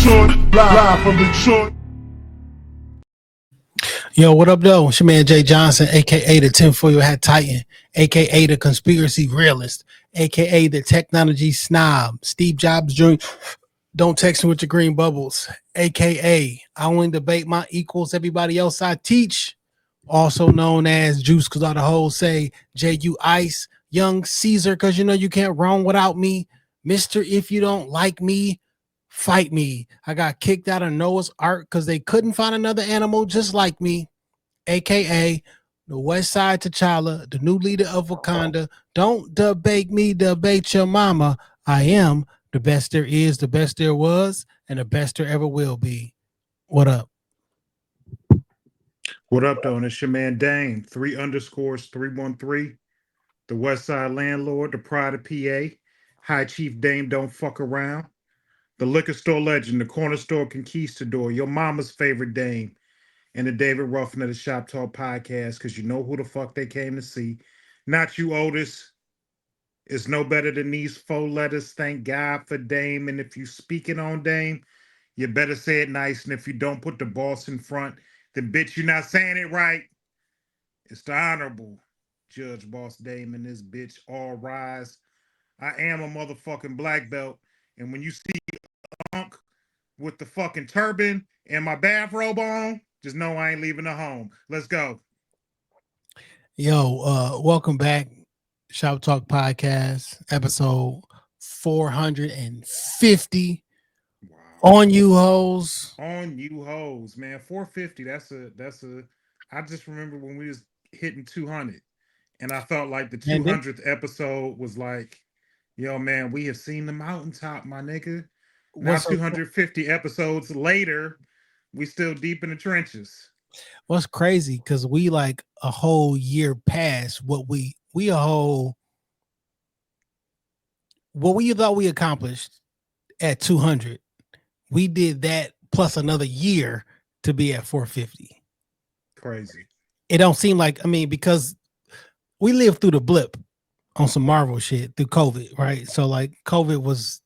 Live from Detroit. Yo, what up, though? It's your man Jay Johnson, aka the tinfoil hat titan, aka the conspiracy realist, aka the technology snob, Steve Jobs Jr. Don't text me with your green bubbles, aka I only debate my equals, everybody else I teach, also known as Juice, because all the hoes say J.U. Ice, Young Caesar, because you know you can't wrong without me, Mr. If you don't like me, fight me. I got kicked out of Noah's Ark because they couldn't find another animal just like me, aka the West Side T'Challa, the new leader of Wakanda. Don't debate me, debate your mama. I am the best there is, the best there was, and the best there ever will be. What up? What up, though? And it's your man Dame, 3_313, the West Side Landlord, the Pride of PA, High Chief Dame Don't Fuck Around, the liquor store legend, the corner store conquistador, your mama's favorite Dame, and the David Ruffin of the Shop Talk Podcast, because you know who the fuck they came to see. Not you, Otis. It's no better than these 4 letters. Thank God for Dame. And if you speaking on Dame, you better say it nice. And if you don't put the boss in front, then bitch, you're not saying it right. It's the Honorable Judge Boss Dame and this bitch. All rise. I am a motherfucking black belt. And when you see Unc with the fucking turban and my bathrobe on, just know I ain't leaving the home. Let's go. Yo, welcome back. Shop Talk Podcast, episode 450. Wow. On you hoes. On you hoes, man. 450. That's a I just remember when we was hitting 200. And I felt like the 200th episode was like, yo, man, we have seen the mountaintop, my nigga. Now 250 episodes later, we still deep in the trenches. What's crazy, because we like a whole year past what we thought we accomplished at 200. We did that plus another year to be at 450. Crazy. It don't seem like, I mean, because we lived through the blip on some Marvel shit through COVID, right? So like COVID was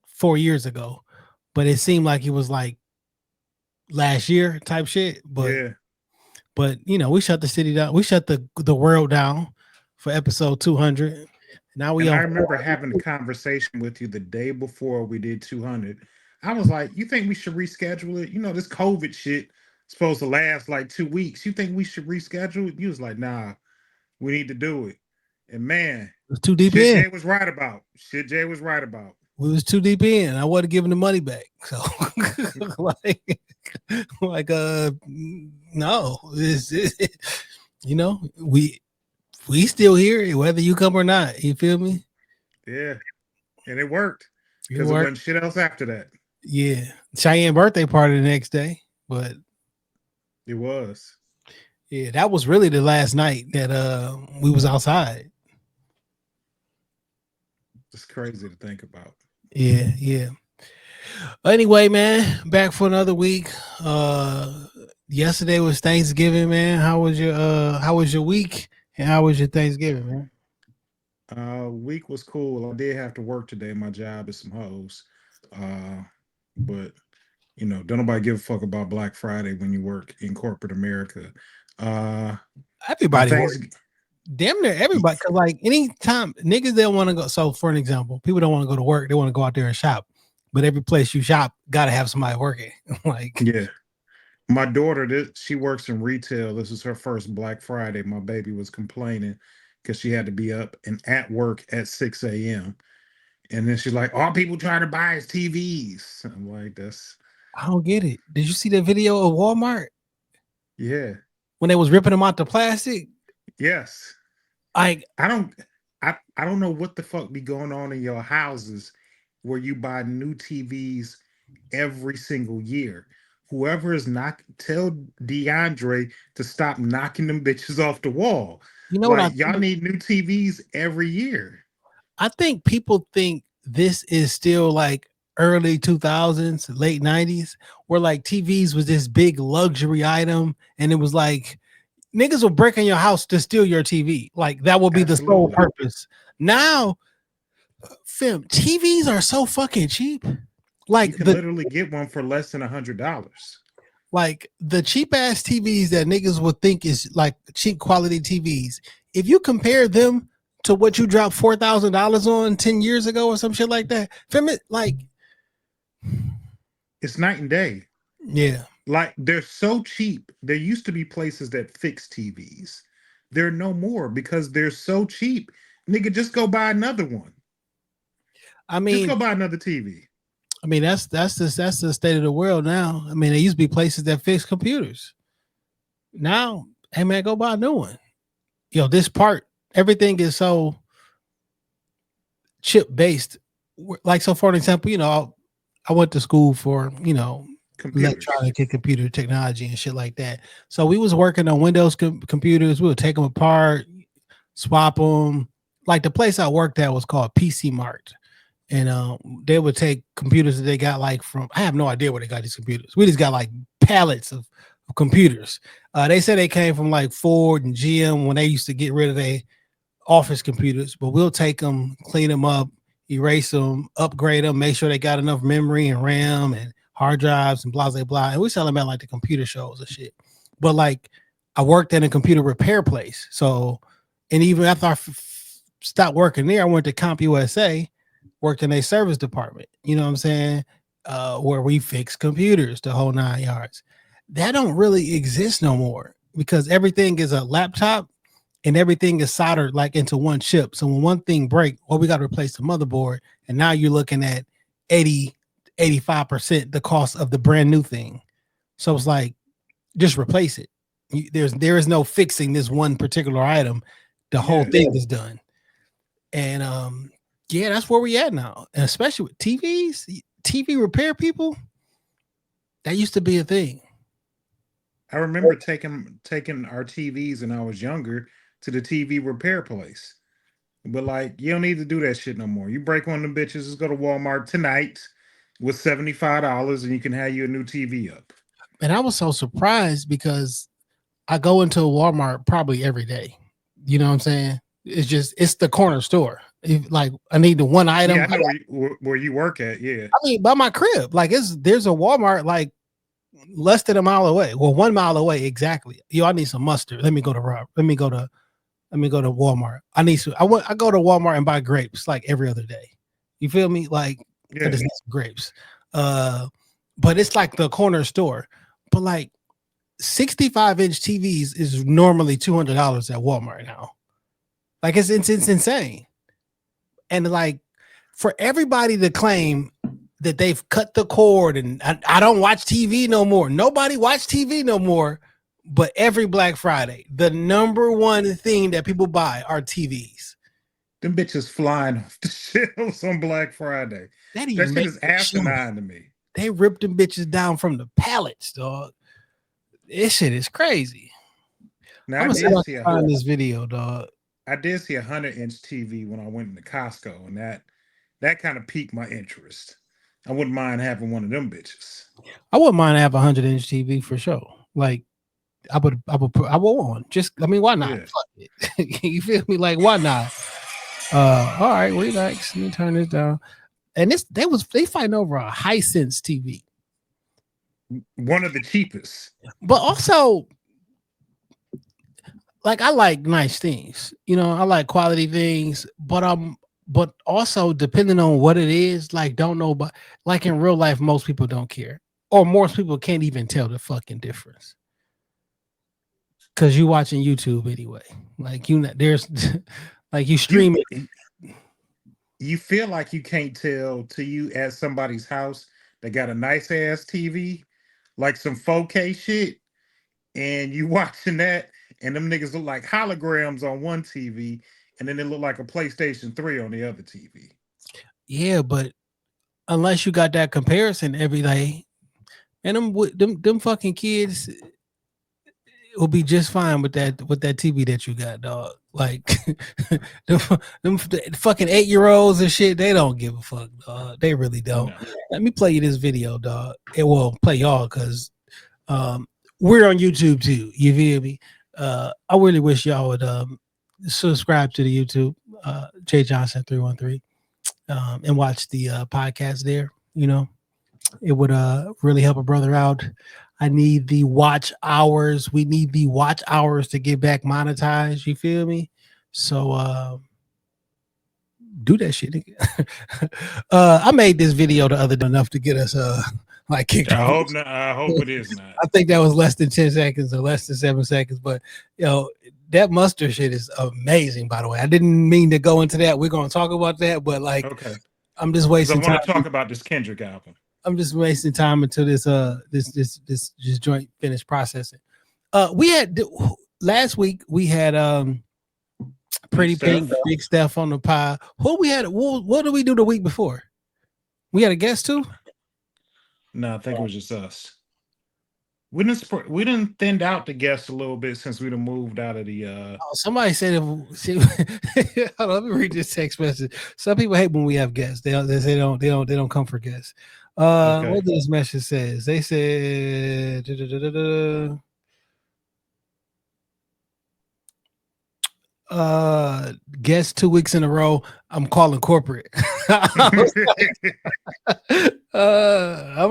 4 years ago, but it seemed like it was like last year type shit. But yeah. But you know, we shut the city down. We shut the world down for episode 200. Now we. And I remember having a conversation with you the day before we did 200. I was like, "You think we should reschedule it? You know, this COVID shit supposed to last like 2 weeks. You think we should reschedule it?" You was like, "Nah, we need to do it." And man, it was too deep shit in. Jay was right about. We was too deep in. I wasn't giving the money back. So no, you know, we still here whether you come or not. You feel me? Yeah, and it worked because it wasn't shit else after that. Yeah, Cheyenne birthday party the next day, but it was. Yeah, that was really the last night that we was outside. It's crazy to think about. Yeah. Anyway, man, back for another week. Yesterday was Thanksgiving, man. How was your week? And how was your Thanksgiving, man? Week was cool. I did have to work today. My job is some hoes. But you know, don't nobody give a fuck about Black Friday when you work in corporate America. Everybody works. Damn near everybody, because like anytime niggas they want to go. So for an example, people don't want to go to work; they want to go out there and shop. But every place you shop gotta have somebody working. Like, yeah, my daughter, she works in retail. This is her first Black Friday. My baby was complaining because she had to be up and at work at 6 a.m. And then she's like, "All people trying to buy is TVs." I'm like, I don't get it. Did you see that video of Walmart? Yeah, when they was ripping them out the plastic. Yes. I don't know what the fuck be going on in your houses where you buy new TVs every single year. Whoever is tell DeAndre to stop knocking them bitches off the wall. You know like, y'all need new TVs every year. I think people think this is still like early 2000s, late 90s, where like TVs was this big luxury item, and it was like niggas will break in your house to steal your TV. Like that will be the sole purpose. Now, fam, TVs are so fucking cheap. You Like can literally get one for less than $100. the cheap ass TVs that niggas would think is like cheap quality TVs. If you compare them to what you dropped $4,000 on 10 years ago or some shit like that, feel me? Like, It's night and day. yeah. Like they're so cheap. There used to be places that fix TVs. There are no more because they're so cheap. Nigga, just go buy another one. I Just mean, go buy another TV. that's the state of the world now. I mean, there used to be places that fix computers. Now, hey man, go buy a new one. This part, everything is so chip based. Like, so for an example, I went to school for Computers. electronic and computer technology and shit like that. So we was working on Windows computers. We would take them apart, swap them. Like, the place I worked at was called PC Mart, and they would take computers that they got like from, I have no idea where they got these computers. We just got like pallets of computers. They said they came from like Ford and GM when they used to get rid of their office computers, but we'll take them, clean them up, erase them, upgrade them, make sure they got enough memory and RAM and hard drives and blah blah blah. And we sell them at like the computer shows and shit. But like, I worked in a computer repair place, so, and even after I stopped working there, I went to Comp USA, worked in a service department. You know what I'm saying? Where we fix computers, the whole 9 yards. That don't really exist no more because everything is a laptop and everything is soldered like into one chip. So when one thing break, well, we got to replace the motherboard. And now you're looking at 80, 85% the cost of the brand new thing. So it's like, just replace it. There is no fixing this one particular item. The whole thing is done. And yeah, that's where we at now. And especially with TVs, TV repair people, that used to be a thing. I remember taking our TVs when I was younger to the TV repair place. But like, you don't need to do that shit no more. You break one of them bitches, just go to Walmart tonight with $75 and you can have you a new TV up. And I was so surprised because I go into a Walmart probably every day. You know what I'm saying? It's the corner store. Like, I need the one item. Yeah, I know where you work at. Yeah. I mean, by my crib, like, there's a Walmart like less than a mile away. Well, 1 mile away exactly. I need some mustard. Let me go to Walmart. I go to Walmart and buy grapes like every other day. You feel me? Like, I just need some grapes. But it's like the corner store. But like, 65-inch TVs is normally $200 at Walmart now. Like, it's insane. And like, for everybody to claim that they've cut the cord and I don't watch TV no more. Nobody watch TV no more. But every Black Friday, the number one thing that people buy are TVs. Them bitches flying off the shelves on Black Friday. That shit is asinine to me. They ripped them bitches down from the pallets, dog. This shit is crazy. Now, I did see find this video, dog. I did see 100-inch TV when I went into Costco, and that kind of piqued my interest. I wouldn't mind having one of them bitches. I wouldn't mind having 100-inch TV for sure. Like, I would want. Just, I mean, why not? Yeah. Fuck it. You feel me? Like, why not? All right, relax. Let me turn this down. And they fighting over a Hisense TV. One of the cheapest. But also, like, I like nice things. I like quality things, but also depending on what it is, like, don't know, but like in real life, most people don't care. Or most people can't even tell the fucking difference. Cause you watching YouTube anyway. Like, there's like, you stream it. You feel like you can't tell till you at somebody's house that got a nice ass TV, like some 4K shit, and you watching that, and them niggas look like holograms on one TV, and then it look like a PlayStation 3 on the other TV. Yeah, but unless you got that comparison every day, and them fucking kids will be just fine with that TV that you got, dog. Like, them fucking 8-year-olds and shit, they don't give a fuck, dog. They really don't. No. Let me play you this video, dog. It will play y'all because we're on YouTube too. You feel me? I really wish y'all would subscribe to the YouTube, J Johnson 313, and watch the podcast there. It would really help a brother out. I need the watch hours. We need the watch hours to get back monetized. You feel me? So do that shit. I made this video the other day enough to get us like kicked I off. hope not. I hope it is not. I think that was less than 10 seconds or less than 7 seconds. But that mustard shit is amazing, by the way. I didn't mean to go into that. We're gonna talk about that, but like Okay. I'm just Because I wasting time. want to talk about this Kendrick album. I'm just wasting time until this joint finished processing. We had last week we had Pretty Pink, Big Steph on the pod. Who we had? What did we do the week before? We had a guest too. No, I think it was just us. We didn't thinned out the guests a little bit since we done moved out of the. Somebody said hold on, let me read this text message. Some people hate when we have guests. They say they don't come for guests. Okay. What this message says? They said. Guest 2 weeks in a row. I'm calling corporate. I'm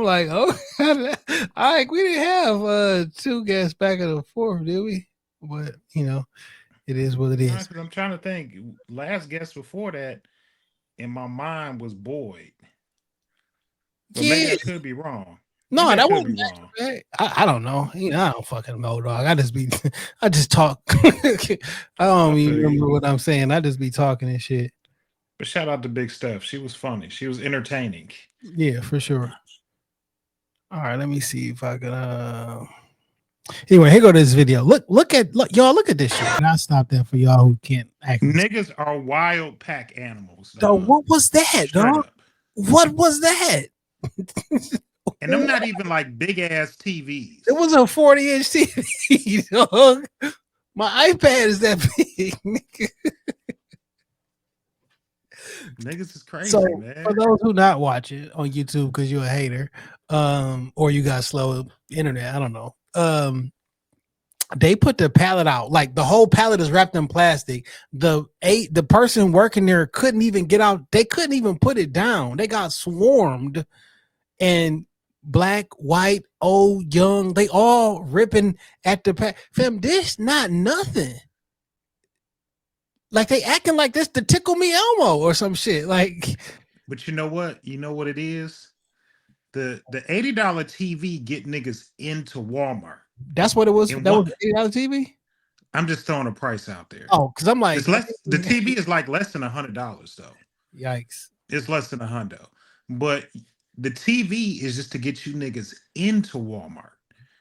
like, oh, all right, we didn't have 2 guests back in the 4th, did we? But it is what it is. I'm trying to think. Last guest before that, in my mind, was Boyd. But maybe I could be wrong. No, that wasn't wrong. I don't know. I don't fucking know, dog. I just talk. I don't even remember what I'm saying. I just be talking and shit. But shout out to Big Steph. She was funny. She was entertaining. Yeah, for sure. All right, let me see if I can. Anyway, here go this video. Look at this shit. I'll stop that for y'all who can't act. Niggas are wild pack animals. Dog, what was that, dog? What was that? And I'm not even like big ass TVs. It was a 40-inch TV, dog. My iPad is that big. Niggas is crazy, so, man. For those who not watch it on YouTube because you're a hater, or you got slow internet, I don't know. They put the pallet out, like the whole pallet is wrapped in plastic. The person working there couldn't even get out. They couldn't even put it down. They got swarmed, and black, white, old, young, they all ripping at the fam. This not nothing. Like they acting like this to tickle me Elmo or some shit. Like, but you know what? You know what it is? The $80 TV get niggas into Walmart. That's what it was. That was $80 TV. I'm just throwing a price out there. Oh, because I'm like, the TV is like less than $100 though. Yikes! It's less than $100, but the TV is just to get you niggas into Walmart.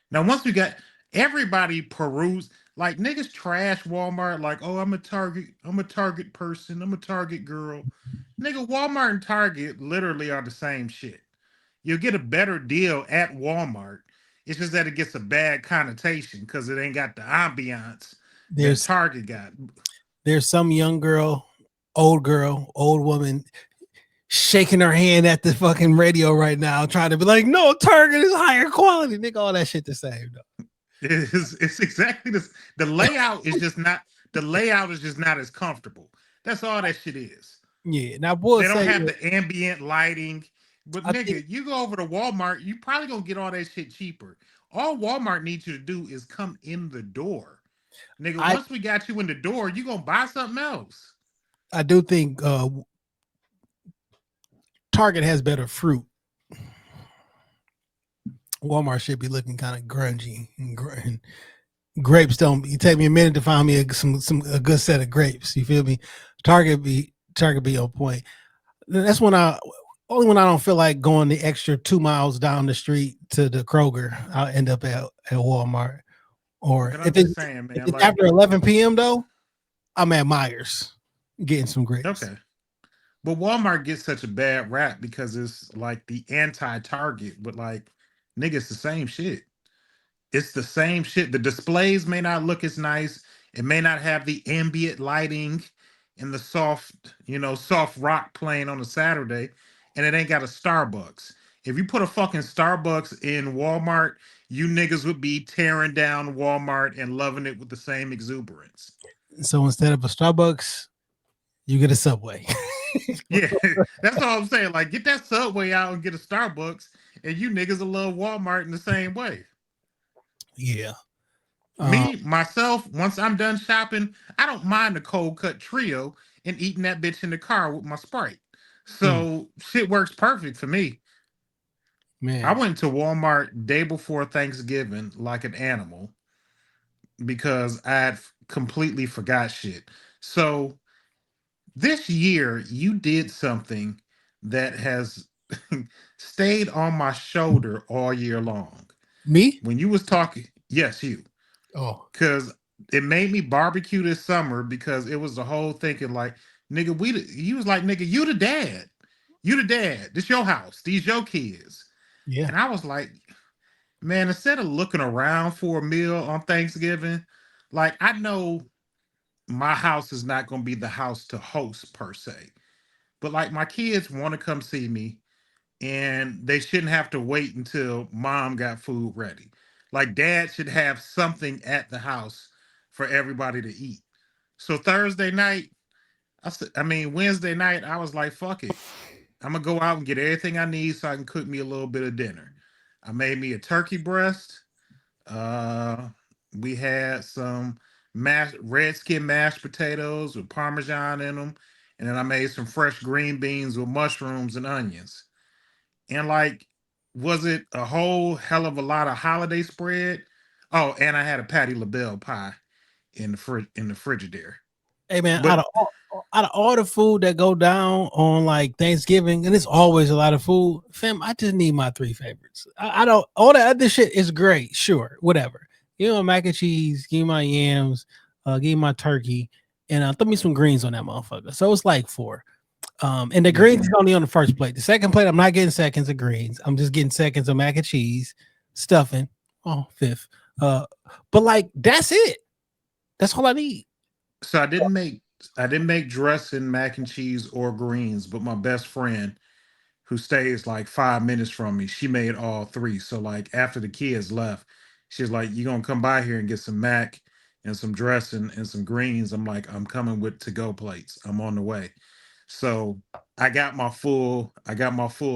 Now, once we got everybody peruse, like niggas trash Walmart, like, oh, I'm a Target person, I'm a Target girl. Nigga, Walmart and Target literally are the same shit. You'll get a better deal at Walmart. It's just that it gets a bad connotation because it ain't got the ambiance that Target got. There's some young girl, old woman shaking her hand at the fucking radio right now, trying to be like, no, Target is higher quality. Nigga, all that shit the same though. It's exactly this. The layout is just not as comfortable. That's all that shit is. Yeah. Now, they don't have the ambient lighting. But nigga, you go over to Walmart, you probably gonna get all that shit cheaper. All Walmart needs you to do is come in the door. Nigga, once we got you in the door, you gonna buy something else. I do think Target has better fruit. Walmart should be looking kind of grungy and grapes don't. You take me a minute to find me a good set of grapes. You feel me? Target be on point. That's when only when I don't feel like going the extra 2 miles down the street to the Kroger, I'll end up at Walmart. Or if it's after 11 p.m. though, I'm at Myers getting some grapes. Okay. But Walmart gets such a bad rap because it's like the anti-Target, but like, nigga, it's the same shit. It's the same shit. The displays may not look as nice. It may not have the ambient lighting and the soft rock playing on a Saturday, and it ain't got a Starbucks. If you put a fucking Starbucks in Walmart, you niggas would be tearing down Walmart and loving it with the same exuberance. So instead of a Starbucks, you get a Subway. Yeah, that's all I'm saying. Like, get that Subway out and get a Starbucks, And you niggas will love Walmart in the same way. Yeah. Um, Me, myself, once I'm done shopping, I don't mind the cold cut trio and eating that bitch in the car with my Sprite. mm, So shit works perfect for me. I man, went to Walmart day before Thanksgiving like an animal because I had completely forgot shit. So this year you did something that has stayed on my shoulder all year long. me? When you was talking, yes, you, Oh, because it made me barbecue this summer because it was the whole thinking like, nigga, he was like, nigga, you the dad. You the dad. This your house. These your kids. yeah. And I was like, man, instead of looking around for a meal on Thanksgiving, like I know my house is not going to be the house to host per se, but like my kids want to come see me and they shouldn't have to wait until mom got food ready. Like dad should have something at the house for everybody to eat. So Thursday night, Wednesday night, I was like, fuck it. I'm gonna go out and get everything I need so I can cook me a little bit of dinner. I made me a turkey breast. Uh, we had some red skin mashed potatoes with parmesan in them, and then I made some fresh green beans with mushrooms and onions. And like, was it a whole hell of a lot of holiday spread? Oh, and I had a Patty LaBelle pie in the Frigidaire. Hey man, But out of all the food that go down on like Thanksgiving, and it's always a lot of food, fam. I just need my three favorites. I don't all the other shit is great, sure, whatever. Give me my mac and cheese, give me my yams, give me my turkey, and throw me some greens on that motherfucker. So it's like four. And the yeah, greens is only on the first plate. The second plate, I'm not getting seconds of greens. I'm just getting seconds of mac and cheese, stuffing. Oh, fifth. Uh, but like that's it. That's all I need. so I didn't make dressing, mac and cheese, or greens, but my best friend who stays like 5 minutes from me, she made all three. So like after the kids left, she's like, "You gonna come by here and get some mac and some dressing and some greens?" I'm like, "I'm coming with to go plates. I'm on the way." So I got my full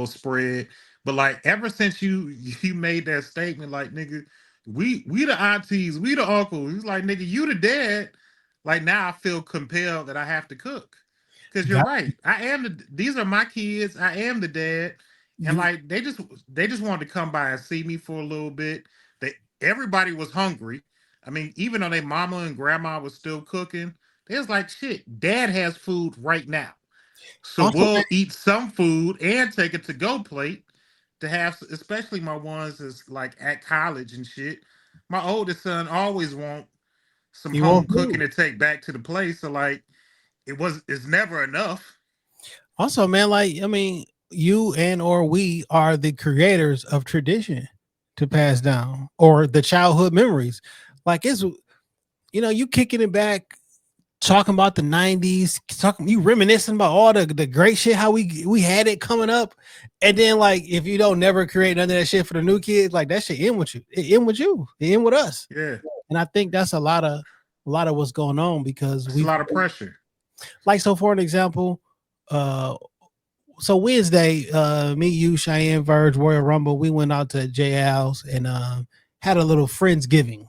spread. But like ever since you made that statement, like nigga, we the aunties, we the uncles. He's like, nigga, you the dad. Like now I feel compelled that I have to cook. Cause you're Got right. These are my kids. I am the dad. And you. like they just wanted to come by and see me for a little bit. They Everybody was hungry. I mean, even though their mama and grandma was still cooking, they was like, shit, dad has food right now. So Also, we'll eat some food and take a to go plate to have, especially my ones that's like at college and shit. My oldest son always want some you want home cooking food. to take back to the place. So like it's never enough. Also, man, like I mean, you and or we are the creators of tradition to pass down or the childhood memories. Like it's you kicking it back, talking about the '90s, talking you reminiscing about all the great shit how we had it coming up, and then like if you don't never create none of that shit for the new kids, like that shit in with you, it in with you, it in with us, Yeah. and I think that's a lot of what's going on because It's a we lot of pressure. like so for an example, uh so Wednesday, me, you, Cheyenne, Verge, Royal Rumble, we went out to J Al's and had a little friendsgiving.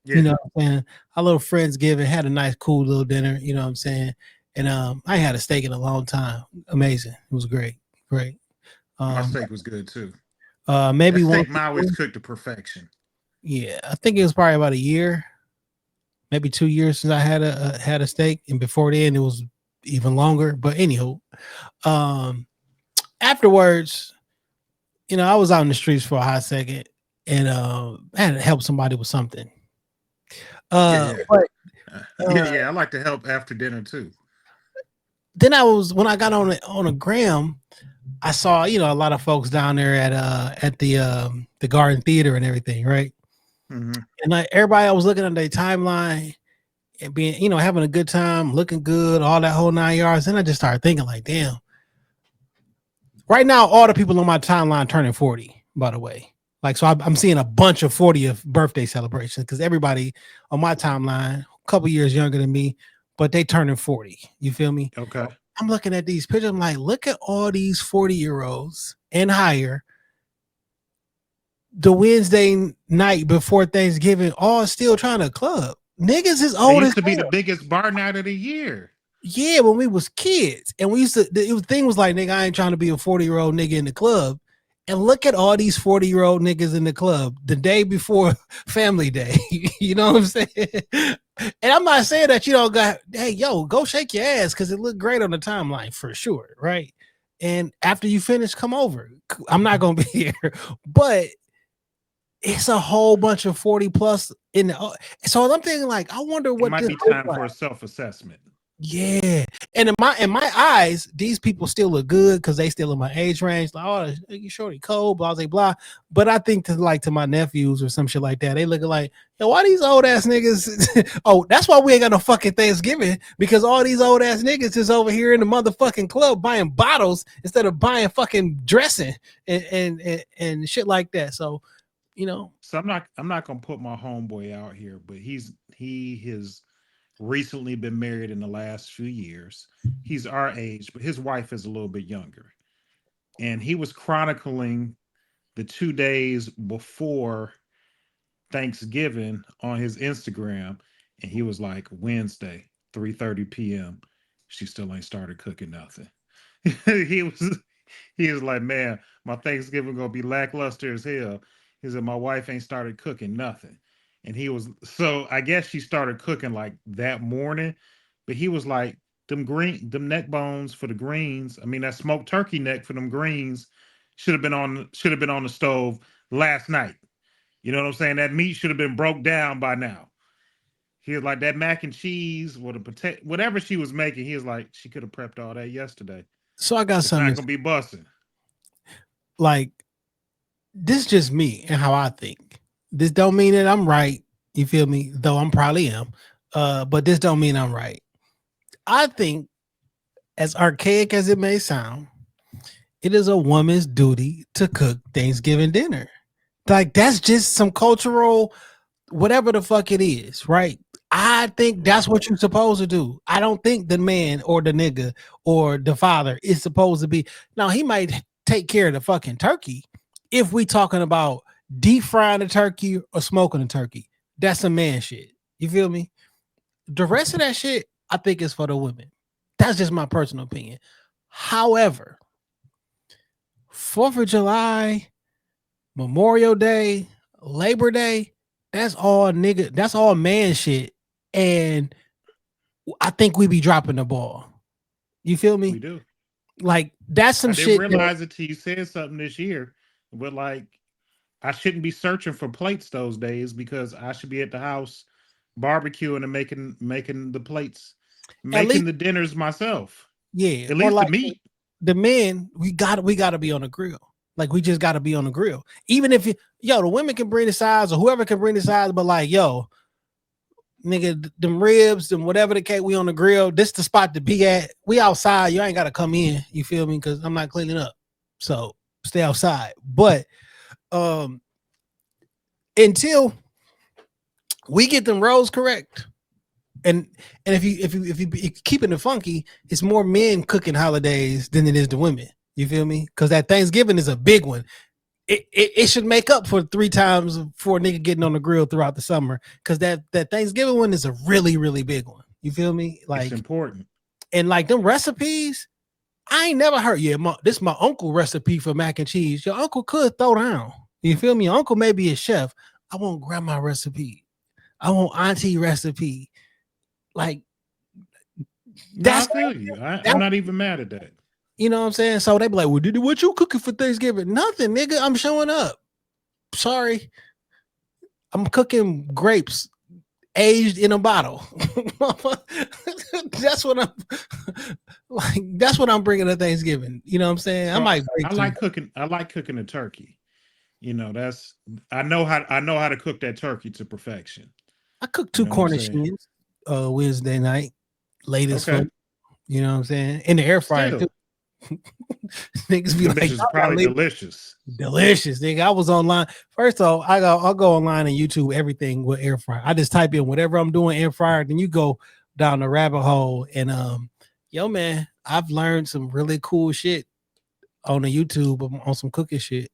You Yeah. know what I'm saying? A little friendsgiving, had a nice, cool little dinner. You know what I'm saying? And I had a steak in a long time. Amazing. It was great, great. My Um, steak was good too. That maybe once steak a my always year. cooked to perfection. Yeah, I think it was probably about a year, maybe 2 years since I had a steak, and before then it was even longer. But anyhow, um, afterwards, I was out in the streets for a hot second and I had to help somebody with something. Yeah, yeah. But Yeah, yeah. I like to help after dinner too. then when I got on a gram, I saw, a lot of folks down there at the Garden Theater and everything, right? Hmm. And like everybody I was looking at their timeline and being, having a good time, looking good, all that whole 9 yards. Then I just started thinking like, damn, right now, all the people on my timeline turning 40, by the way. Like, so I'm seeing a bunch of 40th birthday celebrations because everybody on my timeline, a couple years younger than me, but they turning 40. You feel me? Okay. I'm looking at these pictures. I'm like, look at all these 40-year-olds and higher the Wednesday night before Thanksgiving, all still trying to club. Niggas is It old as used to be the hell. biggest bar night of the year. Yeah, when we was kids, and we used to. The thing was like, nigga, I ain't trying to be a 40-year-old nigga in the club. And look at all these 40-year-old niggas in the club the day before Family Day. You know what I'm saying? And I'm not saying that you don't got. Hey, yo, go shake your ass because it looked great on the timeline for sure, right? And after you finish, come over. I'm not gonna be here, but it's a whole bunch of 40 plus in the. So I'm thinking, like, I wonder It what might this be looks time like. for a self-assessment. Yeah, and in my eyes, these people still look good because they still in my age range. Like, oh, you shorty cold, blah blah blah. But I think to my nephews or some shit like that, they looking like, yo, why these old ass niggas? Oh, that's why we ain't got no fucking Thanksgiving because all these old ass niggas is over here in the motherfucking club buying bottles instead of buying fucking dressing and shit like that. So you know, So I'm not gonna put my homeboy out here, but he has recently been married in the last few years. He's our age, but his wife is a little bit younger. And he was chronicling the 2 days before Thanksgiving on his Instagram, and he was like, Wednesday, 3:30 p.m. She still ain't started cooking nothing. he was he was like, man, my Thanksgiving gonna be lackluster as hell. He said, my wife ain't started cooking nothing. And he was so I guess she started cooking like that morning, but he was like, them neck bones for the greens. I mean, that smoked turkey neck for them greens should have been on the stove last night. You know what I'm saying? That meat should have been broke down by now. He was like that mac and cheese or the potato, whatever she was making. He was like, she could have prepped all that yesterday. so I got It's not something gonna be busting. like this is just me and how I think. This don't mean that I'm right. You feel me? Though I'm probably am. But this don't mean I'm right. I think, as archaic as it may sound, it is a woman's duty to cook Thanksgiving dinner. Like that's just some cultural whatever the fuck it is, right? I think that's Right. what you're supposed to do. I don't think the man or the nigga or the father is supposed to be. Now he might take care of the fucking turkey if we talking about deep frying the turkey or smoking the turkey. That's some man shit. You feel me? The rest of that shit, I think is for the women. That's just my personal opinion. However, 4th of July, Memorial Day, Labor Day, that's all nigga, that's all man shit. And I think we be dropping the ball. You feel We me? do. Like that's some I didn't shit that realize it till you said something this year. But like I shouldn't be searching for plates those days because I should be at the house barbecuing and making the plates, at making least, the dinners myself. yeah, At or least the like meat. the men, we gotta be on the grill. Like we just gotta be on the grill. Even if the women can bring the sides or whoever can bring the sides, but like, yo, nigga, them ribs and whatever the case, we on the grill. This the spot to be at. We outside. You ain't gotta come in. You feel me? Because I'm not cleaning up. So stay outside. But um until we get them roles correct. And if you keeping it funky, it's more men cooking holidays than it is the women. You feel me? Because that Thanksgiving is a big one. It should make up for 3 times for a nigga getting on the grill throughout the summer. Because that Thanksgiving one is a really, really big one. You feel me? It's Like, important. and like them recipes, I ain't never heard. Yeah, this is my uncle recipe for mac and cheese. Your uncle could throw down. You feel me? Your uncle may be a chef. I want grandma recipe. I want auntie recipe. Like No, I that's feel you. I'm that. not even mad at that. You know what I'm saying? So they be like, "Well, what you cooking for Thanksgiving?" Nothing, nigga. I'm showing up. Sorry, I'm cooking grapes aged in a bottle. That's what I'm like. That's what I'm bringing to Thanksgiving. You know what I'm saying? I So might break I some. like cooking. I like cooking a turkey. That's I know how to cook that turkey to perfection. I cooked You two know what I'm Cornish saying? hens Wednesday night, late as fuck. Okay. You know what I'm saying? In the air fryer too. Still, Niggas be them like, bitches is "I gotta probably leave." delicious. Delicious, nigga. I was online. First off, I'll go online and YouTube everything with air fryer. I just type in whatever I'm doing air fryer, then you go down the rabbit hole. And yo man, I've learned some really cool shit on the YouTube on some cooking shit.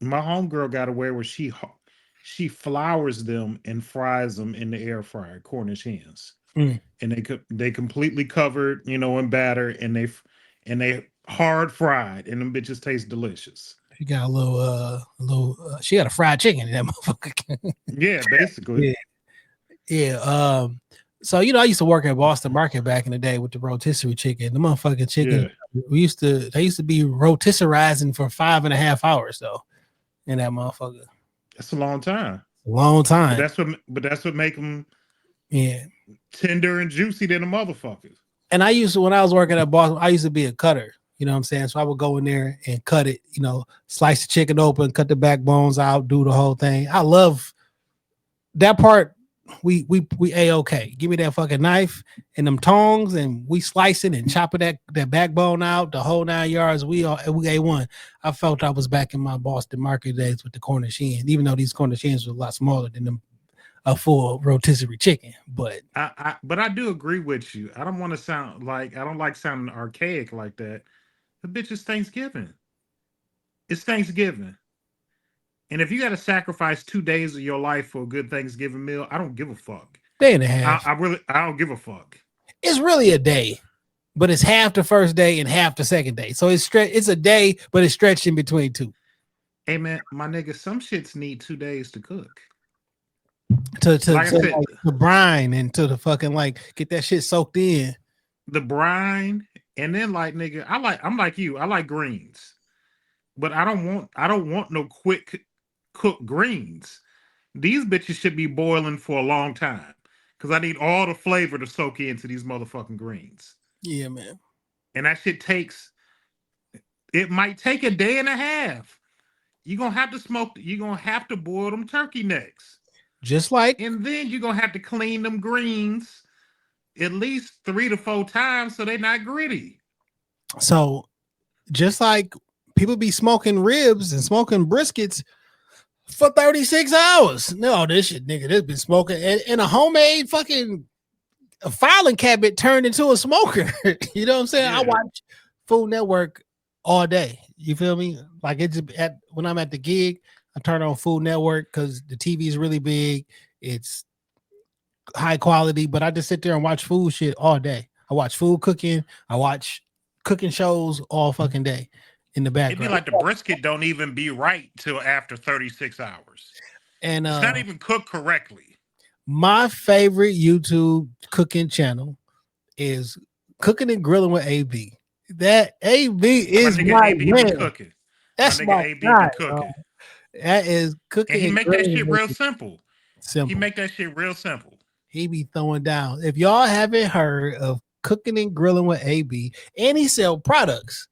My homegirl got away where she flours them and fries them in the air fryer, Cornish hens, Mm. and they completely covered, in batter, and they hard fried, and them bitches taste delicious. She got she got a fried chicken in that motherfucker. Yeah, basically. Yeah. Yeah. So I used to work at Boston Market back in the day with the rotisserie chicken. The motherfucking chicken Yeah, they used to be rotisserizing for 5.5 hours though in that motherfucker. that's a long time. Long But time. that's what make them Yeah. tender and juicy than the motherfuckers. And I used to, when I was working at Boston, I used to be a cutter. You know what I'm saying? So I would go in there and cut it, slice the chicken open, cut the backbones out, do the whole thing. I love that part. We a-okay. Give me that fucking knife and them tongs, and we slicing and chopping that backbone out, the whole 9 yards. We A1. I felt I was back in my Boston Market days with the Cornish hen, even though these Cornish hens were a lot smaller than them a full rotisserie chicken. But But I do agree with you. I don't want to sound like I don't like sounding archaic like that. The bitch is Thanksgiving. It's Thanksgiving. And if you got to sacrifice 2 days of your life for a good Thanksgiving meal, I don't give a fuck. day and a half. I don't give a fuck. It's really a day, but it's half the first day and half the second day. So it's a day, but it's stretched in between two. Hey man, my nigga, some shits need 2 days to cook. To Like I said, like, the brine and to the fucking get that shit soaked in. the brine, and then like nigga, I'm like you. I like greens, but I don't want no quick cooked greens. These bitches should be boiling for a long time because I need all the flavor to soak into these motherfucking greens. Yeah, man. And that shit it might take a day and a half. You're gonna have to you're gonna have to boil them turkey necks. Just like, And then you're gonna have to clean them greens at least 3 to 4 times so they're not gritty. so just like people be smoking ribs and smoking briskets for 36 hours. No, this shit, nigga, this been smoking in a homemade fucking filing cabinet turned into a smoker. You know what I'm saying? Yeah. I watch Food Network all day. You feel me? Like when I'm at the gig, I turn on Food Network because the TV is really big. It's high quality, but I just sit there and watch food shit all day. I watch food cooking. I watch cooking shows all fucking day in the It'd be background. like the brisket don't even be right till after 36 hours. And It's not even cooked correctly. my favorite YouTube cooking channel is Cooking and Grilling with AB. That AB is my AB man. be cooking. That's my my nigga AB guy, be cooking. That is cooking. And he make that grilling shit real simple. Simple. He make that shit real simple. He be throwing down. If y'all haven't heard of Cooking and Grilling with AB, and he sell products,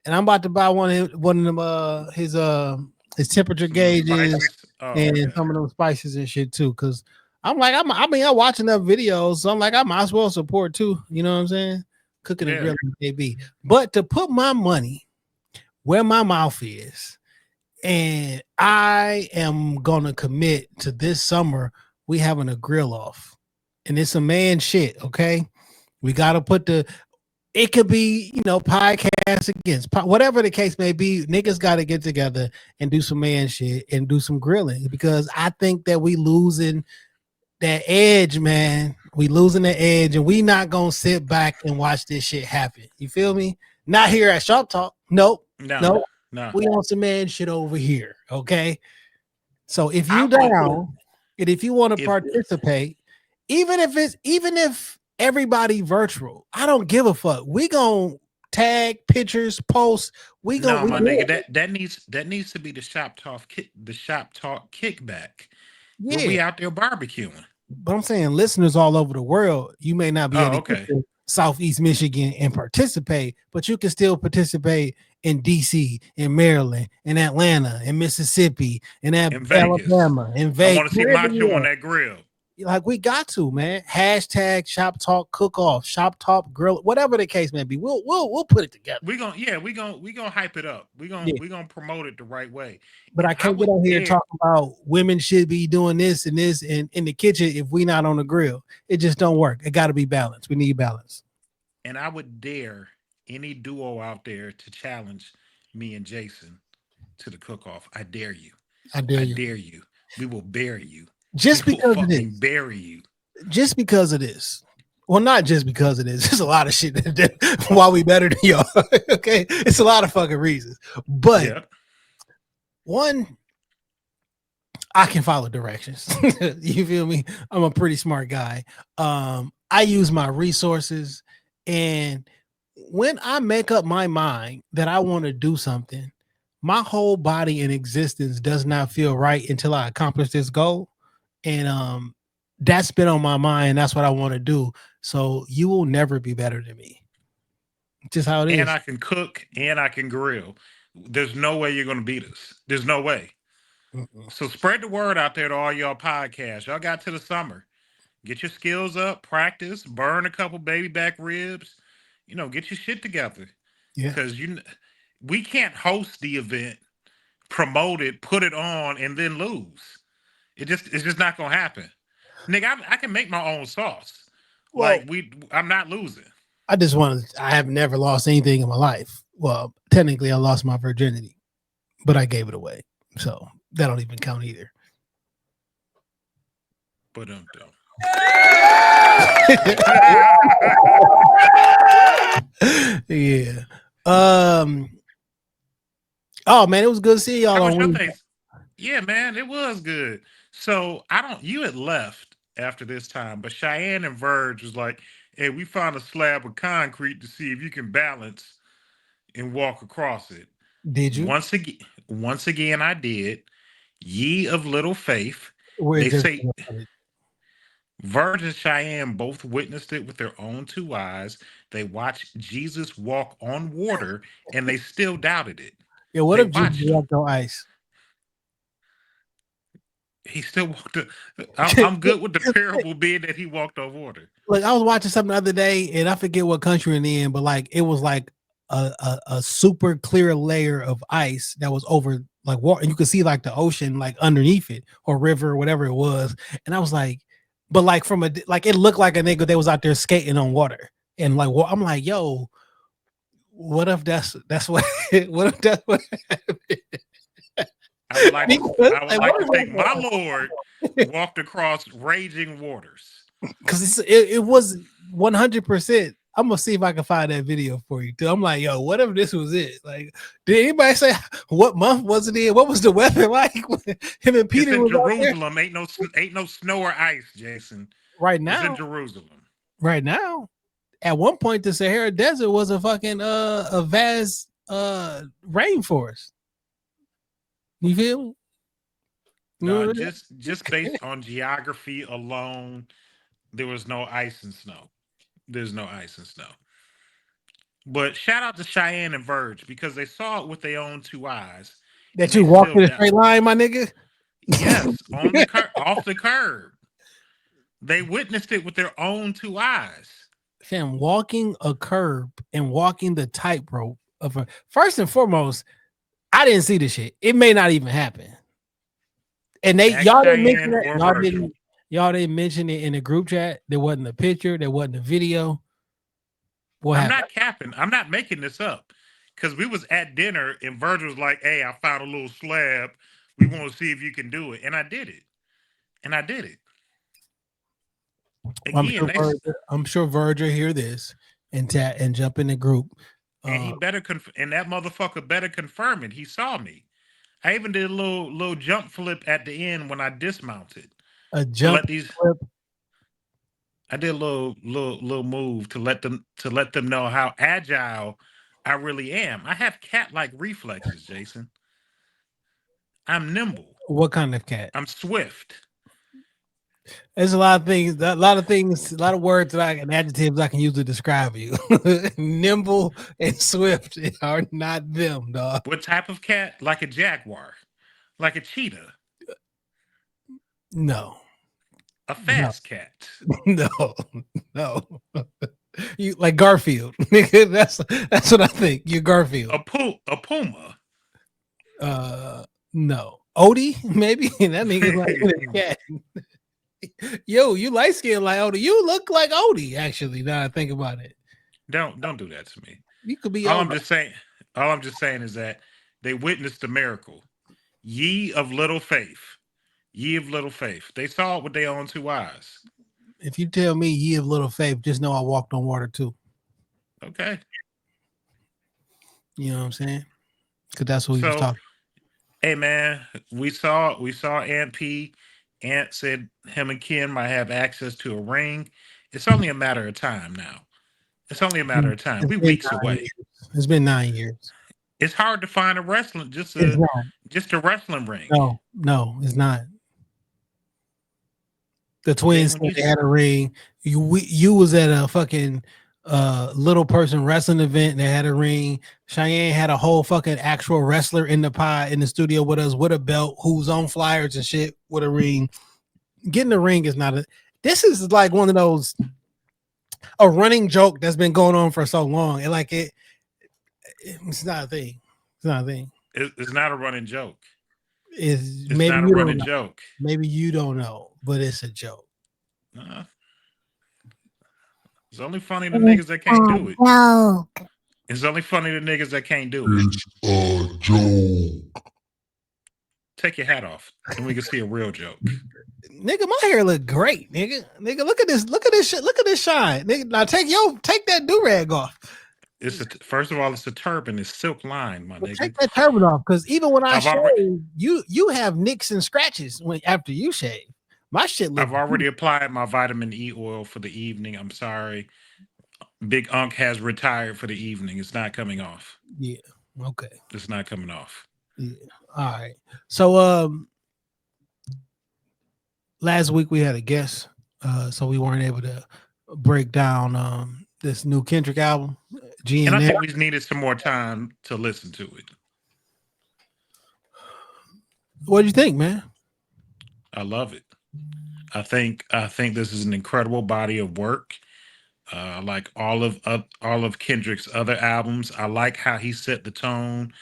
and I'm about to buy one of them his temperature gauges and some of them spices and shit too. Cause I'm watching enough videos, so I'm like, I might as well support too. You know what I'm saying? Cooking and Grilling with AB. But to put my money where my mouth is, and I am gonna commit to this summer, we having a grill off. And it's a man shit, okay? We got to put it could be, podcast against, whatever the case may be, niggas got to get together and do some man shit and do some grilling because I think that we losing that edge, man. We losing the edge and we not going to sit back and watch this shit happen. You feel me? Not here at Shop Talk. Nope. No. We on some man shit over here, okay? So if you down and if you want to participate, even if everybody virtual, I don't give a fuck. We gonna tag pictures, post. My nigga, that needs to be the Shop Talk kickback. Yeah. Where we out there barbecuing. But I'm saying listeners all over the world, you may not be able to get to Southeast Michigan and participate, but you can still participate in DC, in Maryland, in Atlanta, in Mississippi, in Alabama, in Vegas. I want to see Macho on that grill. Like we got to, man. Hashtag Shop Talk Cook Off, Shop Talk Grill, whatever the case may be. We'll put it together. We gonna hype it up. We gonna promote it the right way. But I can't get on here and talk about women should be doing this and this in the kitchen if we not on the grill. It just don't work. It got to be balanced. We need balance. And I would dare any duo out there to challenge me and Jason to the cook-off. I dare you. I dare I you. dare you. We will bury you. We Just will because it fucking is. bury you. Just because it is. Well, not just because it is. There's a lot of shit why we better than y'all. Okay, it's a lot of fucking reasons. But Yeah. one, I can follow directions. You feel me? I'm a pretty smart guy. I use my resources, and when I make up my mind that I want to do something, my whole body and existence does not feel right until I accomplish this goal. And that's been on my mind. That's what I want to do. So you will never be better than me. Just how it And is. I can cook and I can grill. There's no way you're gonna beat us. There's no way. Mm-mm. So spread the word out there to all y'all podcasts. Y'all got to the summer. Get your skills up, practice, burn a couple baby back ribs. Get your shit together. Yeah. Cause we can't host the event, promote it, put it on, and then lose. It's just not gonna happen. Nigga, I can make my own sauce. Well, I'm not losing. I have never lost anything in my life. Well, technically, I lost my virginity, but I gave it away. So that don't even count either. But don't. Yeah. Oh man, it was good to see y'all How on was your Wednesday. thing? Yeah, man, it was good. So I don't. You had left after this time, but Cheyenne and Verge was like, "Hey, we found a slab of concrete to see if you can balance and walk across it." Did you? Once again, I did. Ye of little faith. We're They just say Verge and Cheyenne both witnessed it with their own two eyes. They watched Jesus walk on water, and they still doubted it. yeah. What They if Jesus watched him. walked on ice? He still walked. I'm good with the parable being that he walked on water. Like I was watching something the other day, and I forget what country in, but like it was like a super clear layer of ice that was over like water, and you could see like the ocean like underneath it or river or whatever it was. And I was like, but like from like it looked like a nigga that was out there skating on water, and like I'm like, yo, what if that's what what if that's what I would like to. I would like, like to think my Lord walked across raging waters. because it was 100%. I'm gonna see if I can find that video for you too. I'm like, yo, what if this was it? Like, did anybody say what month was it in? What was the weather like when him and It's Peter in was out there? Jerusalem. Ain't no snow or ice, Jason. Right It's in now, Jerusalem. right now. At one point, the Sahara Desert was a fucking a vast rainforest. You feel me? No, just based on geography alone, there was no ice and snow. There's no ice and snow. But shout out to Cheyenne and Verge because they saw it with their own two eyes, and That they you walked still in a doubt. straight line, my nigga. Yes, off the curb. They witnessed it with their own two eyes. Fam, walking a curb and walking the tightrope of a first and foremost, I didn't see the shit. It may not even happen. And Ask y'all didn't mention Cheyenne that. or Virgil. Y'all didn't mention it in the group chat. There wasn't a picture. There wasn't a video. What I'm happened? not capping. I'm not making this up. Because we was at dinner and Virgil was like, "Hey, I found a little slab. We want to see if you can do it." And I did it. And I did it. I'm Again, sure Virgil hear this and jump in the group. and he better and that motherfucker better confirm it. He saw me. I even did a little jump flip at the end when I dismounted A to jump let these. flip. I did a little move to let them know how agile I really am. I have cat like reflexes, Jason. I'm nimble. What kind of cat? I'm swift. There's a lot of things, a lot of words and adjectives I can use to describe you. Nimble and swift are not them, dog. What type of cat? Like a jaguar, like a cheetah, No, a no, fast cat, no, no. You like Garfield. Nigga, that's what I think. You're Garfield. a puma. No. Odie, maybe that nigga's like a cat. Yo, you light skinned like Odie. You look like Odie, actually. Now I think about it. Don't do that to me. You could be All Odie. I'm just saying. All I'm just saying is that they witnessed the miracle. Ye of little faith. Ye of little faith. They saw it with their own two eyes. If you tell me ye of little faith, just know I walked on water too. Okay. You know what I'm saying? Because that's what we was So, talking. hey man, we saw Aunt P. Aunt said him and Ken might have access to a ring. It's only a matter of time now. It's only a matter of time. It's We been weeks 9 away. years. It's been 9 years. It's hard to find a wrestling just It's a not. just a wrestling ring. No, it's not. The Then twins when said you they had a ring. You was at a fucking little person wrestling event that had a ring. Cheyenne had a whole fucking actual wrestler in the pod in the studio with us with a belt who's on flyers and shit with a ring. Getting a ring is not a this is like one of those a running joke that's been going on for so long. And like it's not a thing. It's not a thing. it's not a running joke. Is It's maybe not a you don't running know. joke. Maybe you don't know, but it's a joke. Uh, it's only funny to niggas that can't do it. Joke. It's only funny to niggas that can't do it. It's a joke. Take your hat off, and we can see a real joke. Nigga, my hair look great, nigga. Nigga, look at this shit. Look at this shine. Nigga, now take that do-rag off. First of all, it's a turban. It's silk lined, my nigga. Take that turban off. Because even when I I've shave, already you have nicks and scratches when after you shave. My shit look I've already applied my vitamin E oil for the evening. I'm sorry. Big Unk has retired for the evening. It's not coming off. yeah. Okay. It's not coming off. Yeah. All right. So last week we had a guest, so we weren't able to break down this new Kendrick album. And I GNL. think we needed some more time to listen to it. What do you think, man? I love it. I think this is an incredible body of work. Like all of Kendrick's other albums, I like how he set the tone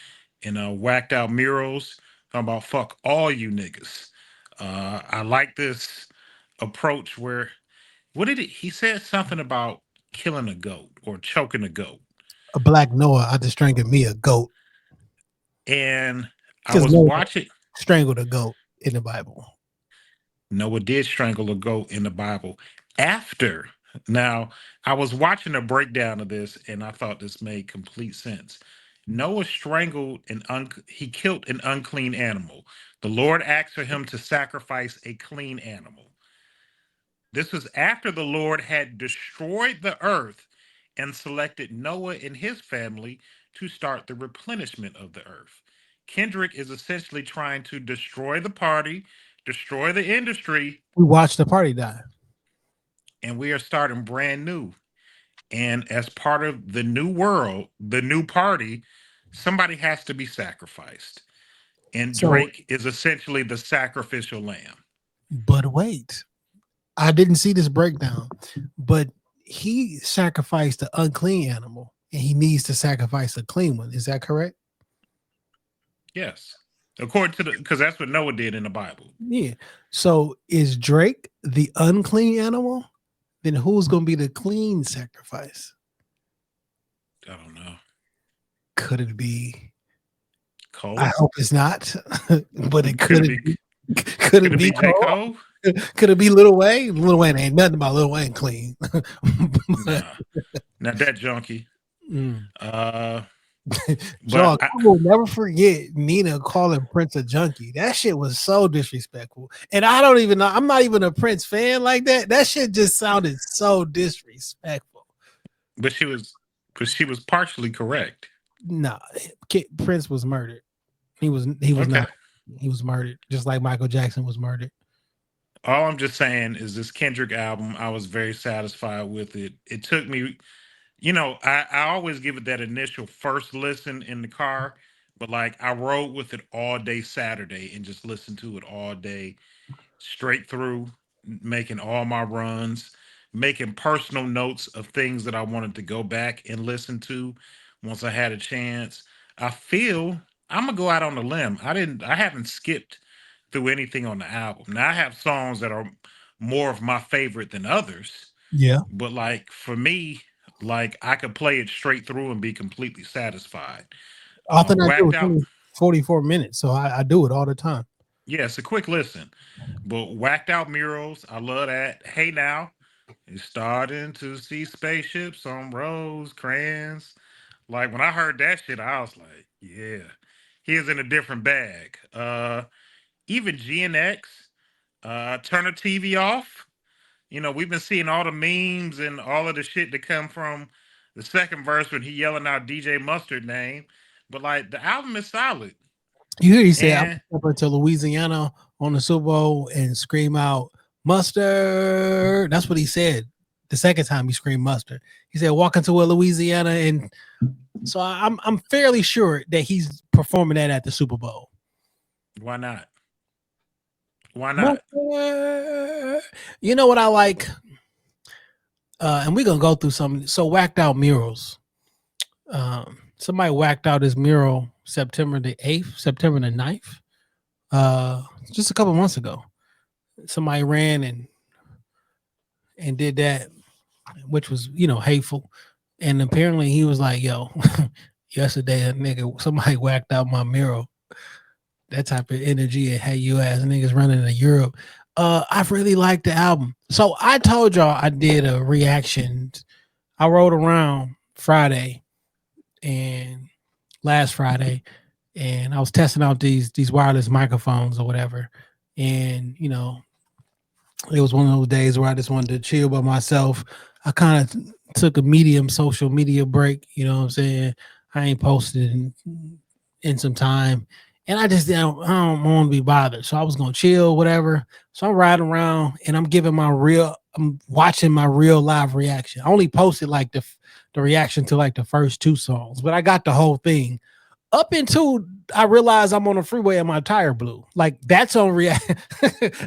in Whacked Out Murals. Talking about fuck all you niggas. I like this approach where he said something about killing a goat or choking a goat. A black Noah, I just strangled me a goat. And I Because was Noah watching. strangled a goat in the Bible. Noah did strangle a goat in the Bible after. Now, I was watching a breakdown of this and I thought this made complete sense. Noah strangled he killed an unclean animal. The Lord asked for him to sacrifice a clean animal. This was after the Lord had destroyed the earth and selected Noah and his family to start the replenishment of the earth. Kendrick is essentially trying to destroy the party, destroy the industry, We watched the party die. and we are starting brand new. And as part of the new world, the new party, somebody has to be sacrificed. And So, Drake is essentially the sacrificial lamb. but wait, I didn't see this breakdown, but he sacrificed the unclean animal and he needs to sacrifice a clean one. Is that correct? Yes. According to because that's what Noah did in the Bible. Yeah. So is Drake the unclean animal? Then who's going to be the clean sacrifice? I don't know. Could it be? Cole? I hope it's not, but it Could could. it be? Could it be J. Cole? Cole? Could it be Lil Wayne? Lil Wayne ain't nothing about Lil Wayne clean. Nah. Not that junkie. Mm. But I will never forget Nina calling Prince a junkie. That shit was so disrespectful. And I don't even know. I'm not even a Prince fan like that. That shit just sounded so disrespectful. but she was partially correct. Nah, Prince was murdered. He was Okay. not. He was murdered, just like Michael Jackson was murdered. All I'm just saying is this Kendrick album, I was very satisfied with it. It took me, I always give it that initial first listen in the car, but like I rode with it all day Saturday and just listened to it all day straight through, making all my runs, making personal notes of things that I wanted to go back and listen to once I had a chance. I feel I'm gonna go out on a limb. I haven't skipped through anything on the album. Now I have songs that are more of my favorite than others, Yeah. but like for me, like I could play it straight through and be completely satisfied. Often I Whacked do out, too. 44 minutes, so I do it all the time. Yeah, it's a quick listen. But whacked out murals, I love that. Hey now, it's starting to see spaceships on Rosecrans. Like when I heard that shit, I was like, yeah, he is in a different bag. Even GNX, turn the TV off. You know, we've been seeing all the memes and all of the shit that come from the second verse when he yelling out DJ Mustard name. But like the album is solid. You hear he said, "I'm And going to Louisiana on the Super Bowl and scream out mustard." That's what he said. The second time he screamed mustard, he said, "Walk into a Louisiana," and so I'm fairly sure that he's performing that at the Super Bowl. why not? Why not? Mustard. You know what I like? And we're gonna go through some whacked out murals. Somebody whacked out his mural September the 8th, September the 9th. Just a couple months ago. Somebody ran and did that, which was, hateful. And apparently he was like, yo, yesterday a nigga, somebody whacked out my mural. That type of energy and hey, you ass niggas running to Europe. I really liked the album. So I told y'all I did a reaction. I rode around Friday and last Friday, and I was testing out these wireless microphones or whatever. And it was one of those days where I just wanted to chill by myself. I kind of took a medium social media break. You know what I'm saying? I ain't posted in some time. And I don't want to be bothered. So I was going to chill, whatever. So I'm riding around and I'm watching my real live reaction. I only posted like the reaction to like the first two songs, but I got the whole thing. Up until I realized I'm on the freeway and my tire blew. Like that's on react.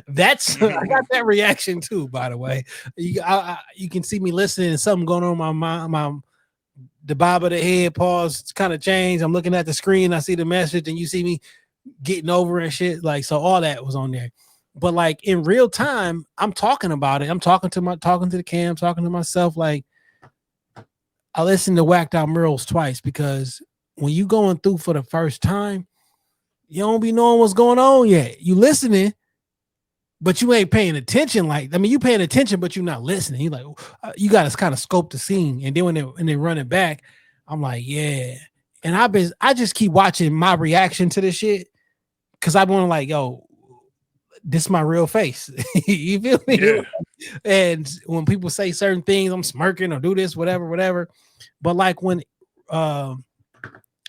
That's I got that reaction too. By the way, you can see me listening and something going on in my the bob of the head pause kind of changed. I'm looking at the screen. I see the message, and you see me getting over and shit. Like so, all that was on there. But like in real time, I'm talking about it. I'm talking to the cam, talking to myself. Like I listened to Whacked Out Murals twice because when you going through for the first time, you don't be knowing what's going on yet. You listening, but you ain't paying attention. You paying attention, but you're not listening. You like, you got to kind of scope the scene. And then when they run it back, I'm like, yeah. And I just keep watching my reaction to this shit because I want to like, yo, this is my real face. You feel me? Yeah. And when people say certain things, I'm smirking or do this, whatever. But like when,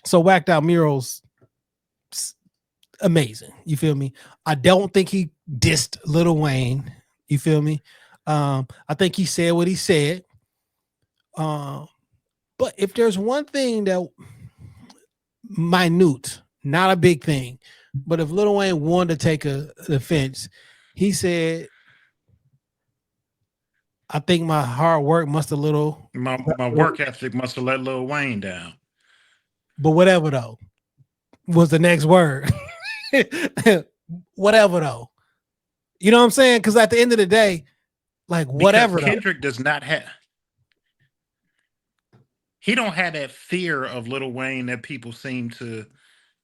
so Whacked Out Murals, amazing. You feel me? I don't think he dissed Lil Wayne. You feel me? I think he said what he said. But if there's one thing that minute, not a big thing, but if Lil Wayne wanted to take the offense, he said, I think my hard work must have my work ethic must have let Lil Wayne down. But whatever though was the next word. Whatever though. You know what I'm saying? Because at the end of the day, like whatever. Kendrick does not have. He don't have that fear of Lil Wayne that people seem to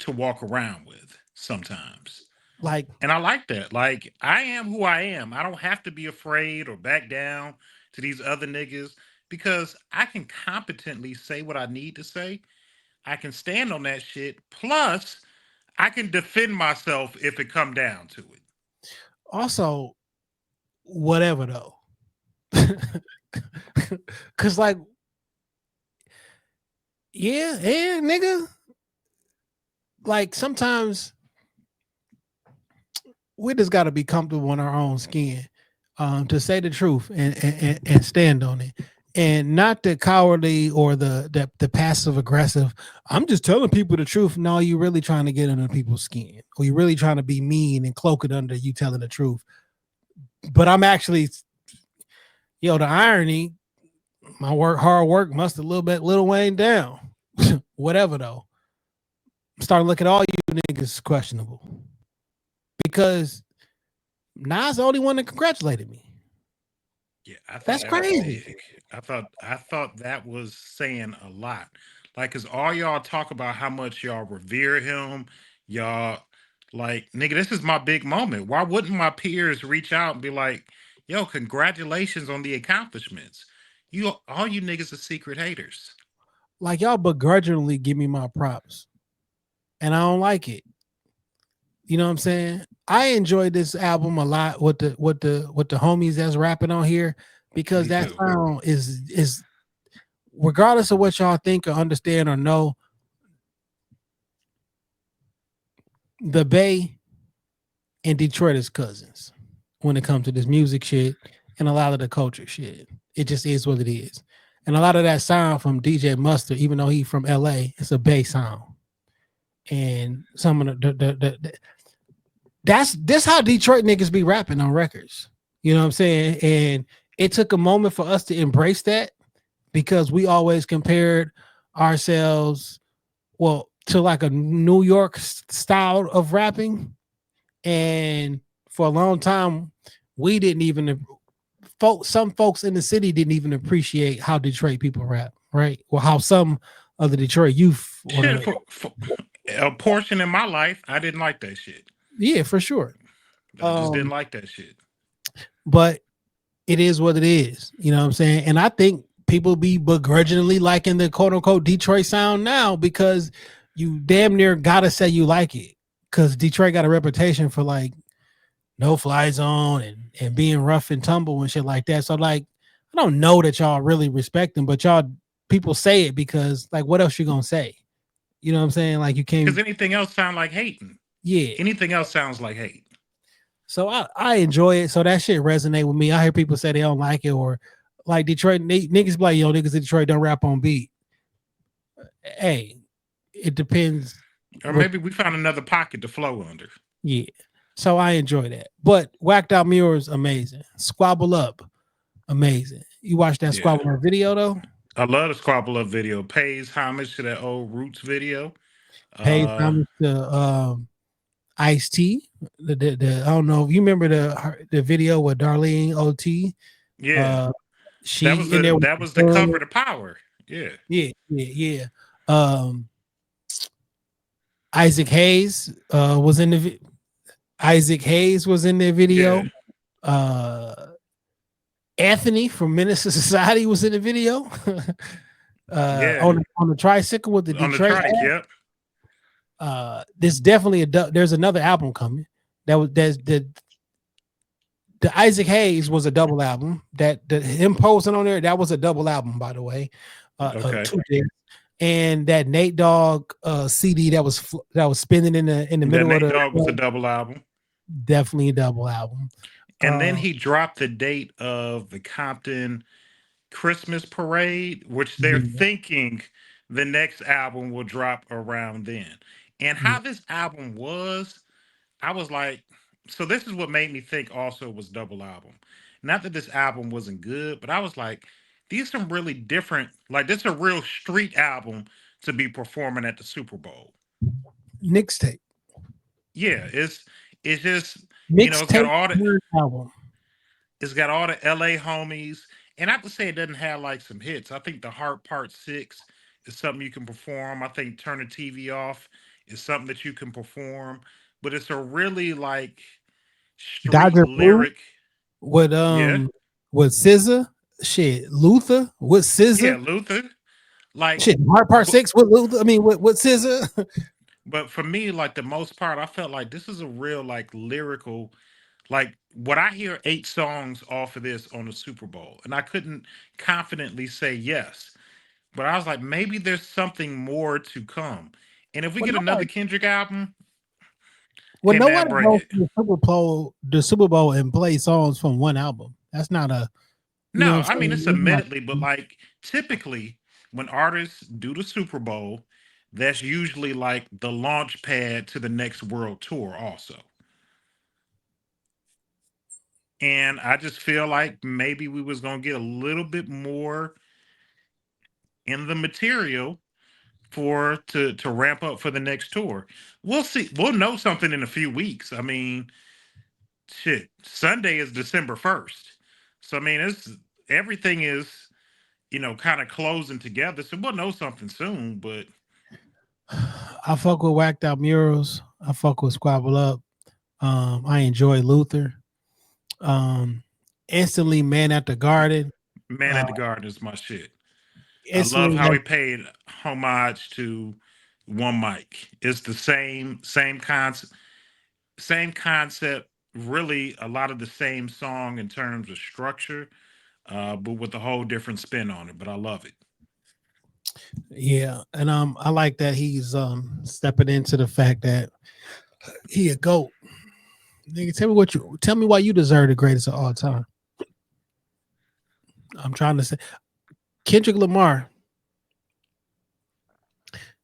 walk around with sometimes. Like, and I like that. Like, I am who I am. I don't have to be afraid or back down to these other niggas because I can competently say what I need to say. I can stand on that shit. Plus, I can defend myself if it come down to it. Also, whatever though. Cause like, yeah, nigga. Like sometimes we just gotta be comfortable in our own skin. To say the truth and stand on it. And not the cowardly or the passive aggressive. I'm just telling people the truth. No, you're really trying to get under people's skin, or you're really trying to be mean and cloak it under you telling the truth. But I'm actually, the irony, hard work must have a little bit Lil Wayne down. Whatever though. Start looking at all you niggas questionable. Because Nas the only one that congratulated me. Yeah, I thought that's crazy. I thought that was saying a lot. Like, cause all y'all talk about how much y'all revere him. Y'all like, nigga, this is my big moment. Why wouldn't my peers reach out and be like, yo, congratulations on the accomplishments? You all you niggas are secret haters. Like y'all begrudgingly give me my props, and I don't like it. You know what I'm saying? I enjoyed this album a lot with the homies that's rapping on here because Me that too. sound is regardless of what y'all think or understand or know, the Bay and Detroit is cousins when it comes to this music shit and a lot of the culture shit. It just is what it is. And a lot of that sound from DJ Mustard, even though he from LA, it's a Bay sound. And some of the that's this how Detroit niggas be rapping on records. You know what I'm saying? And it took a moment for us to embrace that because we always compared ourselves, well, to like a New York style of rapping. And for a long time, we didn't even some folks in the city didn't even appreciate how Detroit people rap, right? Or how some of the Detroit youth Shit, or for a portion in my life, I didn't like that shit. yeah, for sure. I just didn't like that shit. But it is what it is. You know what I'm saying? And I think people be begrudgingly liking the quote unquote Detroit sound now because you damn near gotta say you like it. Cause Detroit got a reputation for like no fly zone and being rough and tumble and shit like that. So like I don't know that y'all really respect them, but y'all people say it because like what else you gonna say? You know what I'm saying? Like you Because can't, anything else sound like hating. yeah. Anything else sounds like hate. So I enjoy it. So that shit resonate with me. I hear people say they don't like it or like Detroit niggas be like, yo, niggas in Detroit don't rap on beat. Hey, it depends Or what, maybe we found another pocket to flow under. yeah. So I enjoy that. But Whacked Out Mirrors, amazing. Squabble Up, amazing. You watch that Yeah. Squabble Up video though? I love the Squabble Up video. Pays homage to that old Roots video. Pays Uh homage to Ice T. I don't know if you remember the video with Darlene OT. yeah. Uh she in there with That was the the cover to Power. Yeah. yeah, yeah, yeah. Isaac Hayes was in the Isaac Hayes was in the Yeah. video. Uh Anthony from Menace to Society was in the video. Yeah. On the tricycle with the On the Detroit trike, hat. yep. There's definitely there's another album coming. There's the Isaac Hayes was a double album. That the him posing on there, that was a double album, by the way. Okay. Two discs. And that Nate Dogg CD that was spinning in the That middle of Nate the Dogg was a double album. definitely a double album. And then he dropped the date of the Compton Christmas parade, which they're Yeah, thinking the next album will drop around then. And yeah. how this album was, I was like, so this is what made me think also was double album. Not that this album wasn't good, but I was like, these some really different, like this a real street album to be performing at the Super Bowl. Mixtape. Yeah, it's just, it's got Mixtape all the album. it's got all the LA homies. And I have to say it doesn't have like some hits. I think the Heart Part 6 is something you can perform. I think Turn the TV Off is something that you can perform. But it's a really like street Dodger Blue lyric. with Yeah. SZA. Shit, Luther with Yeah, SZA. Luther. Like Shit, Hard Part but 6 with Luther. I mean with SZA. but for me, like the most part, I felt like this is a real like lyrical, like what I hear 8 songs off of this on the Super Bowl, and I couldn't confidently say yes. But I was like, maybe there's something more to come. And if we Well, get another nobody, Kendrick album, well, hey man, nobody bring goes it. to the Super Bowl and play songs from one album. That's not a, you know No, what I I'm mean it's saying? admittedly, but like typically when artists do the Super Bowl, that's usually like the launch pad to the next world tour, also. And I just feel like maybe we was gonna get a little bit more in the material for to ramp up for the next tour. We'll see. We'll know something in a few weeks. I mean, shit. Sunday is December 1st. So I mean, it's everything is kind of closing together. So we'll know something soon, but I fuck with Whacked Out Murals. I fuck with Squabble Up. I enjoy Luther. Instantly Man at the Garden. Man at the Garden is my shit. I Instantly love how he paid homage to One Mic. It's the same concept, really a lot of the same song in terms of structure, but with a whole different spin on it. But I love it. Yeah, and I like that he's stepping into the fact that he a GOAT. Nigga, tell me why you deserve the greatest of all time. I'm trying to say Kendrick Lamar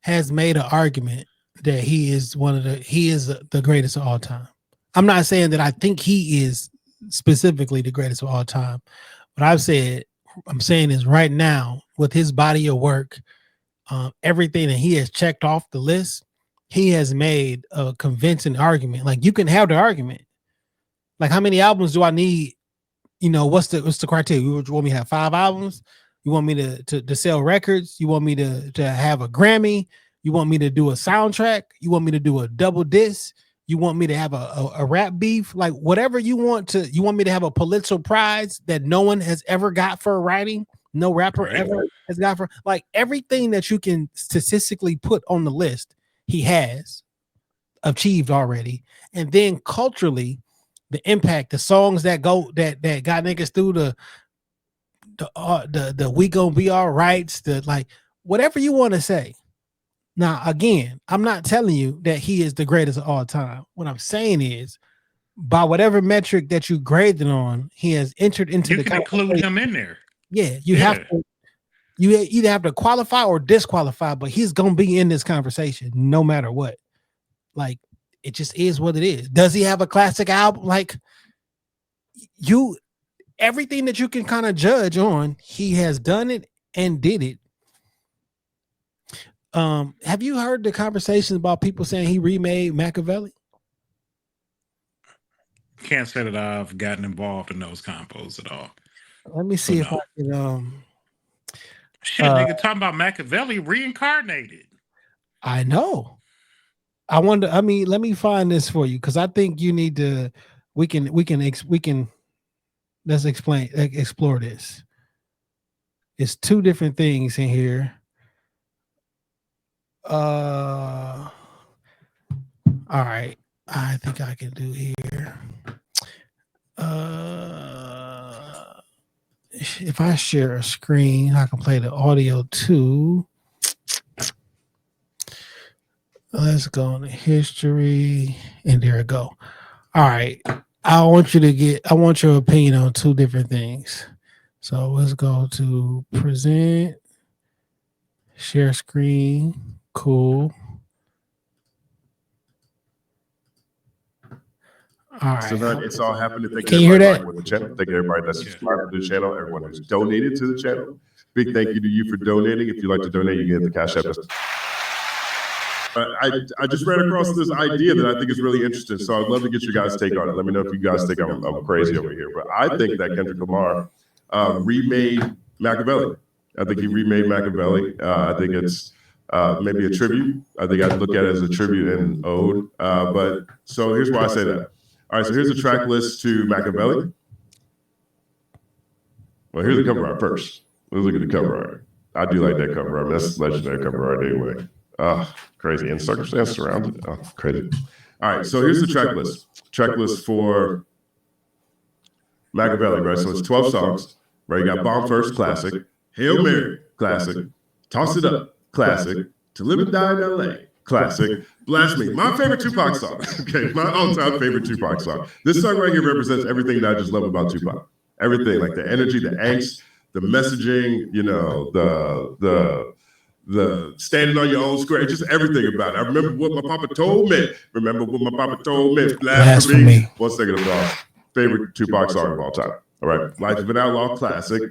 has made an argument that he is the greatest of all time. I'm not saying that I think he is specifically the greatest of all time, but I'm saying is right now with his body of work, everything that he has checked off the list, he has made a convincing argument. Like you can have the argument. Like how many albums do I need? What's the criteria? You want me to have 5 albums? You want me to sell records? You want me to have a Grammy? You want me to do a soundtrack? You want me to do a double disc? You want me to have a rap beef? Like whatever you want me to have a Pulitzer Prize that no one has ever got for writing? No rapper ever has got for, like, everything that you can statistically put on the list, he has achieved already. And then culturally, the impact, the songs that got niggas through the we gonna be all right, like whatever you want to say. Now, again, I'm not telling you that he is the greatest of all time. What I'm saying is, by whatever metric that you graded on, he has entered into you can include him in there. Yeah, you have to. You either have to qualify or disqualify, but he's gonna be in this conversation no matter what. Like, it just is what it is. Does he have a classic album? Like, everything that you can kind of judge on, he has done it and did it. Have you heard the conversations about people saying he remade Machiavelli? Can't say that I've gotten involved in those combos at all. Let me see if I can. Shit, nigga, talking about Machiavelli reincarnated. I know. I wonder. I mean, let me find this for you because I think you need to. We can. Let's explore this. It's 2 different things in here. All right. I think I can do here. If I share a screen, I can play the audio too. Let's go into history, and there we go. All right. I want your opinion on 2 different things. So let's go to present, share screen. Cool. All right. So that it's all happening. Can you hear that? Thank everybody that's subscribed to the channel, everyone who's donated to the channel. Big thank you to you for donating. If you'd like to donate, you can get the Cash App. I just ran across this idea that I think is really interesting. So I'd love to get you guys' take on it. Let me know if you guys think I'm crazy over here. But I think that Kendrick Lamar remade Machiavelli. I think he remade Machiavelli. I think it's maybe a tribute. I think I'd look at it as a tribute and ode. But so here's why I say that. All right, so here's the track list to Machiavelli. Well, here's the cover art first. Let's look at the cover art. I do like that cover art. That's legendary cover art anyway. Crazy. And circumstance surrounded. Oh, crazy. All right, so here's the track list. Track list for Machiavelli, right? So it's 12 songs, right? You got Bomb First, classic. Hail Mary, classic. Toss It Up, classic. To Live and Die in L.A., classic. Blasphemy, my favorite Tupac song. Okay, my all-time favorite Tupac song. This song right here represents everything that I just love about Tupac. Everything, like the energy, the angst, the messaging, you know, the standing on your own square, just everything about it. I remember what my papa told me. Blasphemy. 1 second of all. Favorite Tupac song of all time. All right, Life of an Outlaw, classic.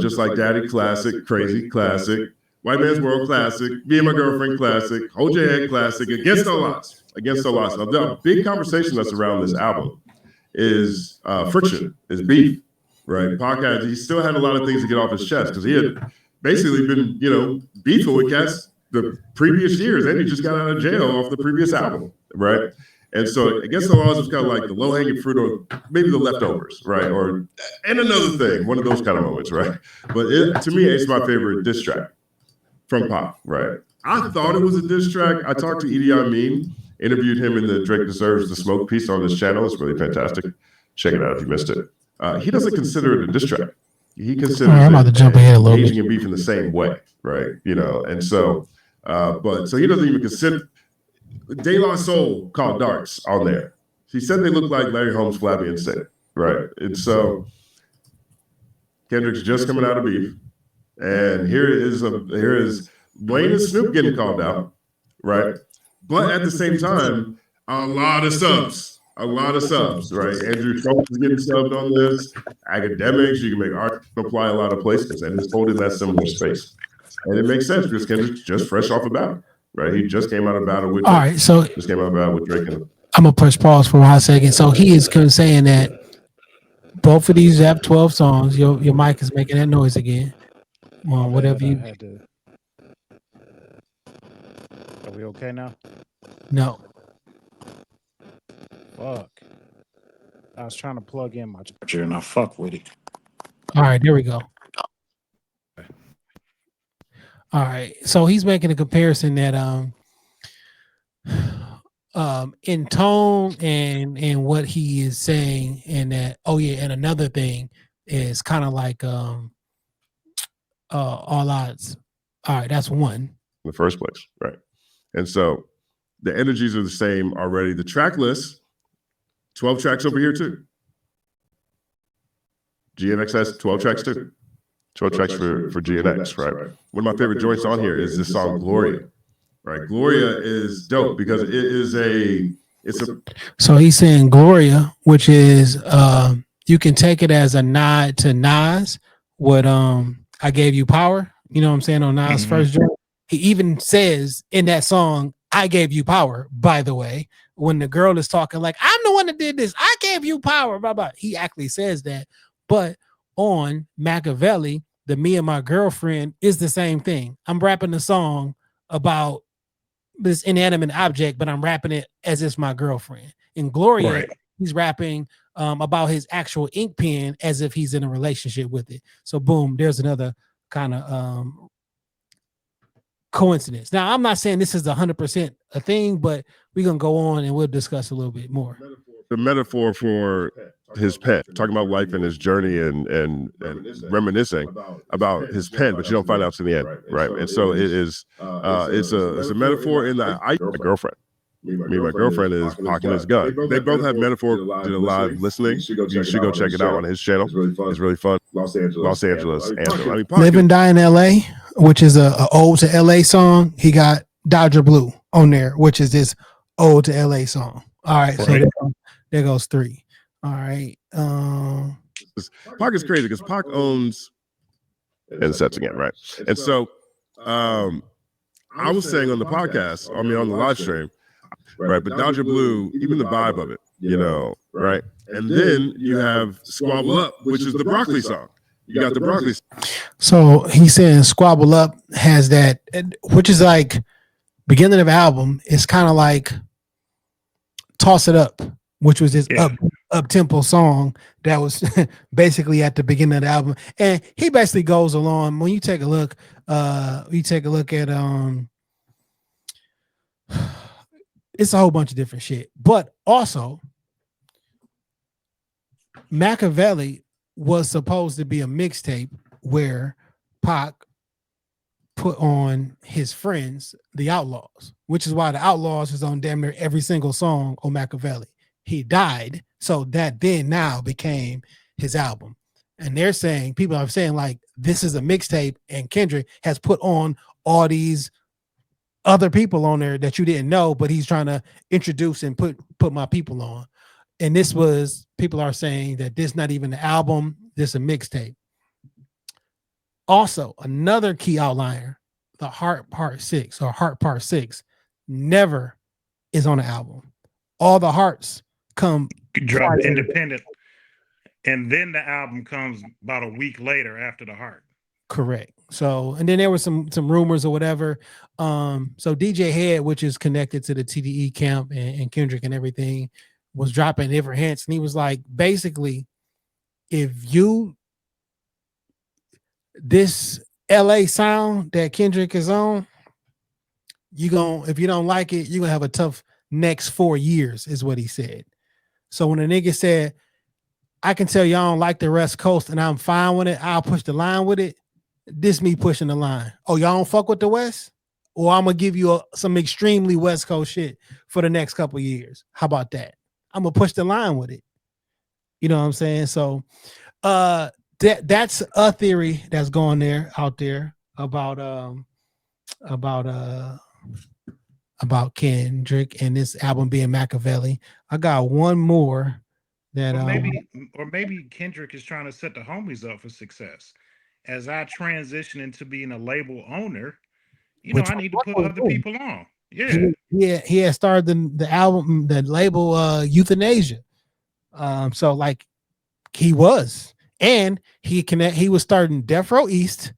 Just Like Daddy, classic. Crazy, classic. White Man's World, classic. Me and My Girlfriend, classic. Hold Your Head, classic. Against All Odds. Against All Odds. Now, the big conversation that's around this album is friction, is beef. right? He still had a lot of things to get off his chest because he had basically been, beefing with cats the previous years, and he just got out of jail off the previous album, right? And so Against the Laws was kind of like the low-hanging fruit or maybe the leftovers, right? And another thing, one of those kind of moments, right? But to me, it's my favorite diss track from Pac, right? I thought it was a diss track. I talked to Idi Amin, interviewed him in the Drake Deserves the Smoke piece on his channel. It's really fantastic. Check it out if you missed it. He doesn't consider it a diss track. He considers I'm about to jump ahead a little bit. engaging in beef in the same way, right? And so, so he doesn't even consider. De La Soul called darts on there. He said they look like Larry Holmes, Flabby, and Sick, right? And so Kendrick's just coming out of beef, and here is Wayne and Snoop getting called out, right? But at the same time, a lot of subs, right? Andrew Schultz is getting subbed on this. Academics, you can make art apply a lot of places, and it's holding that similar space. And it makes sense because Kendrick's just fresh off a battle, right? He just came out of battle with. All right, so just came out of battle with Drake. I'm gonna push pause for 1 second. So he is saying that both of these have 12 songs. Your mic is making that noise again. Whatever you. Are we okay now? No. Fuck. I was trying to plug in my charger and I fuck with it. All right, there we go. All right, so he's making a comparison that in tone and what he is saying, and that and another thing is kind of like All Odds. All right, that's one. In the first place, right? And so the energies are the same already. The track list, 12 tracks over here too. GNX has 12 tracks too. 12 tracks for GNX, right? One of my favorite joints on here is this song Gloria, right? Gloria is dope because it's a. So he's saying Gloria, which is you can take it as a nod to Nas. What I Gave You Power. You know what I'm saying, on Nas' first joint. He even says in that song, I gave you power, by the way, when the girl is talking like, I'm the one that did this. I gave you power, blah, blah. He actually says that. But on Machiavelli, the Me and My Girlfriend is the same thing. I'm rapping a song about this inanimate object, but I'm rapping it as it's my girlfriend. In Gloria, right, he's rapping about his actual ink pen as if he's in a relationship with it. So boom, there's another kind of coincidence. Now, I'm not saying this is 100% a thing, but we're going to go on and we'll discuss a little bit more. The metaphor for his pen, talking about life and his journey and reminiscing about his pen, but you don't find out to the end, right? And so it is, it's a metaphor in that my girlfriend. Me and my girlfriend is cocking his gun. They both have metaphor to the live listening. You should go check it out on his channel. It's really fun. Los Angeles anthem. I mean, Live and Die in LA, which is a ode to LA song. He got Dodger Blue on there, which is this ode to LA song. All right, so there goes 3. All right. Pac is crazy because Pac owns and sets again, right? And so I was saying on the podcast, on the live stream, right? But Dodger Blue, even the vibe of it, right? And then you have Squabble Up, which is the Broccoli song. You got the Broccoli song. So he's saying Squabble Up has that, which is like beginning of album. It's kind of like Toss It Up, which was this up tempo song that was basically at the beginning of the album. And he basically goes along. When you take a look, at it's a whole bunch of different shit. But also, Machiavelli was supposed to be a mixtape where Pac put on his friends, the Outlaws, which is why the Outlaws is on damn near every single song on Machiavelli. He died, so that then now became his album. And they're saying, people are saying like, this is a mixtape, and Kendrick has put on all these other people on there that you didn't know, but he's trying to introduce and put my people on. And this was, people are saying that this not even the album, this a mixtape. Also, another key outlier, the Heart Part 6 or Heart Part 6 never is on the album. All the hearts come dropped independent. And then the album comes about a week later after the Heart. Correct. So, and then there was some rumors or whatever. So DJ Head, which is connected to the TDE camp and Kendrick and everything, was dropping different hints, and he was like, basically, if you this LA sound that Kendrick is on, if you don't like it, you're gonna have a tough next 4 years, is what he said. So when a nigga said, I can tell y'all don't like the West Coast and I'm fine with it, I'll push the line with it. This me pushing the line. Oh, y'all don't fuck with the West? Or I'm gonna give you some extremely West Coast shit for the next couple of years. How about that? I'm gonna push the line with it. You know what I'm saying? So that's a theory that's going there out there about Kendrick and this album being Machiavelli. I got one more that maybe Kendrick is trying to set the homies up for success. As I transition into being a label owner, I need to put other people on. Yeah. He had started the album, the label Euthanasia. So like he was, and he was starting Death Row East,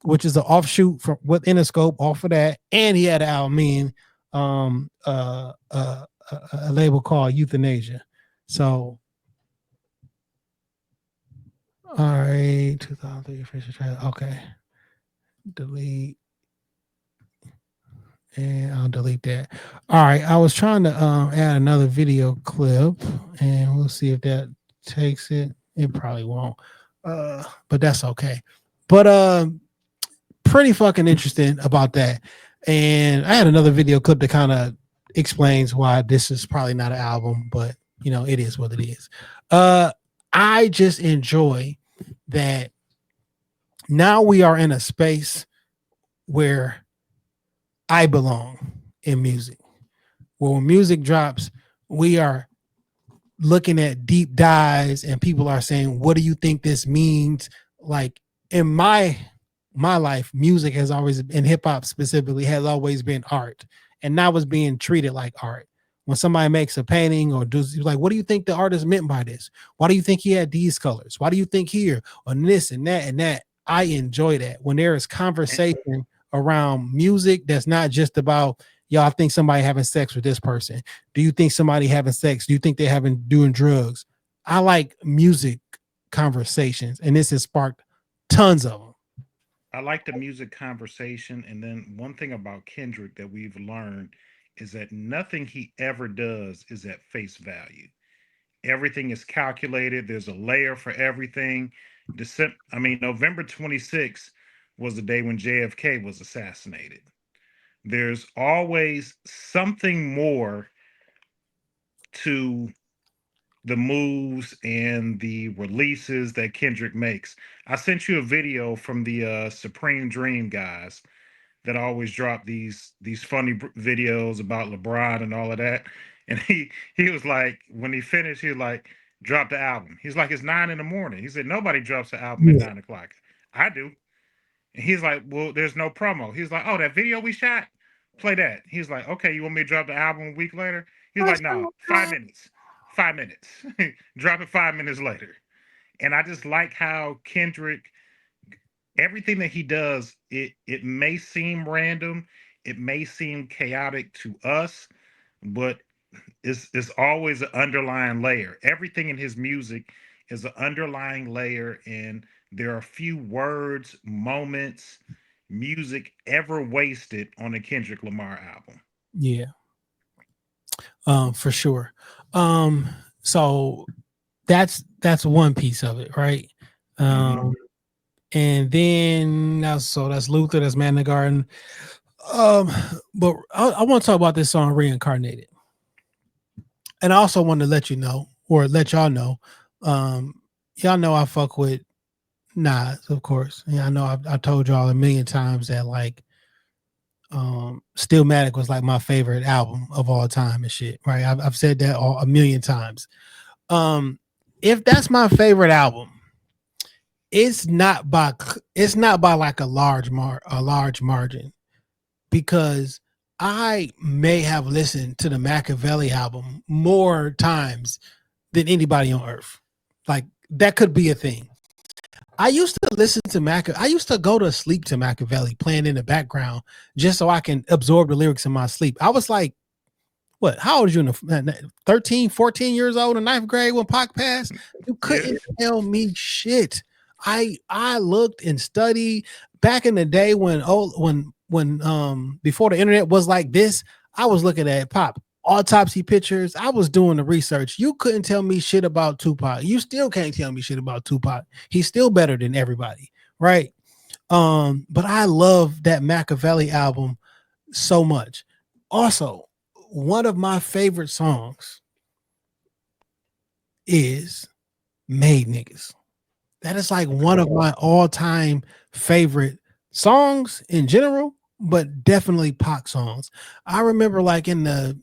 which is an offshoot from with Interscope off of that, and he had an album a label called Euthanasia. So all right, 2003 okay. Delete. And I'll delete that. All right. I was trying to add another video clip, and we'll see if that takes it. It probably won't. But that's okay. But pretty fucking interesting about that. And I had another video clip that kind of explains why this is probably not an album, but it is what it is. I just enjoy that now we are in a space where I belong in music. Well, when music drops, we are looking at deep dives and people are saying, what do you think this means? Like in my life, music has always been, hip hop specifically, has always been art, and now it's being treated like art. When somebody makes a painting or does, like, what do you think the artist meant by this? Why do you think he had these colors? Why do you think here on this and that and that? I enjoy that when there is conversation around music that's not just about, y'all think somebody having sex with this person. Do you think somebody having sex? Do you think they're doing drugs? I like music conversations, and this has sparked tons of them. I like the music conversation. And then one thing about Kendrick that we've learned is that nothing he ever does is at face value. Everything is calculated. There's a layer for everything. November 26th was the day when JFK was assassinated. There's always something more to the moves and the releases that Kendrick makes. I sent you a video from the Supreme Dream guys that always drop these funny videos about LeBron and all of that. And he was like, when he finished, he was like, drop the album. He's like, it's 9 a.m. He said, nobody drops the album at 9 o'clock. I do. And he's like, well, there's no promo. He's like, oh, that video we shot, play that. He's like, okay, you want me to drop the album a week later? He's like, no, 5 minutes. 5 minutes. Drop it 5 minutes later. And I just like how Kendrick, everything that he does, it may seem random, it may seem chaotic to us, but it's always an underlying layer. Everything in his music is an underlying layer, and there are few words, moments, music ever wasted on a Kendrick Lamar album. Yeah. For sure. So that's one piece of it, right? And then that's Luther, that's Man in the Garden. But I want to talk about this song Reincarnated. And I also want to let you know, or let y'all know, y'all know I fuck with Nas, of course. Yeah, I know I told y'all a million times that like Stillmatic was like my favorite album of all time and shit, right? I've said that a million times. If that's my favorite album, it's not by like a large margin, because I may have listened to the Machiavelli album more times than anybody on earth. Like that could be a thing. I used to listen to I used to go to sleep to Machiavelli playing in the background just so I can absorb the lyrics in my sleep. I was like, what? How old are you? 13, 14 years old in ninth grade when Pac passed? You couldn't tell me shit. I looked and studied back in the day when before the internet was like this. I was looking at Pop autopsy pictures. I was doing the research. You couldn't tell me shit about Tupac. You still can't tell me shit about Tupac. He's still better than everybody, right? But I love that Machiavelli album so much. Also, one of my favorite songs is Made Niggas. That is like one of my all-time favorite songs in general, but definitely Pac songs. I remember like in the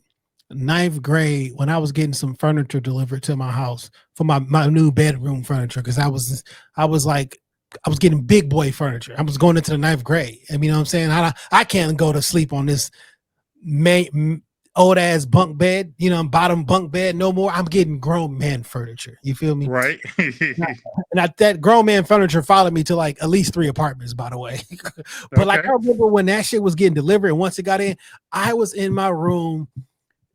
ninth grade when I was getting some furniture delivered to my house for my new bedroom furniture, because I was getting big boy furniture. I was going into the ninth grade. I mean, you know what I'm saying? I can't go to sleep on this old ass bunk bed, bottom bunk bed no more. I'm getting grown man furniture. You feel me? Right. And that grown man furniture followed me to like at least 3 apartments, by the way. But like I remember when that shit was getting delivered, and once it got in, I was in my room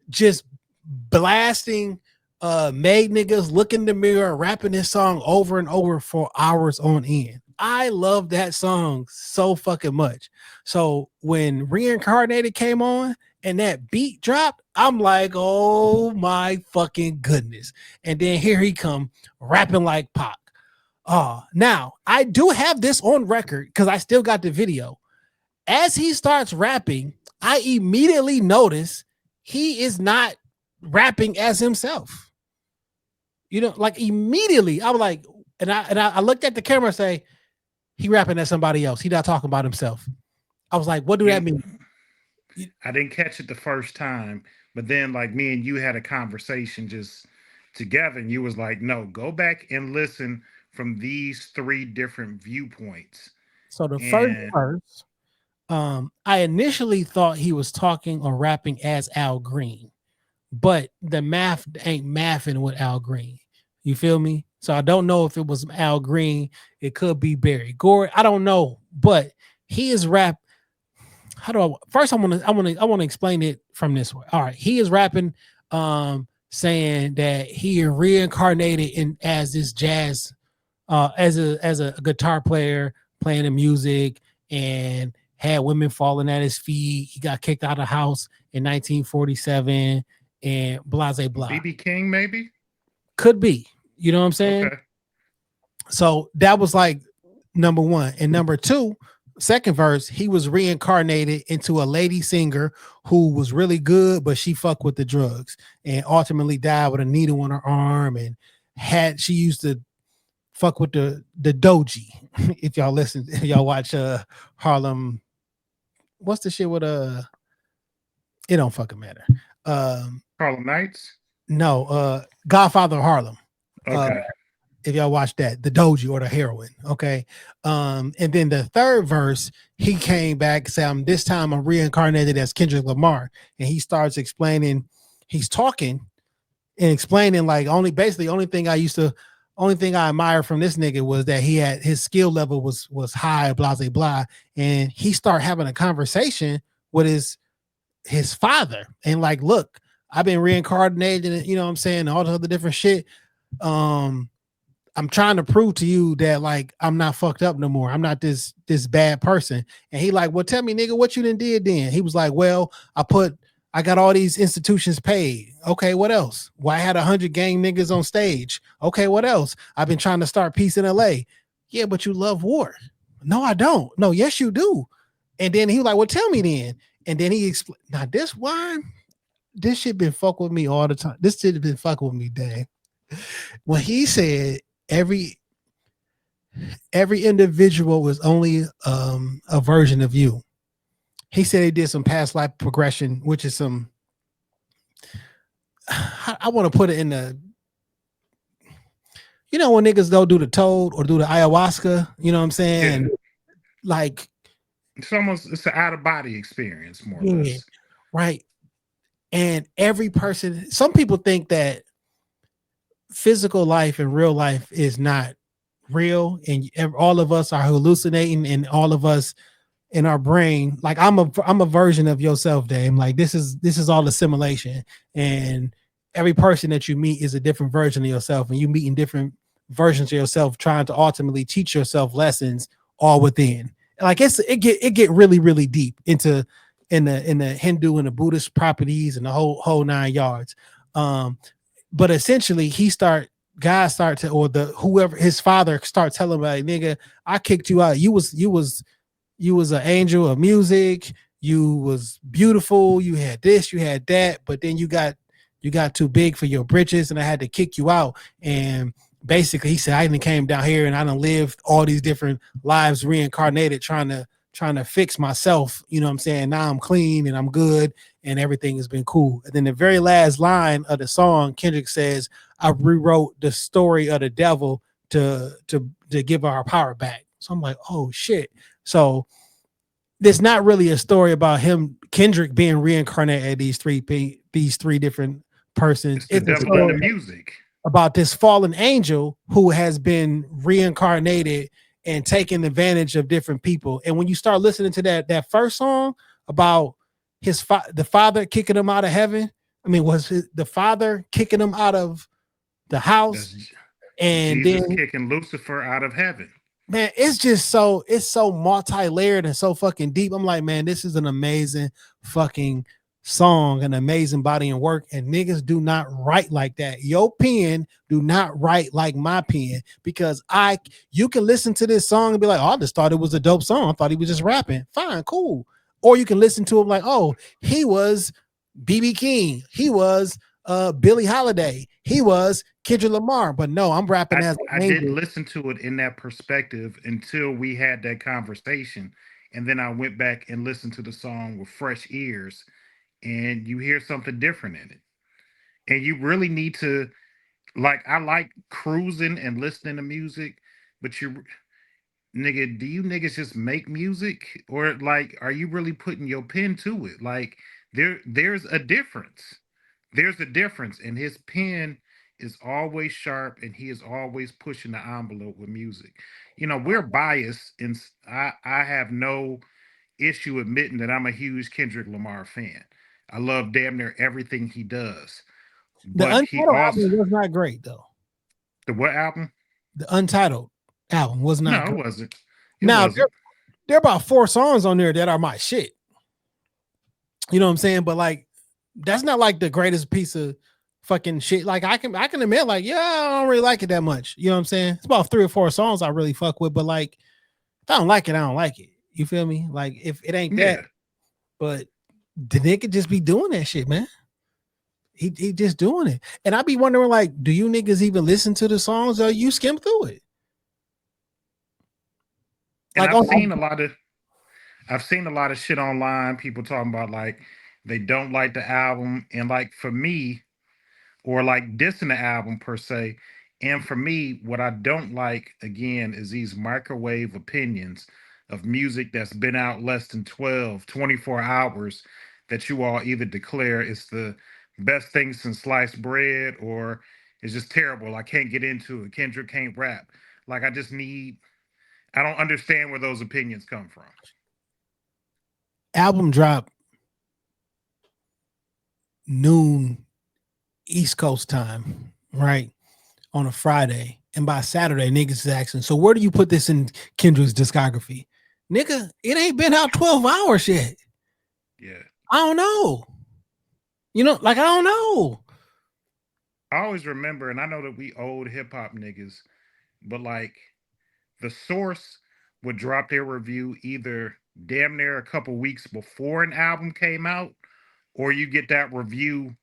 just blasting Made Niggas, look in the mirror, rapping this song over and over for hours on end. I love that song so fucking much. So when Reincarnated came on and that beat dropped, I'm like, oh my fucking goodness. And then here he come rapping like Pac. Now I do have this on record because I still got the video. As he starts rapping, I immediately notice he is not rapping as himself. Like immediately I was like, and I looked at the camera and say, he rapping as somebody else. He not talking about himself. I was like, what do that mean? I didn't catch it the first time, but then like me and you had a conversation just together, and you was like, no, go back and listen from these 3 different viewpoints. So the first verse, I initially thought he was talking or rapping as Al Green, but the math ain't mathing with Al Green. You feel me? So I don't know if it was Al Green. It could be Barry Gore. I don't know, but he is rap. How do I? First, I want to explain it from this way. All right, he is rapping, saying that he reincarnated in as this jazz, as a guitar player playing the music, and had women falling at his feet. He got kicked out of the house in 1947, and blah blah blah. BB King, maybe. Could be. You know what I'm saying? Okay. So that was like number 1. And number 2, second verse, he was reincarnated into a lady singer who was really good, but she fucked with the drugs and ultimately died with a needle in her arm, and she used to fuck with the doji. If y'all listen, if y'all watch Harlem, what's the shit with it don't fucking matter. Harlem Nights? No, Godfather of Harlem. Okay. If y'all watch that, the doji or the heroin. Okay. And then the third verse, he came back saying, this time I'm reincarnated as Kendrick Lamar. And he starts explaining, he's talking and explaining like only thing I admired from this nigga was that he had his skill level was high, blah, blah, blah. And he started having a conversation with his father and like, look, I've been reincarnated, you know what I'm saying? All the other different shit. I'm trying to prove to you that like I'm not fucked up no more. I'm not this bad person. And he like, well, tell me, nigga, what you done did then? He was like, well, I got all these institutions paid. Okay, what else? Well, I had 100 gang niggas on stage. Okay, what else? I've been trying to start peace in LA. Yeah, but you love war. No, I don't. No, yes, you do. And then he was like, well, tell me then. And then he explained, now this shit been fuck with me all the time. This shit been fucking with me, dang. When he said every individual was only a version of you. He said he did some past life progression, which is some, I want to put it in the, when niggas don't do the toad or do the ayahuasca, you know what I'm saying? Yeah. Like, it's an out of body experience, more or less. Right. And every person, some people think that physical life and real life is not real, and all of us are hallucinating, and all of us in our brain, like I'm a version of yourself, Dame. Like this is all a simulation, and every person that you meet is a different version of yourself, and you meeting different versions of yourself, trying to ultimately teach yourself lessons all within. Like it get really really deep into in the Hindu and the Buddhist properties and the whole nine yards. But essentially God start to, or the whoever his father start telling him, like, nigga, I kicked you out. You was an angel of music. You was beautiful. You had this, you had that, but then you got too big for your britches, and I had to kick you out. And basically, he said, I done came down here and I done lived all these different lives reincarnated, trying to fix myself. You know what I'm saying? Now I'm clean and I'm good, and everything has been cool. And then the very last line of the song, Kendrick says, I rewrote the story of the devil to give our power back. So I'm like, oh shit. So there's not really a story about him, Kendrick, being reincarnated at these three different persons. It's the It's a devil in the story music. about this fallen angel who has been reincarnated and taking advantage of different people. And when you start listening to that first song about the father kicking him out of heaven, I mean, the father kicking him out of the house, That's and Jesus then, kicking Lucifer out of heaven. man, it's so multi-layered and so fucking deep. I'm like, man, this is an amazing fucking song, an amazing body and work. And niggas do not write like that. Your pen do not write like my pen, because you can listen to this song and be like, oh, I just thought it was a dope song. I thought he was just rapping. Fine, cool. Or you can listen to him like, oh, he was BB King. He was Billie Holiday. He was Kendrick Lamar. But no, I'm rapping as I an didn't angel. listen to it in that perspective until we had that conversation. And then I went back and listened to the song with fresh ears, and you hear something different in it. And you really need to, like, I like cruising and listening to music, but nigga, do you niggas just make music, or like are you really putting your pen to it? Like there's a difference. There's a difference, and his pen is always sharp, and he is always pushing the envelope with music. You know, we're biased, and I have no issue admitting that I'm a huge Kendrick Lamar fan. I love damn near everything he does. The But he Untitled also, album was not great though. the what album? The Untitled album was not No, it great. wasn't. It Now wasn't. there are about 4 songs on there that are my shit. You know what I'm saying? But like, that's not like the greatest piece of fucking shit. Like I can admit, like, yeah, I don't really like it that much. You know what I'm saying? It's about 3 or 4 songs I really fuck with, but like, if I don't like it, I don't like it. You feel me? Like, if it ain't that, Yeah. but the nigga just be doing that shit, man. He just doing it. And I be wondering, like, do you niggas even listen to the songs, or you skim through it? And Like, oh, I've seen a lot of shit online, people talking about like they don't like the album, and like for me, or like dissing the album per se. And for me, what I don't like again is these microwave opinions of music that's been out less than 12, 24 hours, that you all either declare it's the best thing since sliced bread, or it's just terrible. I can't get into it. Kendrick can't rap. Like I don't understand where those opinions come from. album drop noon East Coast time, right? On a Friday. And by Saturday, niggas is asking, so where do you put this in Kendrick's discography? Nigga, it ain't been out 12 hours yet. Yeah. I don't know. You know, like, I don't know. I always remember, and I know that we old hip hop niggas, but like the source would drop their review either damn near a couple weeks before an album came out, or you get that review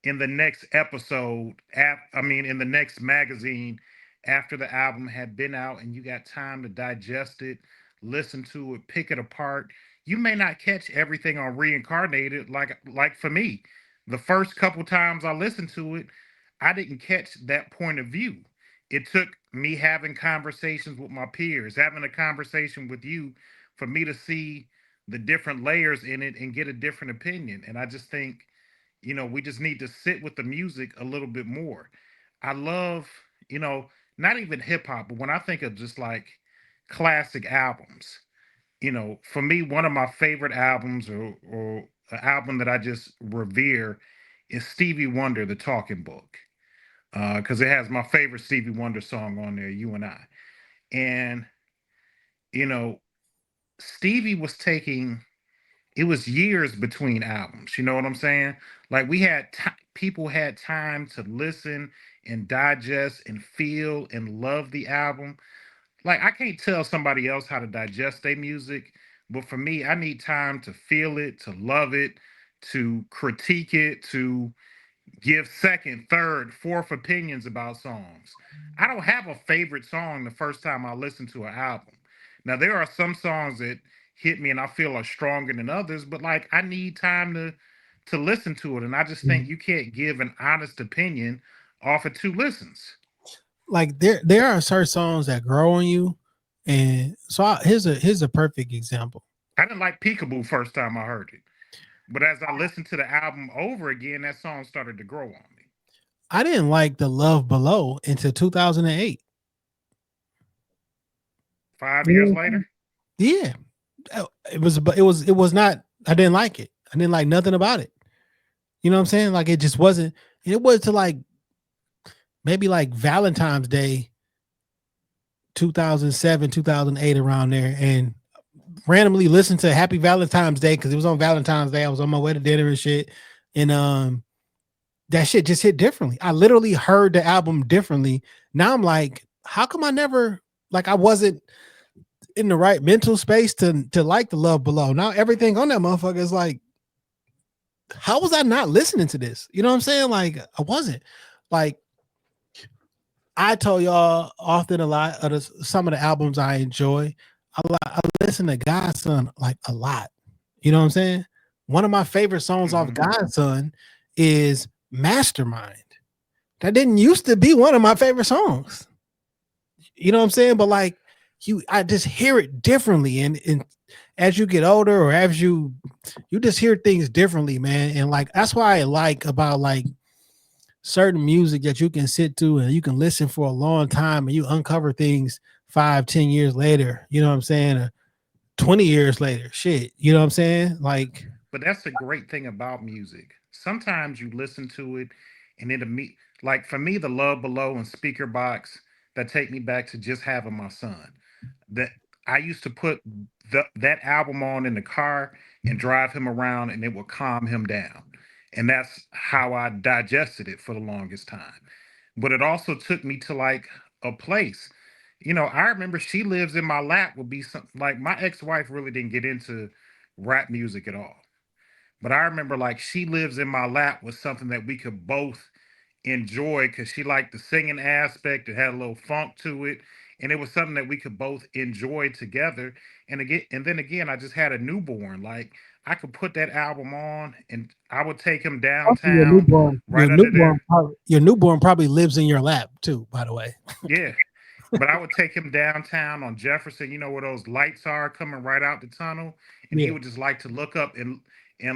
in the next episode, in the next magazine after the album had been out, and you got time to digest it, listen to it, pick it apart. You may not catch everything on Reincarnated. Like for me, the first couple times I listened to it, I didn't catch that point of view. It took me having conversations with my peers, having a conversation with you, for me to see the different layers in it and get a different opinion. And I just think, we just need to sit with the music a little bit more. I love, not even hip hop, but when I think of just like classic albums, for me, one of my favorite albums or an album that I just revere is Stevie Wonder, The Talking Book. Because it has my favorite Stevie Wonder song on there, You and I. And, you know, Stevie was taking, it was years between albums. You know what I'm saying? Like we had people had time to listen and digest and feel and love the album. Like I can't tell somebody else how to digest their music, but for me, I need time to feel it, to love it, to critique it, to give second, third, fourth opinions about songs. I don't have a favorite song the first time I listen to an album. Now there are some songs that hit me and I feel are stronger than others, but like I need time to listen to it. And I just think you can't give an honest opinion off of two listens. Like there are certain songs that grow on you, and so here's a perfect example. I didn't like Peekaboo first time I heard it. But as I listened to the album over again, that song started to grow on me. I didn't like The Love Below until 2008. 5 years later? Yeah. It was not, I didn't like it. I didn't like nothing about it. You know what I'm saying? Like it just wasn't, it was to like maybe like Valentine's Day 2007, 2008 around there, and randomly listened to Happy Valentine's Day because it was on Valentine's Day. I was on my way to dinner and shit. And that shit just hit differently. I literally heard the album differently. Now I'm like, how come I never, like I wasn't in the right mental space to like The Love Below? Now everything on that motherfucker is like, how was I not listening to this? You know what I'm saying? Like I wasn't. Like I told y'all often a lot of some of the albums I enjoy. I listen to Godson like a lot. You know what I'm saying? One of my favorite songs off Godson is Mastermind. That didn't used to be one of my favorite songs. You know what I'm saying? But like I just hear it differently. And as you get older or as you just hear things differently, man. And like that's why I like about like certain music that you can sit to and you can listen for a long time and you uncover things 5-10 years later, you know what I'm saying, or 20 years later, shit, you know what I'm saying? Like, but that's the great thing about music. Sometimes you listen to it and like for me, The Love Below and Speaker Box, that take me back to just having my son. That I used to put that album on in the car and drive him around and it would calm him down. And that's how I digested it for the longest time. But it also took me to like a place. I remember She Lives in My Lap would be something like my ex-wife really didn't get into rap music at all. But I remember like She Lives in My Lap was something that we could both enjoy because she liked the singing aspect. It had a little funk to it. And it was something that we could both enjoy together. And then again, I just had a newborn. Like I could put that album on and I would take him downtown your newborn probably lives in your lap too, by the way. Yeah. But I would take him downtown on Jefferson, where those lights are coming right out the tunnel. And he would just like to look up and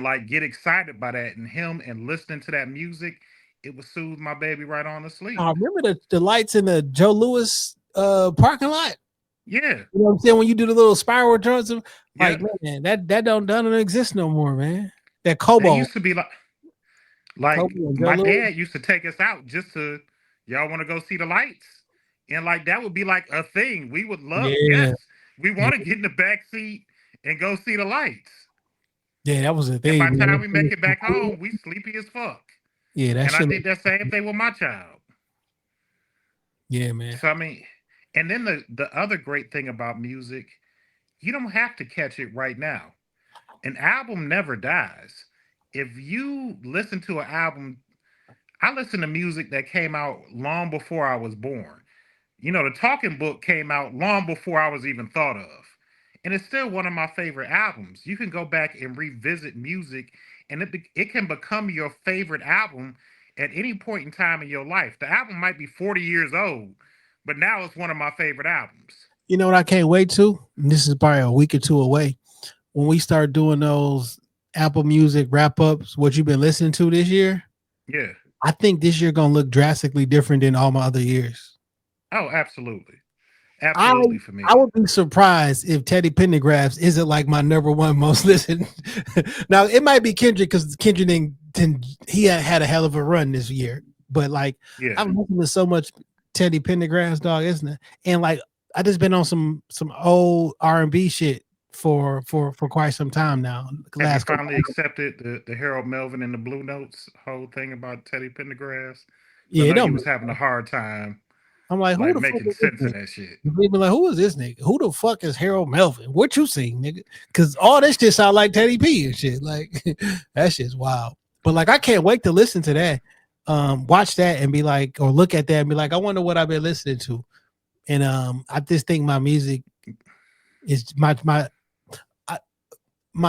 like get excited by that. And him and listening to that music, it would soothe my baby right on to sleep. I remember the lights in the Joe Louis parking lot. Yeah. You know what I'm saying? When you do the little spiral turns, like man, that don't exist no more, man. That Kobo. It used to be like my dad used to take us out just to, y'all want to go see the lights? And like that would be like a thing. We would love, yes. We want to get in the back seat and go see the lights. Yeah, that was a thing. And by the time we make it back home, we sleepy as fuck. Yeah, and I did that same thing with my child. Yeah, man. So I mean, and then the other great thing about music, you don't have to catch it right now. An album never dies. If you listen to an album, I listen to music that came out long before I was born. The Talking Book came out long before I was even thought of. And it's still one of my favorite albums. You can go back and revisit music and it can become your favorite album at any point in time in your life. The album might be 40 years old, but now it's one of my favorite albums. You know what I can't wait to? And this is probably a week or two away. When we start doing those Apple Music wrap-ups, what you've been listening to this year. Yeah. I think this year gonna look drastically different than all my other years. Oh, absolutely. I Absolutely for me. I would be surprised if Teddy Pendergrass isn't like my number one most listened. Now it might be Kendrick because Kendrick he had a hell of a run this year, but like Yeah. I'm listening to so much Teddy Pendergrass, dog, isn't it? And like I just been on some old R&B shit for quite some time now. Have you finally accepted the Harold Melvin and the Blue Notes whole thing about Teddy Pendergrass? I Yeah, know don't you was having a hard time I'm like, who like the fuck making is this sense of nigga? that shit. They be like, who is this nigga? Who the fuck is Harold Melvin? What you sing, nigga? Because all this shit sound like Teddy P and shit. Like that shit's wild. But like, I can't wait to listen to that. Watch that and be like, or look at that and be like, I wonder what I've been listening to. And I just think my music is my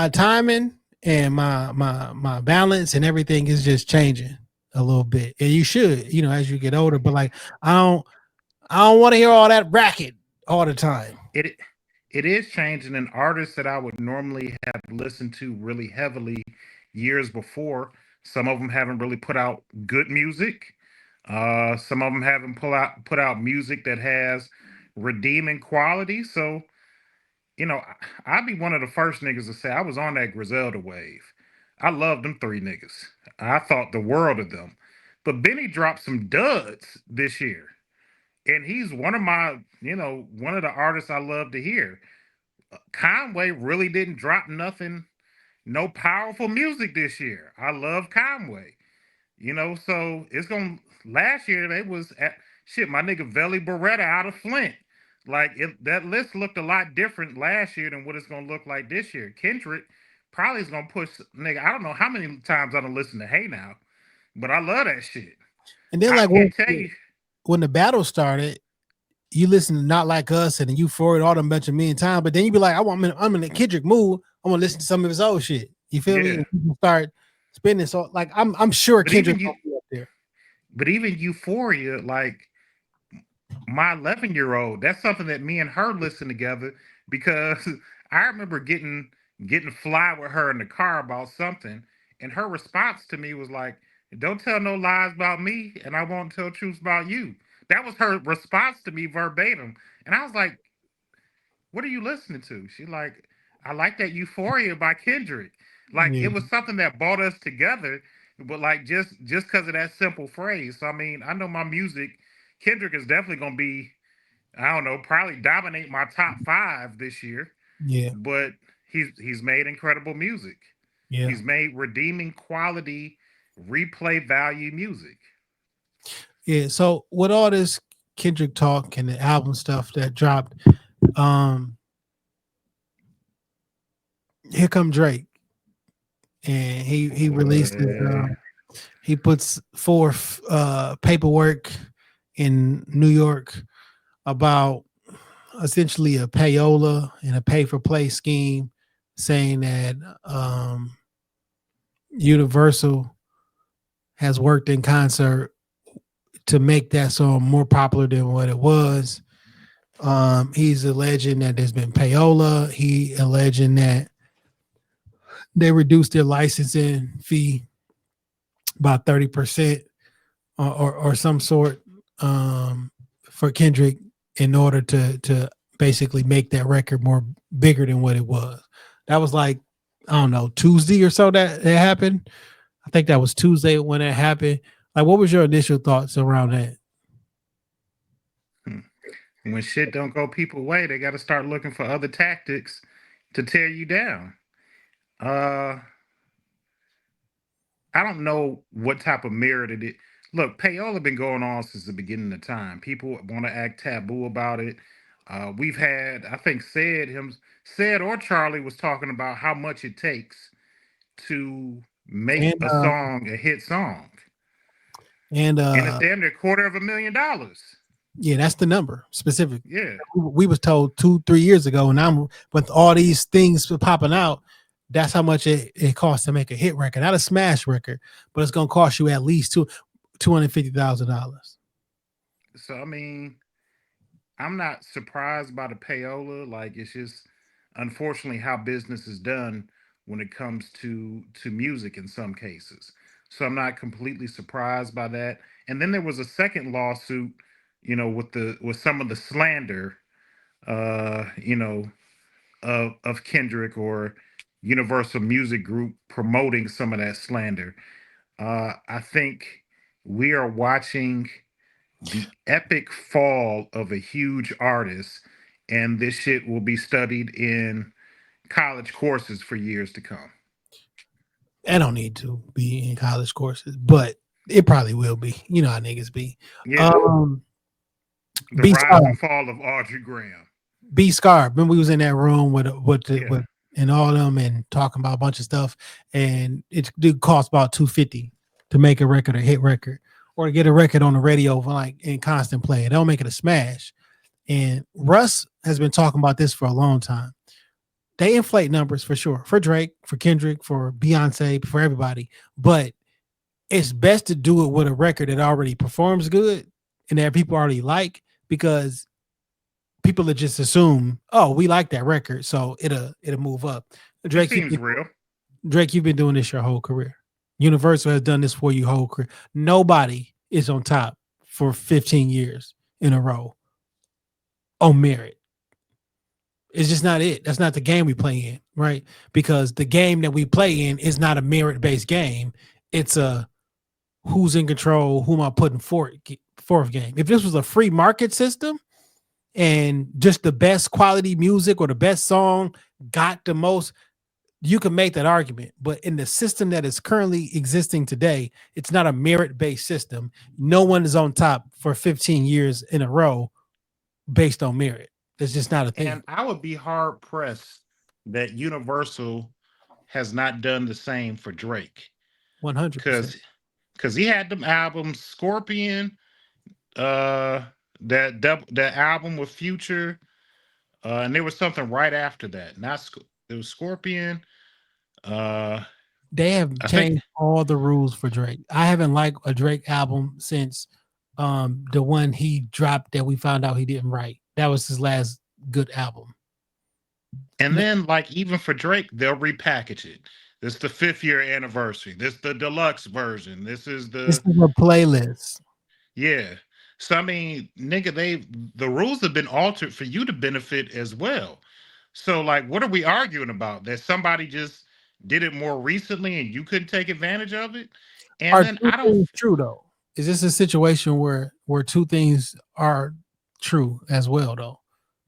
timing and my balance and everything is just changing a little bit. And you should, as you get older. But like, I don't want to hear all that racket all the time. It is changing. An artist that I would normally have listened to really heavily years before. Some of them haven't really put out good music. Some of them haven't put out music that has redeeming quality. So I'd be one of the first niggas to say I was on that Griselda wave. I love them three niggas. I thought the world of them. But Benny dropped some duds this year. And he's one of my, one of the artists I love to hear. Conway really didn't drop nothing, no powerful music this year. I love Conway. So it's gonna last year they was at shit, my nigga Veli Beretta out of Flint. Like that list looked a lot different last year than what it's gonna look like this year. Kendrick probably is gonna push nigga. I don't know how many times I don't listen to Hey Now, but I love that shit. And then I like can't tell you. when the battle started, you listen to Not Like Us and Euphoria all them bunch of million times, but then you be like, I'm in a Kendrick mood. I want to listen to some of his old shit. You feel me? Yeah. And people start spinning. So like I'm sure But Kendrick even you, will be up there. but even Euphoria, like my 11-year-old, that's something that me and her listen together because I remember getting fly with her in the car about something, and her response to me was like, "Don't tell no lies about me, and I won't tell truths about you." That was her response to me verbatim, and I was like, "What are you listening to?" She like, "I like that Euphoria by Kendrick." Like Yeah. it was something that brought us together, but like just because of that simple phrase. So I mean, I know my music. Kendrick is definitely gonna be, I don't know, probably dominate my top 5 this year. Yeah. But he's made incredible music. Yeah. He's made redeeming quality, replay value music. Yeah. So with all this Kendrick talk and the album stuff that dropped, here come Drake. And he releases he puts forth paperwork in New York about essentially a payola and a pay for play scheme, saying that Universal has worked in concert to make that song more popular than what it was. He's alleging that there's been payola. He alleging that they reduced their licensing fee by 30% or some sort for Kendrick in order to basically make that record more bigger than what it was. That was like, I don't know, Tuesday or so that happened. I think that was Tuesday when it happened. Like, what was your initial thoughts around that? When shit don't go people way, they got to start looking for other tactics to tear you down. I don't know what type of merit it is. Look, payola been going on since the beginning of time. People want to act taboo about it. We've had, I think, said or Charlie was talking about how much it takes to make And a song a hit song, and and it's damn near $250,000. yeah, that's the number specific. Yeah, We was told 2-3 years ago, and I'm with all these things popping out. That's how much it costs to make a hit record, not a smash record, but it's gonna cost you at least $250,000. so I mean, I'm not surprised by the payola. Like it's just unfortunately how business is done when it comes to music in some cases. So I'm not completely surprised by that. And then there was a second lawsuit, with some of the slander, of Kendrick or Universal Music Group promoting some of that slander. I think we are watching the epic fall of a huge artist, and this shit will be studied in college courses for years to come. I don't need to be in college courses, but it probably will be. You know how niggas be. Yeah, the B rise Scar, and fall of Audrey Graham. B Scar. Remember we was in that room Yeah. with and all of them and talking about a bunch of stuff, and it did cost about $250 to make a record, a hit record, or to get a record on the radio for like in constant play. It don't make it a smash. And Russ has been talking about this for a long time. They inflate numbers for sure, for Drake, for Kendrick, for Beyonce, for everybody. But it's best to do it with a record that already performs good and that people already like, because people that just assume, oh, we like that record, so it'll move up. It seems real. Drake, you've been doing this your whole career. Universal has done this for you whole career. Nobody is on top for 15 years in a row on merit. It's just not it. That's not the game we play in, right? Because the game that we play in is not a merit-based game. It's a who's in control, who am I putting fourth game. If this was a free market system and just the best quality music or the best song got the most, you can make that argument. But in the system that is currently existing today, it's not a merit-based system. No one is on top for 15 years in a row based on merit. It's just not a thing. And I would be hard pressed that Universal has not done the same for Drake. 100%. Because he had them albums, Scorpion, that album with Future, and there was something right after that. It was Scorpion. They have changed all the rules for Drake. I haven't liked a Drake album since the one he dropped that we found out he didn't write. That was his last good album. And then, like, even for Drake, they'll repackage it. This is the 5th year anniversary. This is the deluxe version. This is a playlist. Yeah. So I mean, nigga, the rules have been altered for you to benefit as well. So like, what are we arguing about? That somebody just did it more recently and you couldn't take advantage of it? And then I don't. True though. Is this a situation where two things are true as well though?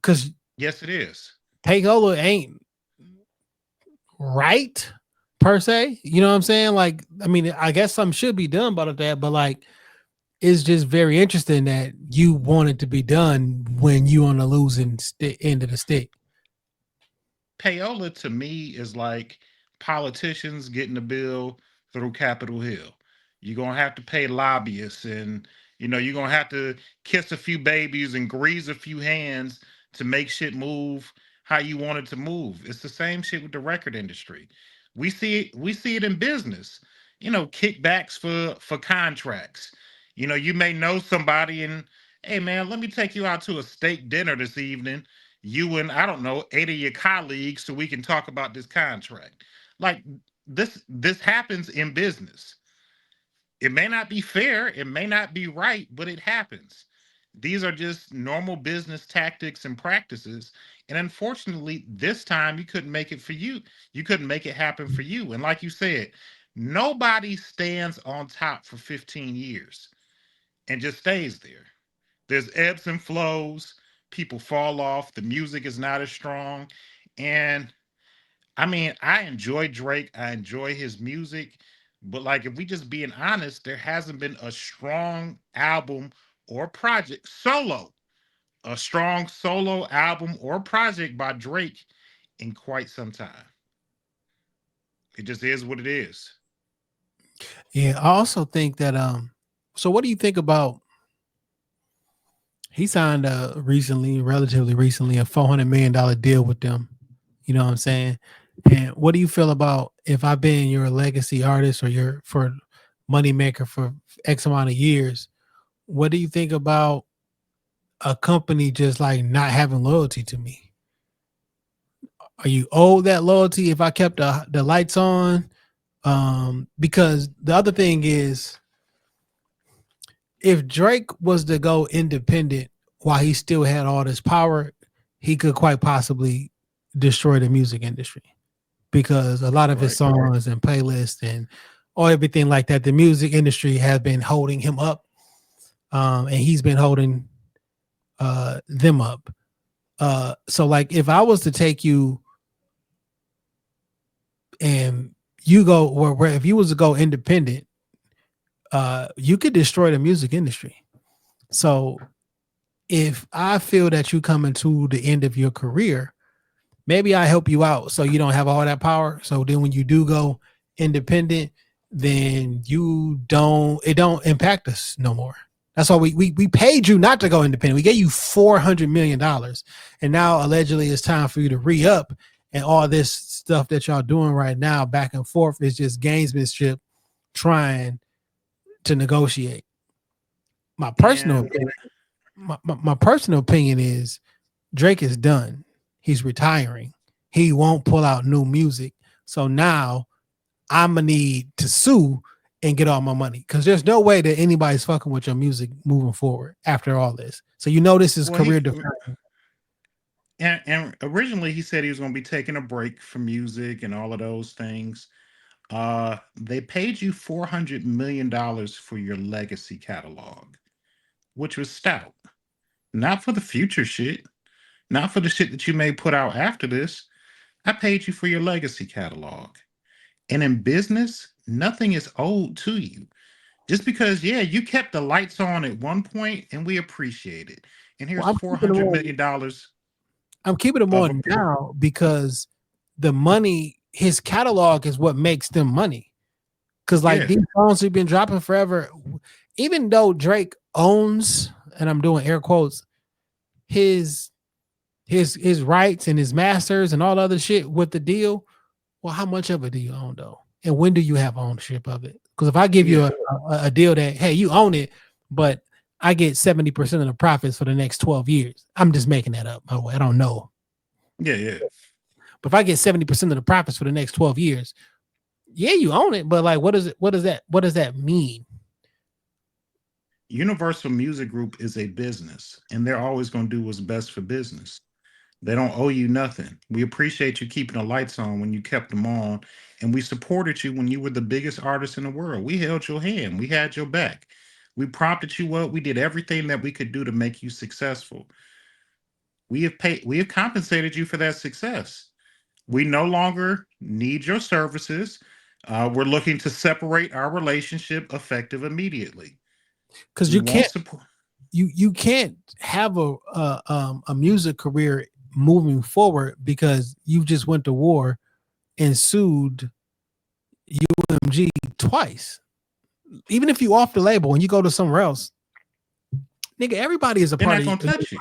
Because yes, it is. Payola ain't right per se. You know what I'm saying? Like, I mean, I guess something should be done about that, but like, it's just very interesting that you want it to be done when you on the losing end of the stick. Payola to me is like politicians getting a bill through Capitol Hill. You're gonna have to pay lobbyists, and you're gonna have to kiss a few babies and grease a few hands to make shit move how you want it to move. It's the same shit with the record industry. We see it in business. Kickbacks for contracts. You may know somebody and, hey man, let me take you out to a steak dinner this evening. You and, I don't know, 8 of your colleagues, so we can talk about this contract. Like, this happens in business. It may not be fair, it may not be right, but it happens. These are just normal business tactics and practices. And unfortunately, this time you couldn't make it for you. You couldn't make it happen for you. And like you said, nobody stands on top for 15 years and just stays there. There's ebbs and flows. People fall off. The music is not as strong. And I mean, I enjoy Drake. I enjoy his music. But like, if we just being honest, there hasn't been a strong album or project a strong solo album or project by Drake in quite some time. It just is what it is. Yeah, I also think that so what do you think about, he signed relatively recently, a $400 million deal with them. You know what I'm saying? And what do you feel about, if I've been your legacy artist or you're for moneymaker for X amount of years, what do you think about a company just like not having loyalty to me? Are you owed that loyalty if I kept the lights on? Because the other thing is, if Drake was to go independent while he still had all this power, he could quite possibly destroy the music industry, because a lot of his songs and playlists and everything like that, the music industry has been holding him up, and he's been holding them up. So like, if I was to take you and you go where if you was to go independent, you could destroy the music industry. So if I feel that you coming to the end of your career, maybe I help you out so you don't have all that power. So then when you do go independent, then it don't impact us no more. That's why we paid you not to go independent. We gave you $400 million. And now allegedly it's time for you to re-up, and all this stuff that y'all doing right now back and forth is just gamesmanship trying to negotiate. My personal opinion, my personal opinion is Drake is done. He's retiring. He won't pull out new music. So now I'm gonna need to sue and get all my money, because there's no way that anybody's fucking with your music moving forward after all this. So this is career defining. And originally he said he was going to be taking a break from music and all of those things. They paid you $400 million for your legacy catalog, which was stout. Not for the future shit, not for the shit that you may put out after this. I paid you for your legacy catalog. And in business, nothing is owed to you. Just because, you kept the lights on at one point and we appreciate it. And here's $400 million. I'm keeping them on now because the money, his catalog is what makes them money. Because these songs have been dropping forever. Even though Drake owns, and I'm doing air quotes, his rights and his masters and all the other shit with the deal. Well, how much of it do you own though? And when do you have ownership of it? Because if I give you a deal that, hey, you own it, but I get 70% of the profits for the next 12 years. I'm just making that up. I don't know. Yeah. But if I get 70% of the profits for the next 12 years, you own it. But like, what does that mean? Universal Music Group is a business, and they're always going to do what's best for business. They don't owe you nothing. We appreciate you keeping the lights on when you kept them on, and we supported you when you were the biggest artist in the world. We held your hand. We had your back. We prompted you up. We did everything that we could do to make you successful. We have compensated you for that success. We no longer need your services. We're looking to separate our relationship effective immediately. Because you can't support. You can't have a music career moving forward because you just went to war and sued UMG twice. Even if you off the label and you go to somewhere else, nigga, everybody is a part of you. Touch you.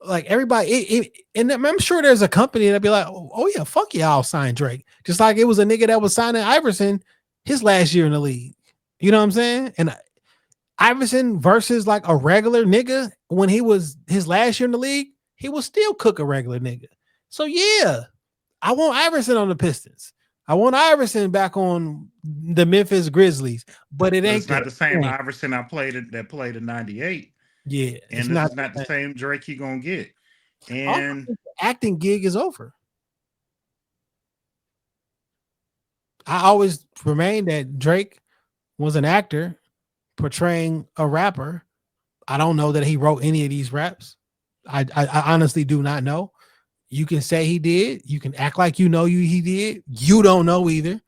Like everybody, and I'm sure there's a company that'd be like, oh yeah, fuck yeah, I'll sign Drake. Just like it was a nigga that was signing Iverson his last year in the league. You know what I'm saying? And Iverson versus like a regular nigga when he was his last year in the league, he will still cook a regular nigga. So yeah, I want Iverson on the Pistons. I want Iverson back on the Memphis Grizzlies, but it's not the same Iverson that played in '98. Yeah, and it's not the same Drake you're gonna get. And the acting gig is over. I always remain that Drake was an actor portraying a rapper. I don't know that he wrote any of these raps. I honestly do not know. You can say he did. You can act like you know he did. You don't know either.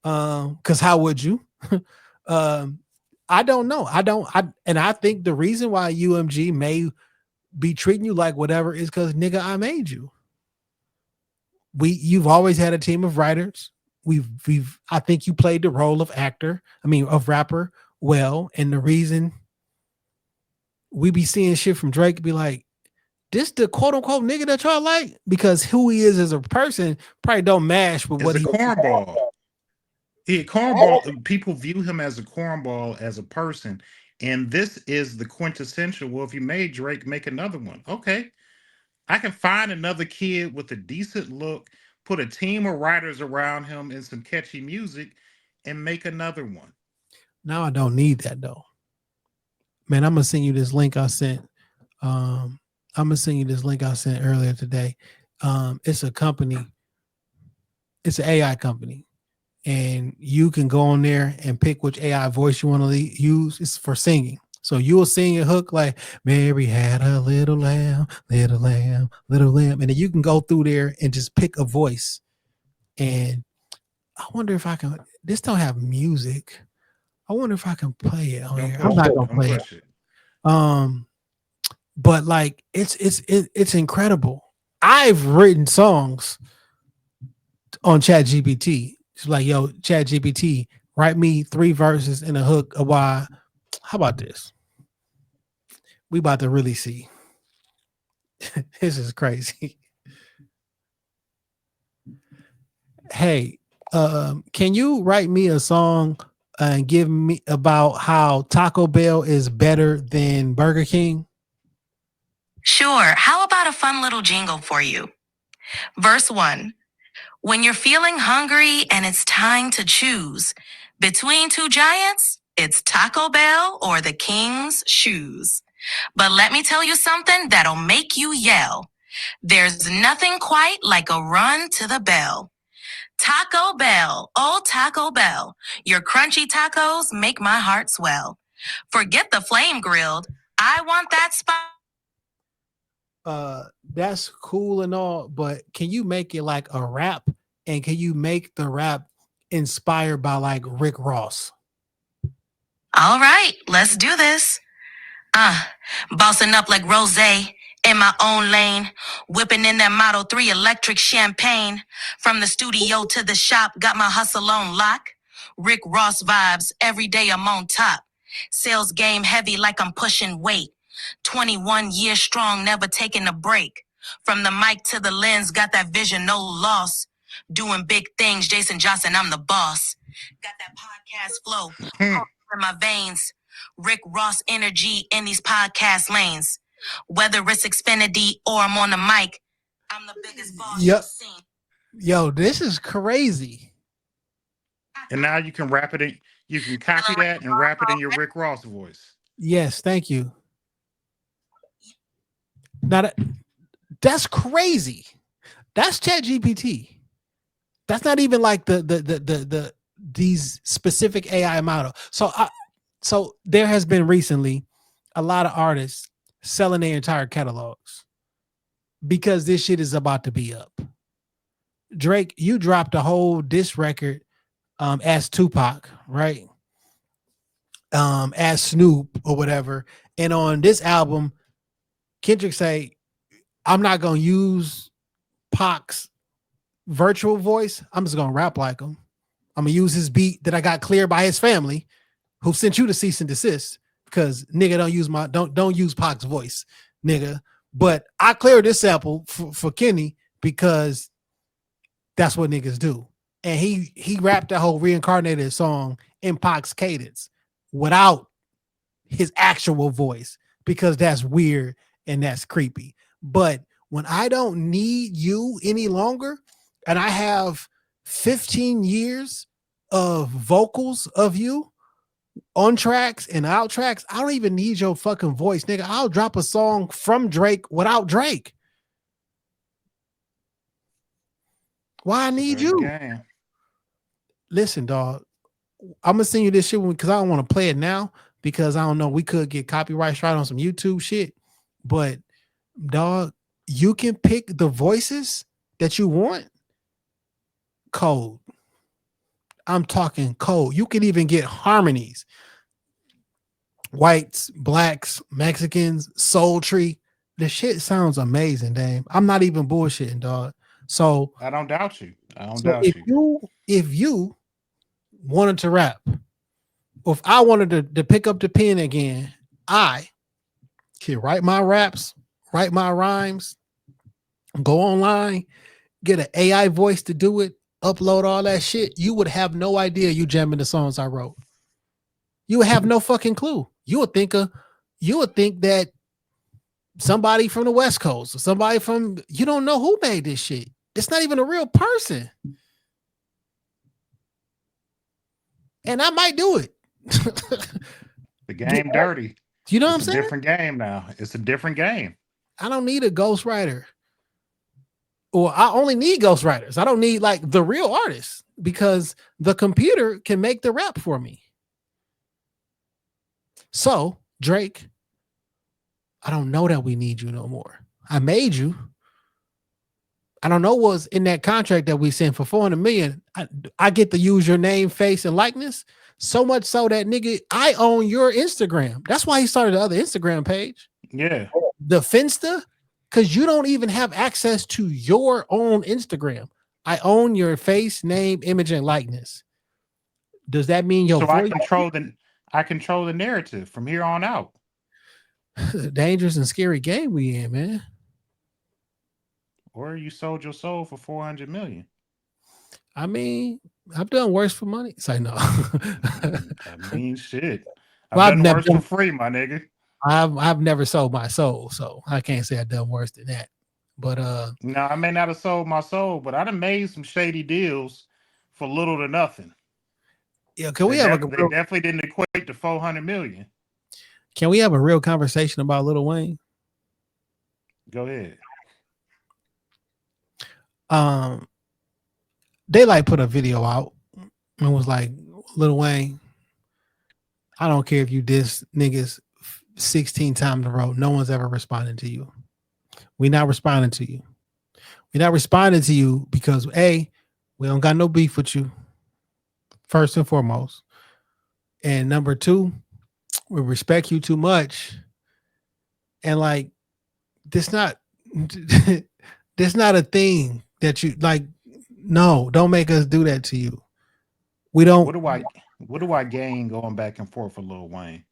Because how would you? I don't know. And I think the reason why UMG may be treating you like whatever is because nigga, I made you. You've always had a team of writers. I think you played the role of of rapper well. And the reason we be seeing shit from Drake be like, this the quote unquote nigga that y'all like, because who he is as a person probably don't match with what he cornball. Cornball. People view him as a cornball as a person, and this is the quintessential. Well, if you made Drake, make another one. Okay, I can find another kid with a decent look, put a team of writers around him and some catchy music and make another one. Now I don't need that though. Man, I'm gonna send you this link I sent. Earlier today. It's a company, it's an AI company, and you can go on there and pick which AI voice you want to use. It's for singing. So you'll sing a hook like Mary had a little lamb, little lamb, little lamb. And then you can go through there and just pick a voice. And I wonder if I can, this don't have music. I wonder if I can play it on here. I'm not gonna play it. But like it's incredible. I've written songs on ChatGPT. It's like, yo, ChatGPT, write me 3 verses and a hook of why. How about this? We about to really see. This is crazy. Hey, can you write me a song and give me about how Taco Bell is better than Burger King? Sure. How about a fun little jingle for you? Verse 1. When you're feeling hungry and it's time to choose between 2 giants, it's Taco Bell or the King's shoes. But let me tell you something that'll make you yell. There's nothing quite like a run to the bell. Taco Bell, oh Taco Bell, your crunchy tacos make my heart swell. Forget the flame grilled. I want that spot. That's cool and all, but can you make it like a rap? And can you make the rap inspired by like Rick Ross? All right, let's do this. Bossing up like Rosé in my own lane, whipping in that Model 3 electric champagne. From the studio to the shop, got my hustle on lock. Rick Ross vibes, every day I'm on top. Sales game heavy like I'm pushing weight. 21 years strong, never taking a break. From the mic to the lens, got that vision, no loss. Doing big things, Jason Johnson, I'm the boss. Got that podcast flow in my veins. Rick Ross energy in these podcast lanes. Whether it's Xfinity or I'm on the mic, I'm the biggest boss you've seen. Yo, this is crazy. And now you can rap it in, you can copy that and rap it in your Rick Ross voice. Yes, thank you. Now that's crazy. That's ChatGPT. That's not even like these specific AI model. So there has been recently a lot of artists selling their entire catalogs because this shit is about to be up. Drake, you dropped a whole diss record as Tupac, right? As Snoop or whatever. And on this album, Kendrick say, I'm not going to use Pac's virtual voice. I'm just going to rap like him. I'm going to use his beat that I got cleared by his family who sent you to cease and desist because nigga don't use Pac's voice, nigga. But I cleared this sample for Kenny because that's what niggas do. And he rapped that whole reincarnated song in Pac's cadence without his actual voice because that's weird and that's creepy. But when I don't need you any longer and I have 15 years of vocals of you on tracks and out tracks, I don't even need your fucking voice, nigga. I'll drop a song from Drake without Drake. Why I need you? Game. Listen, dog, I'm gonna send you this shit because I don't want to play it now because I don't know, we could get copyright strike on some YouTube shit. But dog, you can pick the voices that you want. Cold. I'm talking cold. You can even get harmonies. Whites, blacks, Mexicans, sultry. The shit sounds amazing, Dame. I'm not even bullshitting, dog. So I don't doubt you. If you wanted to rap, or if I wanted to pick up the pen again, I can write my raps, write my rhymes, go online, get an AI voice to do it, upload all that shit. You would have no idea you jamming the songs I wrote. You would have no fucking clue. You would think that somebody from the West Coast or somebody from, you don't know who made this shit. It's not even a real person. And I might do it. The game dirty. You know what I'm It's a saying? different game now. It's a different game. I don't need a ghostwriter. Or I only need ghostwriters. I don't need like the real artists because the computer can make the rap for me. So, Drake, I don't know that we need you no more. I made you. I don't know what's in that contract that we sent for 400 million. I get to use your name, face, and likeness. So much so that nigga, I own your Instagram. That's why he started the other Instagram page. Yeah. The Finsta, because you don't even have access to your own Instagram. I own your face, name, image, and likeness. Does that mean your So voice? I control the narrative from here on out. Dangerous and scary game we in, man. Or you sold your soul for 400 million. I mean, I've done worse for money. It's like, no. I mean, shit. Well, I've done worse for free, my nigga. I've never sold my soul, so I can't say I've done worse than that. But no, I may not have sold my soul, but I done made some shady deals for little to nothing. Yeah, can we they have they definitely didn't equate to 400 million. Can we have a real conversation about Lil Wayne? Go ahead. They like put a video out and was like, Lil Wayne, I don't care if you diss niggas 16 times in a row. No one's ever responding to you. We're not responding to you. We're not responding to you because A, we don't got no beef with you. First and foremost. And number two, we respect you too much. And like, this not a thing that you like. No, don't make us do that to you. We don't. What do I gain going back and forth with Lil Wayne?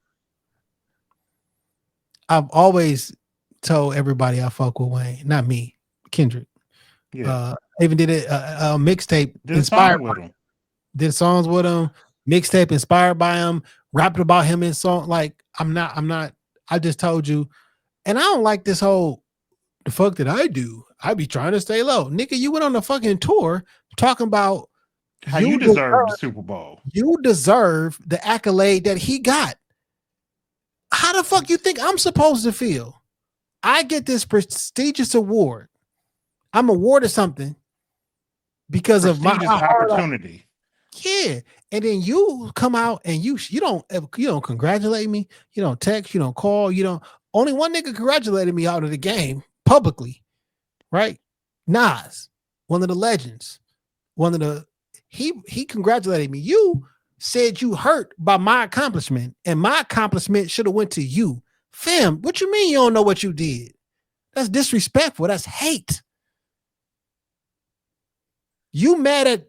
I've always told everybody I fuck with Wayne, not me, Kendrick. Yeah. Even did a mixtape inspired with him. Did songs with him, mixtape inspired by him, rapped about him in song. Like, I'm not, I just told you. And I don't like this whole, the fuck did I do? I be trying to stay low. Nigga, you went on a fucking tour talking about how you deserve the Super Bowl. You deserve the accolade that he got. How the fuck you think I'm supposed to feel? I get this prestigious award. I'm awarded something because of my opportunity. Yeah. And then you come out and you don't congratulate me. You don't text, you don't call, only one nigga congratulated me out of the game publicly. Right? Nas, one of the legends, he congratulated me. You said you hurt by my accomplishment, and my accomplishment should have went to you. Fam, what you mean you don't know what you did? That's disrespectful. That's hate. You mad at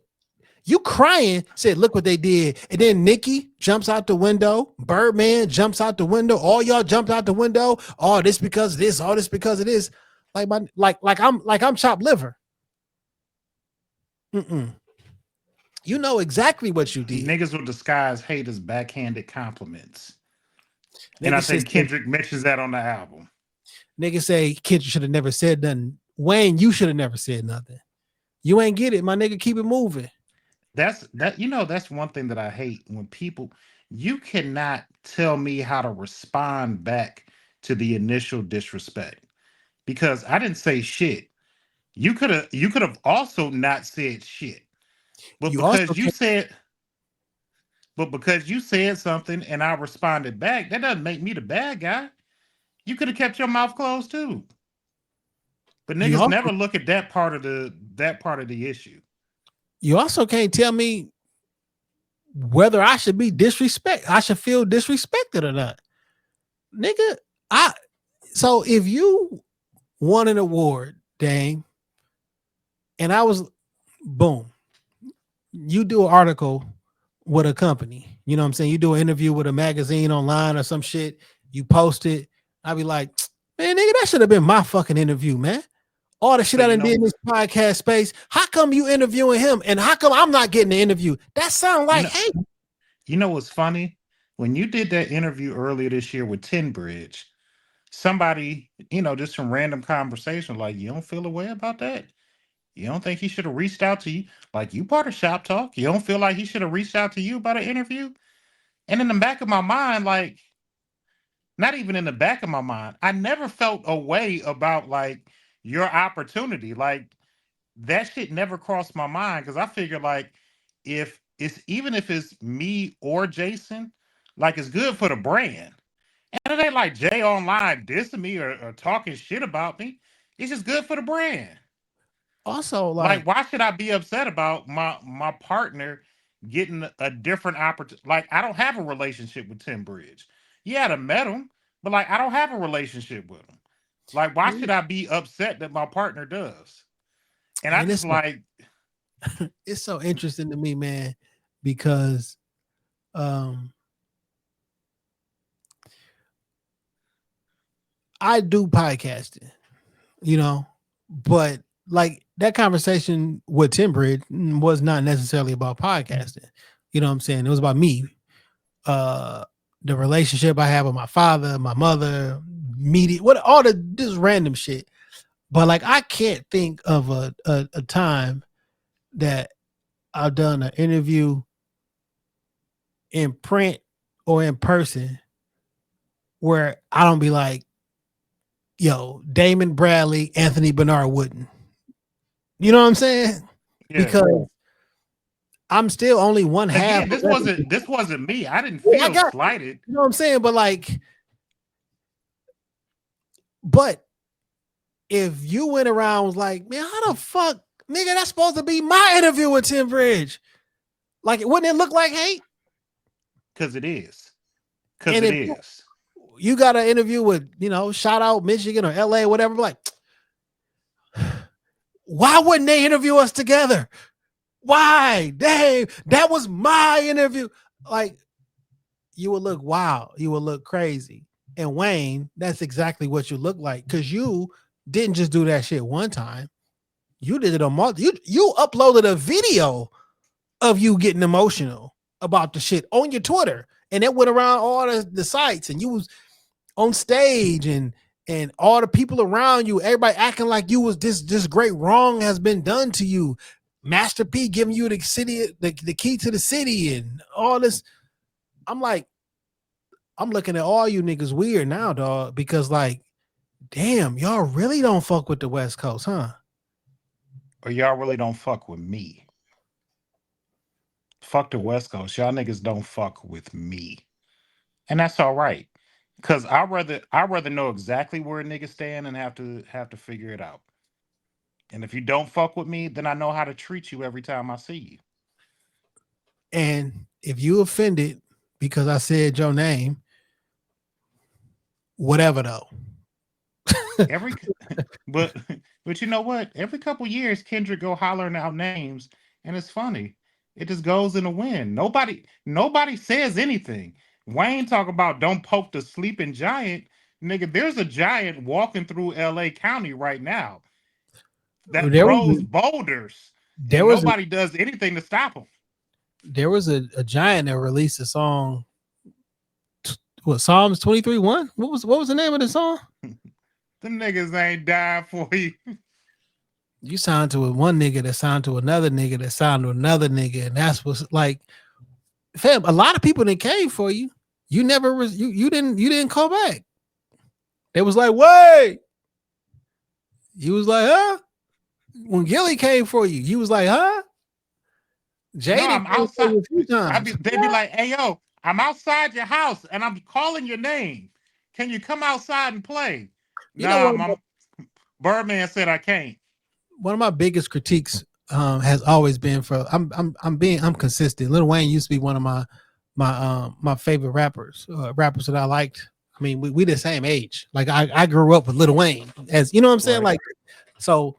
you crying, said, look what they did. And then Nicki jumps out the window. Birdman jumps out the window. All y'all jumped out the window. All this because of this, all this because of this. Like I'm chopped liver. You know exactly what you did. Niggas will disguise hate as backhanded compliments. And I think Kendrick mentions that on the album. Niggas say Kendrick should have never said nothing. Wayne, you should have never said nothing. You ain't get it, my nigga. Keep it moving. That's one thing that I hate when people, you cannot tell me how to respond back to the initial disrespect because I didn't say shit. You could have also not said shit. But because you said something and I responded back, that doesn't make me the bad guy. You could have kept your mouth closed too. But niggas never look at that part of the issue. You also can't tell me whether I should be I should feel disrespected or not. Nigga, so if you won an award, Dame, and I was boom, you do an article with a company, you know what I'm saying? You do an interview with a magazine online or some shit, you post it. I'd be like, man, nigga, that should have been my fucking interview, man. All the shit I done did in this podcast space. How come you interviewing him? And how come I'm not getting the interview? That sounds like hate. You know what's funny? When you did that interview earlier this year with Tinbridge, somebody, just some random conversation, like, you don't feel a way about that? You don't think he should have reached out to you? Like, you part of Shop Talk. You don't feel like he should have reached out to you about an interview? And in the back of my mind, like, not even in the back of my mind, I never felt a way about like your opportunity. Like, that shit never crossed my mind because I figured like if it's even if it's me or Jason, like it's good for the brand. And it ain't like Jay online dissing me or talking shit about me. It's just good for the brand. Also, Like, why should I be upset about my partner getting a different opportunity? Like, I don't have a relationship with Tim Bridge. Yeah, I met him, but like, I don't have a relationship with him. Like, why should I be upset that my partner does? And I just like, it's so interesting to me, man, because I do podcasting, you know, but like that conversation with Tim Bridge was not necessarily about podcasting. You know what I'm saying? It was about me. The relationship I have with my father, my mother, media, all this random shit. But like I can't think of a time that I've done an interview in print or in person where I don't be like, yo, Damon Bradley, Anthony Bernard Wooden. You know what I'm saying? yeah. Because I'm still only one half. Again, this wasn't me. I didn't feel slighted. You know what I'm saying? But like, but if you went around was like, man, how the fuck, nigga, that's supposed to be my interview with Tim Bridge. Like, wouldn't it look like hate? Because it is. Because it is. You got an interview with, you know, shout out Michigan or LA, whatever. Like, why wouldn't they interview us together? Why? Dang, that was my interview. Like, you would look wild. You would look crazy. And Wayne, that's exactly what you look like. Because you didn't just do that shit one time. You did it on you uploaded a video of you getting emotional about the shit on your Twitter. And it went around all the sites. And you was on stage and all the people around you, everybody acting like you was this great wrong has been done to you. Master P giving you the key to the city and all this. I'm like, I'm looking at all you niggas weird now, dog, because like, damn, y'all really don't fuck with the West Coast, huh? Or y'all really don't fuck with me. Fuck the West Coast. Y'all niggas don't fuck with me. And that's all right. Cause I'd rather know exactly where a nigga stand and have to figure it out. And if you don't fuck with me, then I know how to treat you every time I see you. And if you offended because I said your name, whatever though. But you know what? Every couple years, Kendrick go hollering out names, and it's funny. It just goes in the wind. Nobody says anything. Wayne talk about don't poke the sleeping giant. Nigga, there's a giant walking through LA County right now that throws boulders. Nobody does anything to stop him. There was a giant that released a song. What, Psalms 23:1? What was the name of the song? Them niggas ain't dying for you. You signed to one nigga that signed to another nigga that signed to another nigga, and that's what's like, fam. A lot of people that came for you. You never was you didn't call back. They was like, wait. You was like, huh? When Gilly came for you, you was like, huh? Jay, no, I'm outside. They be like, hey yo, I'm outside your house and I'm calling your name. Can you come outside and play? Nah, Birdman said I can't. One of my biggest critiques has always been for I'm consistent. Lil Wayne used to be one of my favorite rappers that I liked. I mean, we the same age. Like I grew up with Lil Wayne, as you know what I'm saying. Right. Like, so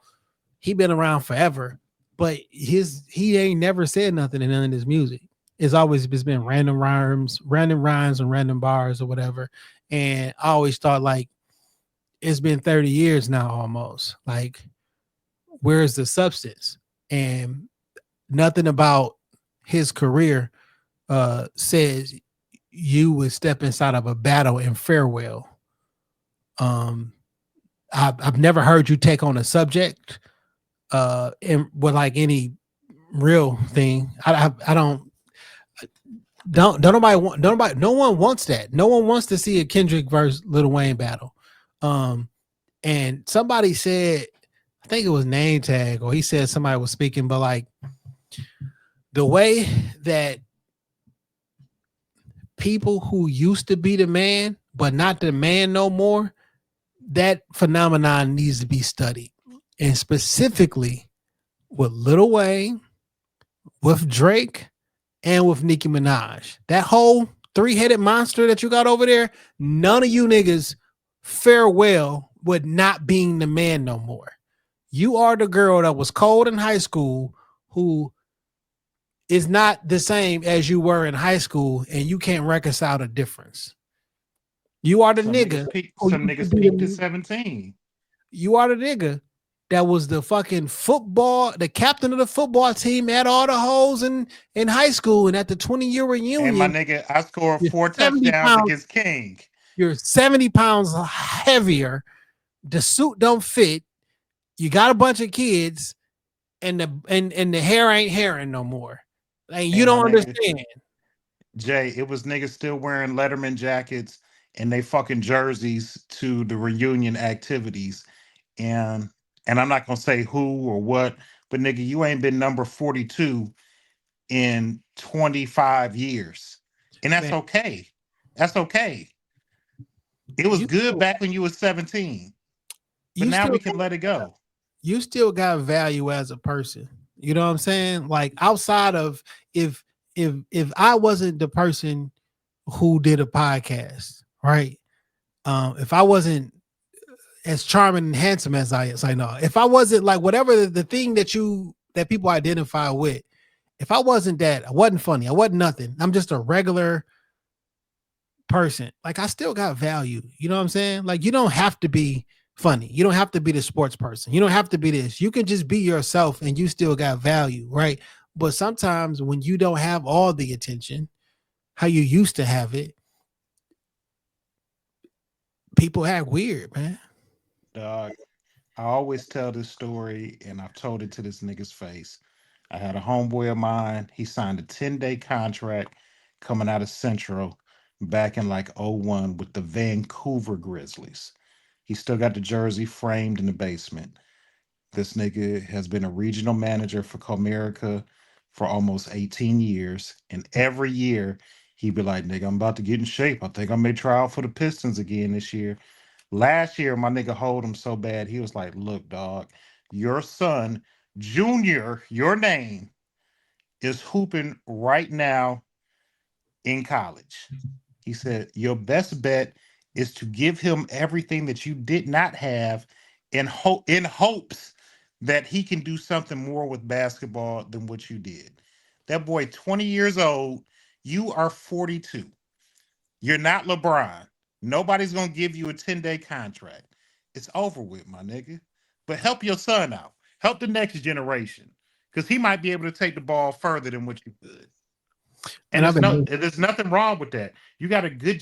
he been around forever, but he ain't never said nothing in none of his music. It's always just been random rhymes and random bars or whatever. And I always thought like it's been 30 years now almost. Like, where's the substance? And nothing about his career says you would step inside of a battle in farewell. I've never heard you take on a subject in with like any real thing. I don't nobody want nobody. No one wants that. No one wants to see a Kendrick versus Lil Wayne battle. And somebody said, I think it was Name Tag, or he said somebody was speaking, but like the way that people who used to be the man, but not the man no more, that phenomenon needs to be studied. And specifically with Lil Wayne, with Drake, and with Nicki Minaj. That whole three-headed monster that you got over there, none of you niggas fare well with not being the man no more. You are the girl that was cold in high school who is not the same as you were in high school, and you can't reconcile the difference. You are the nigga. Some niggas peaked at 17. You are the nigga that was the fucking the captain of the football team at all the hoes in high school, and at the 20-year reunion. And my nigga, I scored 4 touchdowns against King. You're 70 pounds heavier. The suit don't fit. You got a bunch of kids, and the hair ain't hairing no more. Like, you don't understand. Jay, it was niggas still wearing Letterman jackets and they fucking jerseys to the reunion activities. And I'm not gonna say who or what, but nigga, you ain't been number 42 in 25 years. And that's okay. That's okay. It was good back when you was 17. But now we can let it go. You still got value as a person. You know what I'm saying? Like, outside of if I wasn't the person who did a podcast, right? If I wasn't as charming and handsome as I know, if I wasn't like whatever the thing that people identify with, if I wasn't that, I wasn't funny, I wasn't nothing. I'm just a regular person. Like, I still got value. You know what I'm saying? Like, you don't have to be funny. You don't have to be the sports person. You don't have to be this. You can just be yourself and you still got value, right? But sometimes when you don't have all the attention, how you used to have it, people act weird, man. Dog, I always tell this story, and I've told it to this nigga's face. I had a homeboy of mine. He signed a 10-day contract coming out of Central back in like 01 with the Vancouver Grizzlies. He still got the jersey framed in the basement. This nigga has been a regional manager for Comerica for almost 18 years. And every year he'd be like, nigga, I'm about to get in shape. I think I may try out for the Pistons again this year. Last year, my nigga hold him so bad. He was like, look, dog, your son, Junior, your name, is hooping right now in college. He said, your best bet is to give him everything that you did not have in hopes that he can do something more with basketball than what you did. That boy, 20 years old, you are 42. You're not LeBron. Nobody's going to give you a 10-day contract. It's over with, my nigga. But help your son out. Help the next generation, because he might be able to take the ball further than what you could. And there's nothing wrong with that. You got a good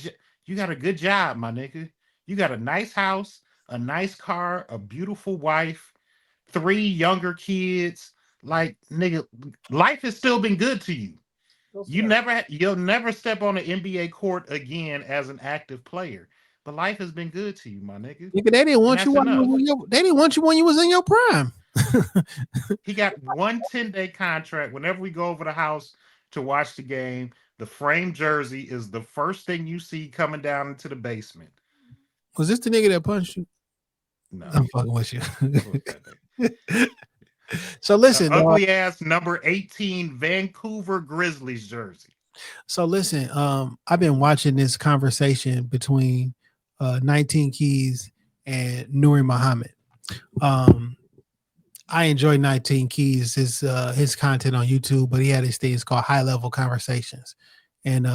job, my nigga. You got a nice house, a nice car, a beautiful wife, 3 younger kids. Like, nigga, life has still been good to you. You'll never step on an NBA court again as an active player. But life has been good to you, my nigga. They didn't want you they didn't want you when you was in your prime. He got one 10-day contract. Whenever we go over the house to watch the game, the framed jersey is the first thing you see coming down into the basement. Was this the nigga that punched you? No. I'm fucking with you. So listen, ugly ass number 18 Vancouver Grizzlies jersey. So listen, I've been watching this conversation between 19 Keys and Nuri Muhammad. I enjoy 19 Keys, his content on YouTube, but he had these things called High Level Conversations. And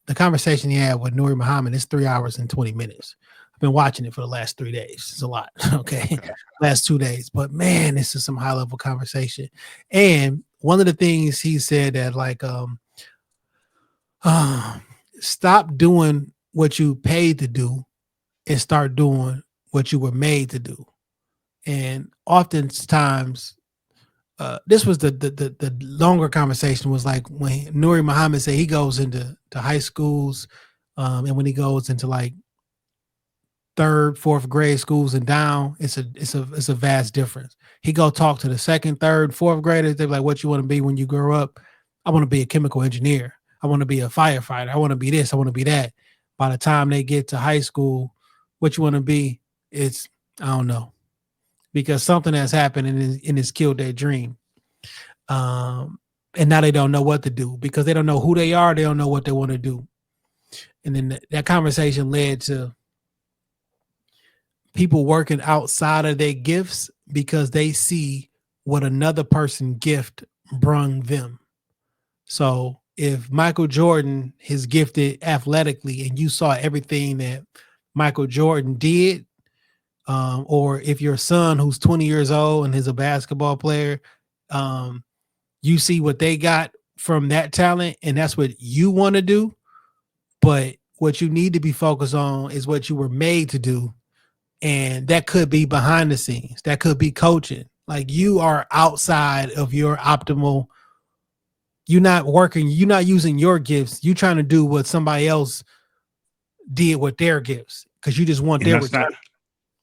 the conversation he had with Nuri Muhammad is 3 hours and 20 minutes. I've been watching it for the last 3 days. It's a lot. Okay. Last 2 days. But man, this is some high level conversation. And one of the things he said that like, stop doing what you paid to do and start doing what you were made to do. And oftentimes, this was the longer conversation was like when Nuri Muhammad said he goes into high schools, and when he goes into like third, fourth grade schools and down, it's a vast difference. He go talk to the second, third, fourth graders. They're like, "What you want to be when you grow up?" I want to be a chemical engineer. I want to be a firefighter. I want to be this. I want to be that. By the time they get to high school, what you want to be? It's I don't know, because something has happened and it's killed their dream. And now they don't know what to do because they don't know who they are. They don't know what they want to do. And then that conversation led to people working outside of their gifts because they see what another person gift brung them. So if Michael Jordan is gifted athletically and you saw everything that Michael Jordan did, or if your son who's 20 years old and is a basketball player, you see what they got from that talent and that's what you want to do. But what you need to be focused on is what you were made to do. And that could be behind the scenes. That could be coaching. Like you are outside of your optimal. You're not working. You're not using your gifts. You're trying to do what somebody else did with their gifts because you just want their return.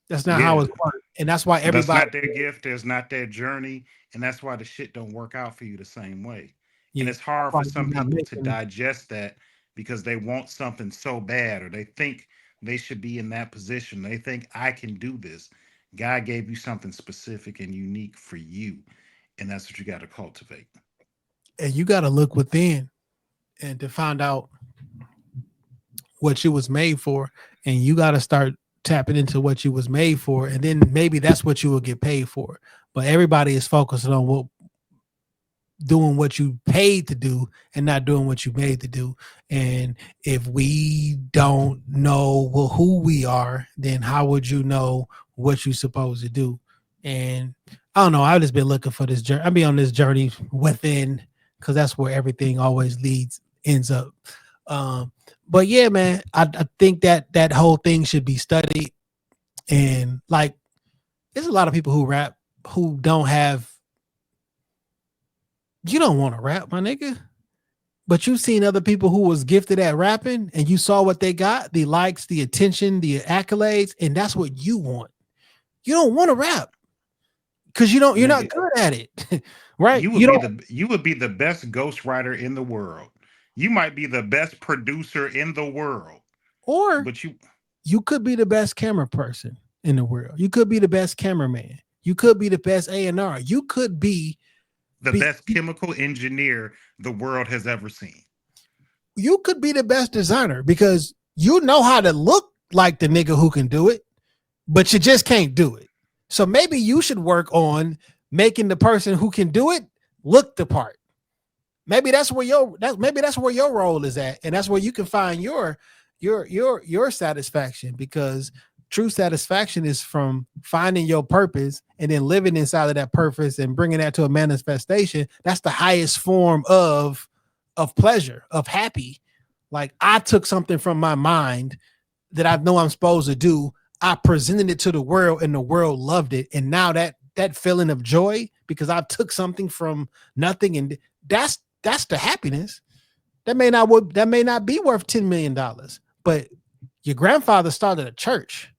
That's not how it works. And that's why everybody. That's not their gift. There's not their journey. And that's why the shit don't work out for you the same way. Yeah, and it's hard for some people to digest that because they want something so bad or they think they should be in that position. They think I can do this. God gave you something specific and unique for you. And that's what you got to cultivate. And you got to look within and to find out what you was made for. And you got to start tapping into what you was made for. And then maybe that's what you will get paid for. But everybody is focusing on doing what you paid to do and not doing what you made to do. And if we don't know who we are, then how would you know what you're supposed to do? And I don't know. I've just been looking for this journey. I'll be on this journey within because that's where everything always ends up. But yeah, man, I think that whole thing should be studied. And like, there's a lot of people who rap who don't have. You don't want to rap, my nigga. But you've seen other people who was gifted at rapping and you saw what they got, the likes, the attention, the accolades, and that's what you want. You don't want to rap because you're not good at it. Right? You would be the best ghostwriter in the world. You might be the best producer in the world. But you could be the best camera person in the world. You could be the best cameraman. You could be the best A&R. You could be the best chemical engineer the world has ever seen. You could be the best designer because you know how to look like the nigga who can do it, but you just can't do it. So maybe you should work on making the person who can do it look the part. Maybe that's where your role is at, and that's where you can find your satisfaction, because true satisfaction is from finding your purpose and then living inside of that purpose and bringing that to a manifestation. That's the highest form of pleasure, of happy. Like I took something from my mind that I know I'm supposed to do. I presented it to the world and the world loved it. And now that feeling of joy, because I took something from nothing, and that's the happiness. That may not be worth $10 million, but your grandfather started a church.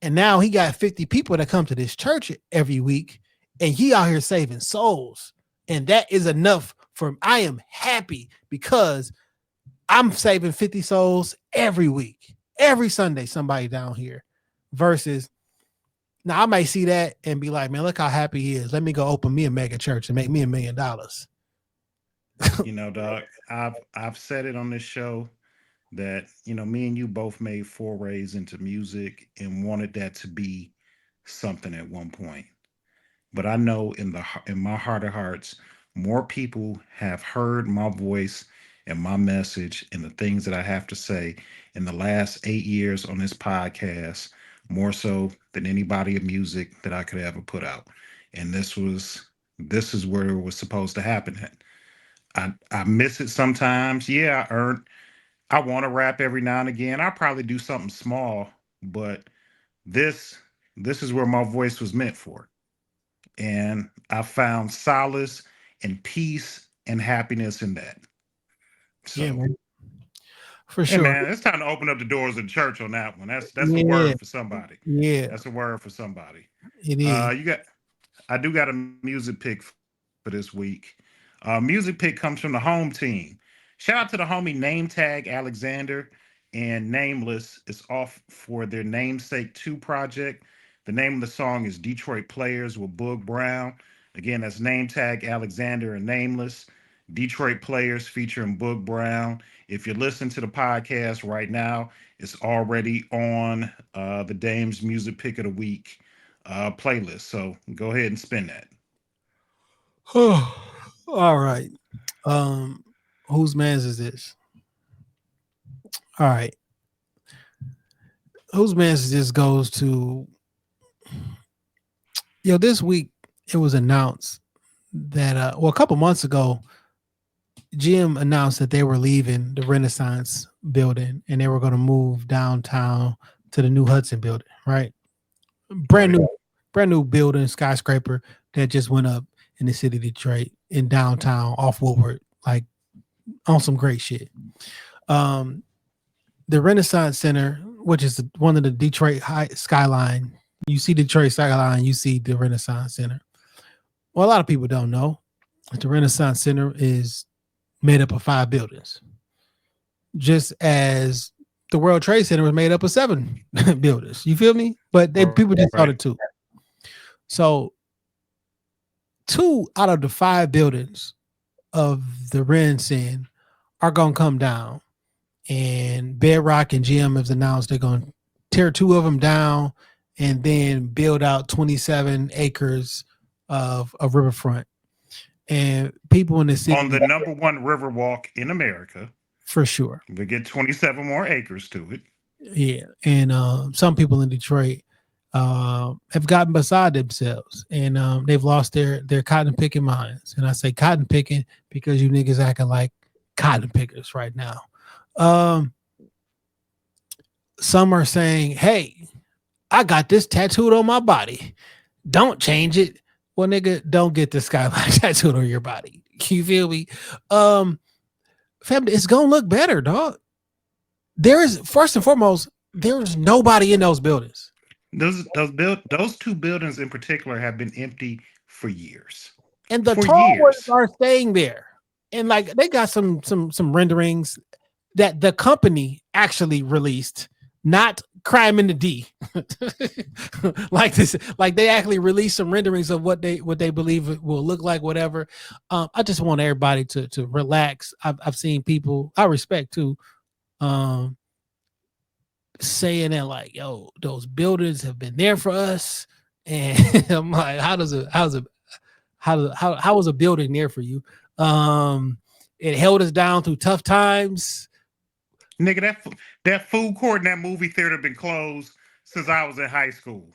And now he got 50 people that come to this church every week, and he out here saving souls. And that is enough for him. I am happy because I'm saving 50 souls every week, every Sunday, somebody down here. Versus now I might see that and be like, man, look how happy he is. Let me go open me a mega church and make me $1 million. You know, Doc, I've said it on this show that, you know, me and you both made forays into music and wanted that to be something at one point. But I know in my heart of hearts, more people have heard my voice and my message and the things that I have to say in the last 8 years on this podcast, more so than any body of music that I could ever put out. And this is where it was supposed to happen at. I miss it sometimes. Yeah, I want to rap every now and again. I'll probably do something small, but this this is where my voice was meant for. And I found solace and peace and happiness in that. So, Yeah, man. For hey sure. man, it's time to open up the doors of the church on that one. That's a Yeah. word for somebody. Yeah, That's a word for somebody. it is. I do got a music pick for this week. Music pick comes from the home team. Shout out to the homie Name Tag Alexander and Nameless is off for their Namesake 2 project. The name of the song is Detroit Players with Boog Brown. Again, that's Name Tag Alexander and Nameless. Detroit Players featuring Boog Brown. If you listen to the podcast right now, it's already on the Dame's Music Pick of the Week playlist. So go ahead and spin that. All right. Whose man's is this? All right. Whose man's is this goes to this week it was announced that a couple months ago, GM announced that they were leaving the Renaissance building and they were going to move downtown to the new Hudson building, right? Brand new building, skyscraper that just went up in the city of Detroit in downtown off Woodward, like on some great shit. The Renaissance Center, which is one of the Detroit skyline, you see Detroit skyline, you see the Renaissance Center. Well, a lot of people don't know that the Renaissance Center is made up of 5 buildings, just as the World Trade Center was made up of 7 buildings. You feel me? But people just thought it too. So 2 out of the 5 buildings of the Ren are going to come down, and Bedrock and GM has announced they're going to tear 2 of them down and then build out 27 acres of riverfront. And people in the city on the number 1 river walk in America, for sure, we get 27 more acres to it. Yeah, and some people in Detroit have gotten beside themselves, and they've lost their cotton picking minds. And I say cotton picking because you niggas acting like cotton pickers right now. Some are saying, "Hey, I got this tattooed on my body. Don't change it." Well, nigga, don't get the skyline tattooed on your body. You feel me? Family, it's gonna look better, dog. There is, first and foremost, there's nobody in those buildings. Those 2 buildings in particular have been empty for years. And the tallways are staying there. And like they got some renderings that the company actually released, not Crime in the D. like this, like they actually released some renderings of what they believe it will look like, whatever. I just want everybody to relax. I've seen people I respect too, saying that like, yo, those buildings have been there for us. And I'm like, how was a building there for you? It held us down through tough times. Nigga, that food court in that movie theater been closed since I was in high school.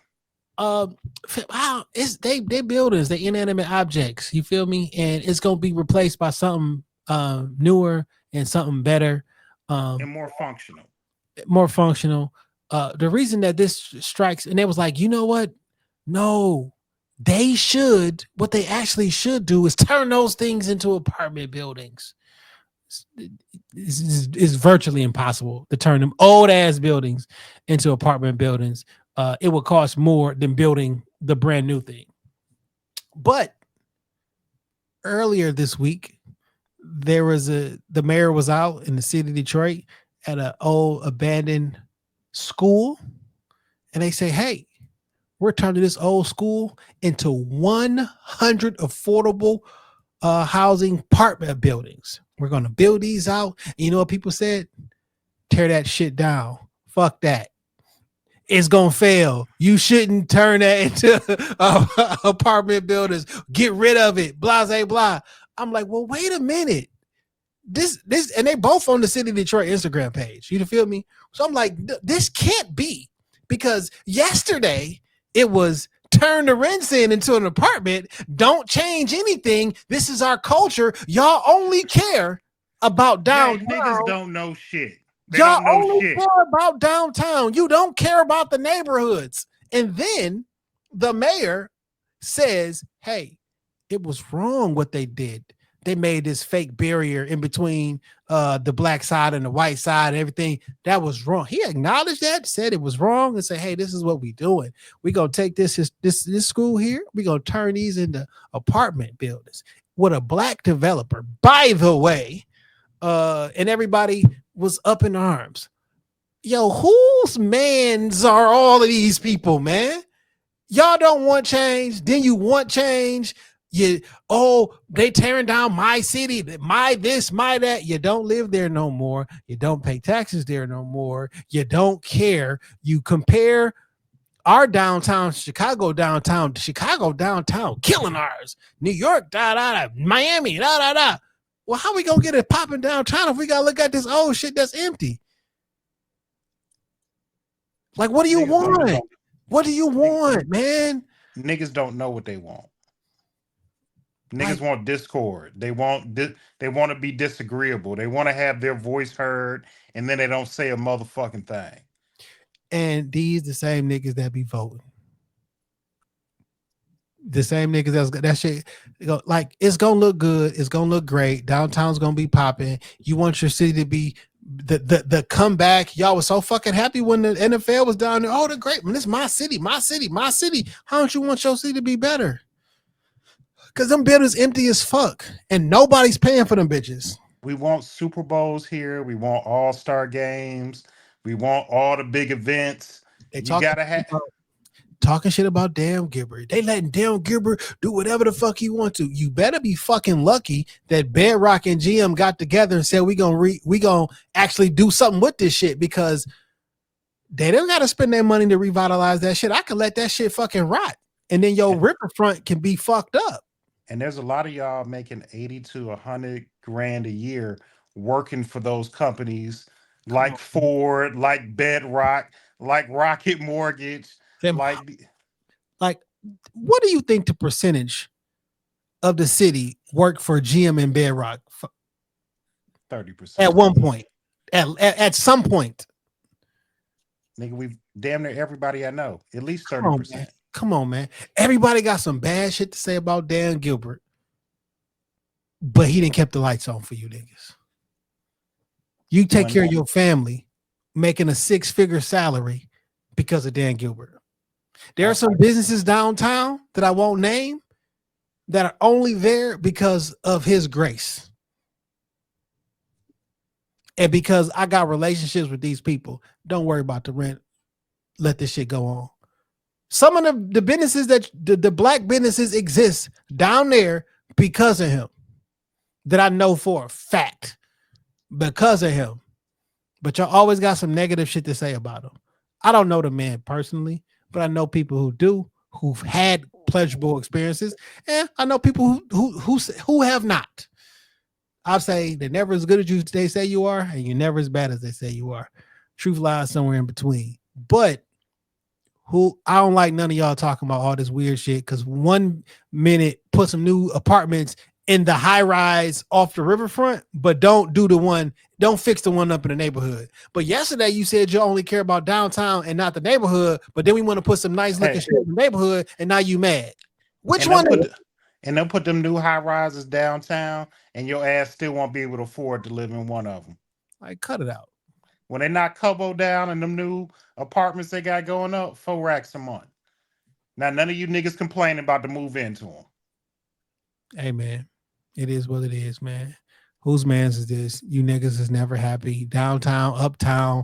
It's they buildings, they inanimate objects. You feel me? And it's gonna be replaced by something newer and something better, and more functional. The reason that this strikes, and it was like, you know what? No, what they actually should do is turn those things into apartment buildings. It's virtually impossible to turn them old ass buildings into apartment buildings. It would cost more than building the brand new thing. But earlier this week, the mayor was out in the city of Detroit at an old abandoned school, and they say, "Hey, we're turning this old school into 100 affordable housing apartment buildings. We're going to build these out." And you know what people said? Tear that shit down. Fuck that. It's going to fail. You shouldn't turn that into apartment buildings. Get rid of it. Blah, blah, blah. I'm like, well, wait a minute. This, and they both on the City of Detroit Instagram page. You feel me? So I'm like, this can't be, because yesterday it was turn the rents into an apartment. Don't change anything. This is our culture. Y'all only care about downtown. Yeah, niggas don't know shit. Y'all only care about downtown. You don't care about the neighborhoods. And then the mayor says, hey, it was wrong what they did. They made this fake barrier in between the black side and the white side and everything. That was wrong. He acknowledged that, said it was wrong, and said, hey, this is what we doing. We're going to take this school here. We're going to turn these into apartment buildings with a black developer, by the way. And everybody was up in arms. Yo, whose mans are all of these people, man? Y'all don't want change. Then you want change. They tearing down my city, my this, my that. You don't live there no more. You don't pay taxes there no more. You don't care. You compare our downtown, Chicago downtown, killing ours. New York, Miami, Well, how we gonna get it popping downtown if we gotta look at this old shit that's empty? Like, what do you want? What do you want, man? Niggas don't know what they want. Niggas want discord. They want to be disagreeable. They want to have their voice heard, and then they don't say a motherfucking thing. And these the same niggas that be voting. The same niggas that's that shit. Like, it's gonna look good. It's gonna look great. Downtown's gonna be popping. You want your city to be the comeback. Y'all was so fucking happy when the NFL was down there. Oh, the great. This is my city. How don't you want your city to be better? Because them buildings empty as fuck, and nobody's paying for them bitches. We want Super Bowls here. We want All-Star games. We want all the big events. They talking shit about damn Gilbert. They letting damn Gilbert do whatever the fuck he want to. You better be fucking lucky that Bedrock and GM got together and said we gonna actually do something with this shit, because they don't gotta spend their money to revitalize that shit. I could let that shit fucking rot, and then your riverfront can be fucked up. And there's a lot of y'all making 80 to 100 grand a year working for those companies like Ford, like Bedrock, like Rocket Mortgage. Like, what do you think the percentage of the city work for GM and Bedrock? 30%. At one point. At some point. Nigga, we've damn near everybody I know. At least 30%. Come on, man. Everybody got some bad shit to say about Dan Gilbert, but he didn't keep the lights on for you niggas. You take care of your family, making a 6-figure salary because of Dan Gilbert. There are some businesses downtown that I won't name that are only there because of his grace. And because I got relationships with these people. Don't worry about the rent. Let this shit go on. Some of the businesses that the black businesses exist down there because of him, that I know for a fact, because of him. But y'all always got some negative shit to say about him. I don't know the man personally, but I know people who do, who've had pleasurable experiences, and I know people who have not. I'll say they're never as good as they say you are, and you're never as bad as they say you are. Truth lies somewhere in between. But I don't like none of y'all talking about all this weird shit, because one minute put some new apartments in the high rise off the riverfront, but don't fix the one up in the neighborhood. But yesterday you said you only care about downtown and not the neighborhood, but then we want to put some nice looking shit in the neighborhood, and now you mad. Which one? And they'll put them new high rises downtown, and your ass still won't be able to afford to live in one of them. Like, cut it out. When they knock Cobo down and them new apartments they got going up, 4 racks a month. Now, none of you niggas complaining about to move into them. Hey, man, it is what it is, man. Whose man's is this? You niggas is never happy. Downtown, uptown,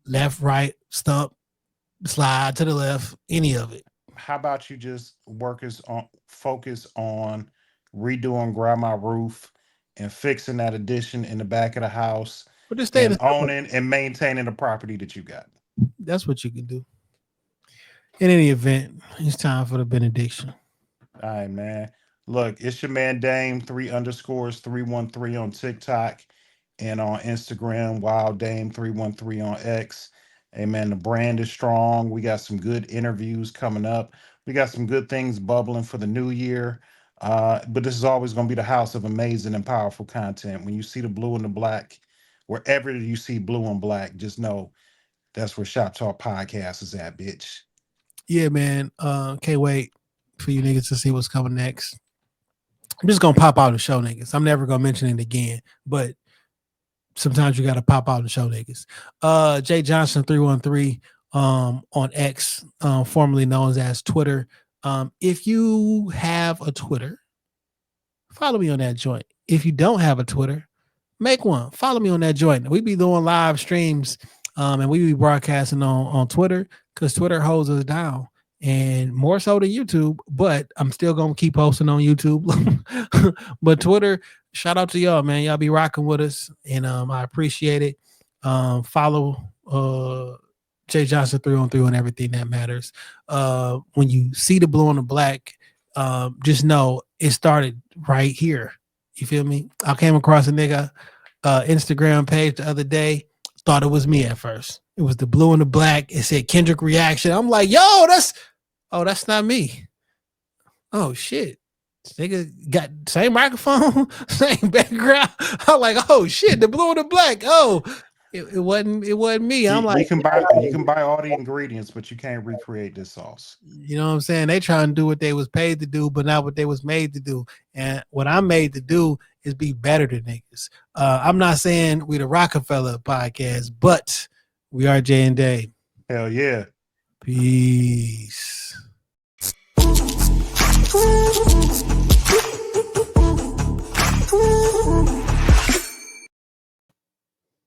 left, right, stump, slide to the left, any of it. How about you just focus on redoing grandma roof and fixing that addition in the back of the house, and owning and maintaining the property that you got. That's what you can do. In any event, it's time for the benediction. All right, man. Look, it's your man Dame 3_313 on TikTok and on Instagram, Wild Dame 313 on X. Hey man, the brand is strong. We got some good interviews coming up. We got some good things bubbling for the new year. But this is always going to be the house of amazing and powerful content. When you see the blue and the black, wherever you see blue and black, just know that's where Shop Talk Podcast is at, bitch. Yeah, man. Can't wait for you niggas to see what's coming next. I'm just gonna pop out and show niggas. I'm never gonna mention it again, but sometimes you gotta pop out and show niggas. Jay Johnson 313 on X, formerly known as Twitter. If you have a Twitter, follow me on that joint. If you don't have a Twitter, make one. Follow me on that joint. We be doing live streams, and we be broadcasting on Twitter because Twitter holds us down, and more so than YouTube. But I'm still gonna keep posting on YouTube. But Twitter, shout out to y'all, man. Y'all be rocking with us, and I appreciate it. Follow Jay Johnson 313 on everything that matters. When you see the blue on the black, just know it started right here. You feel me? I came across a nigga Instagram page the other day. Thought it was me at first. It was the blue and the black. It said Kendrick Reaction. I'm like, yo, that's not me. Oh shit. This nigga got same microphone, same background. I'm like, oh shit, the blue and the black. Oh, it wasn't me. I'm like, you can buy all the ingredients, but you can't recreate this sauce. you know what I'm saying? They trying to do what they was paid to do, but not what they was made to do. And what I'm made to do is be better than niggas. I'm not saying we the Rockefeller podcast, but we are Jay and Dave. Hell yeah. Peace.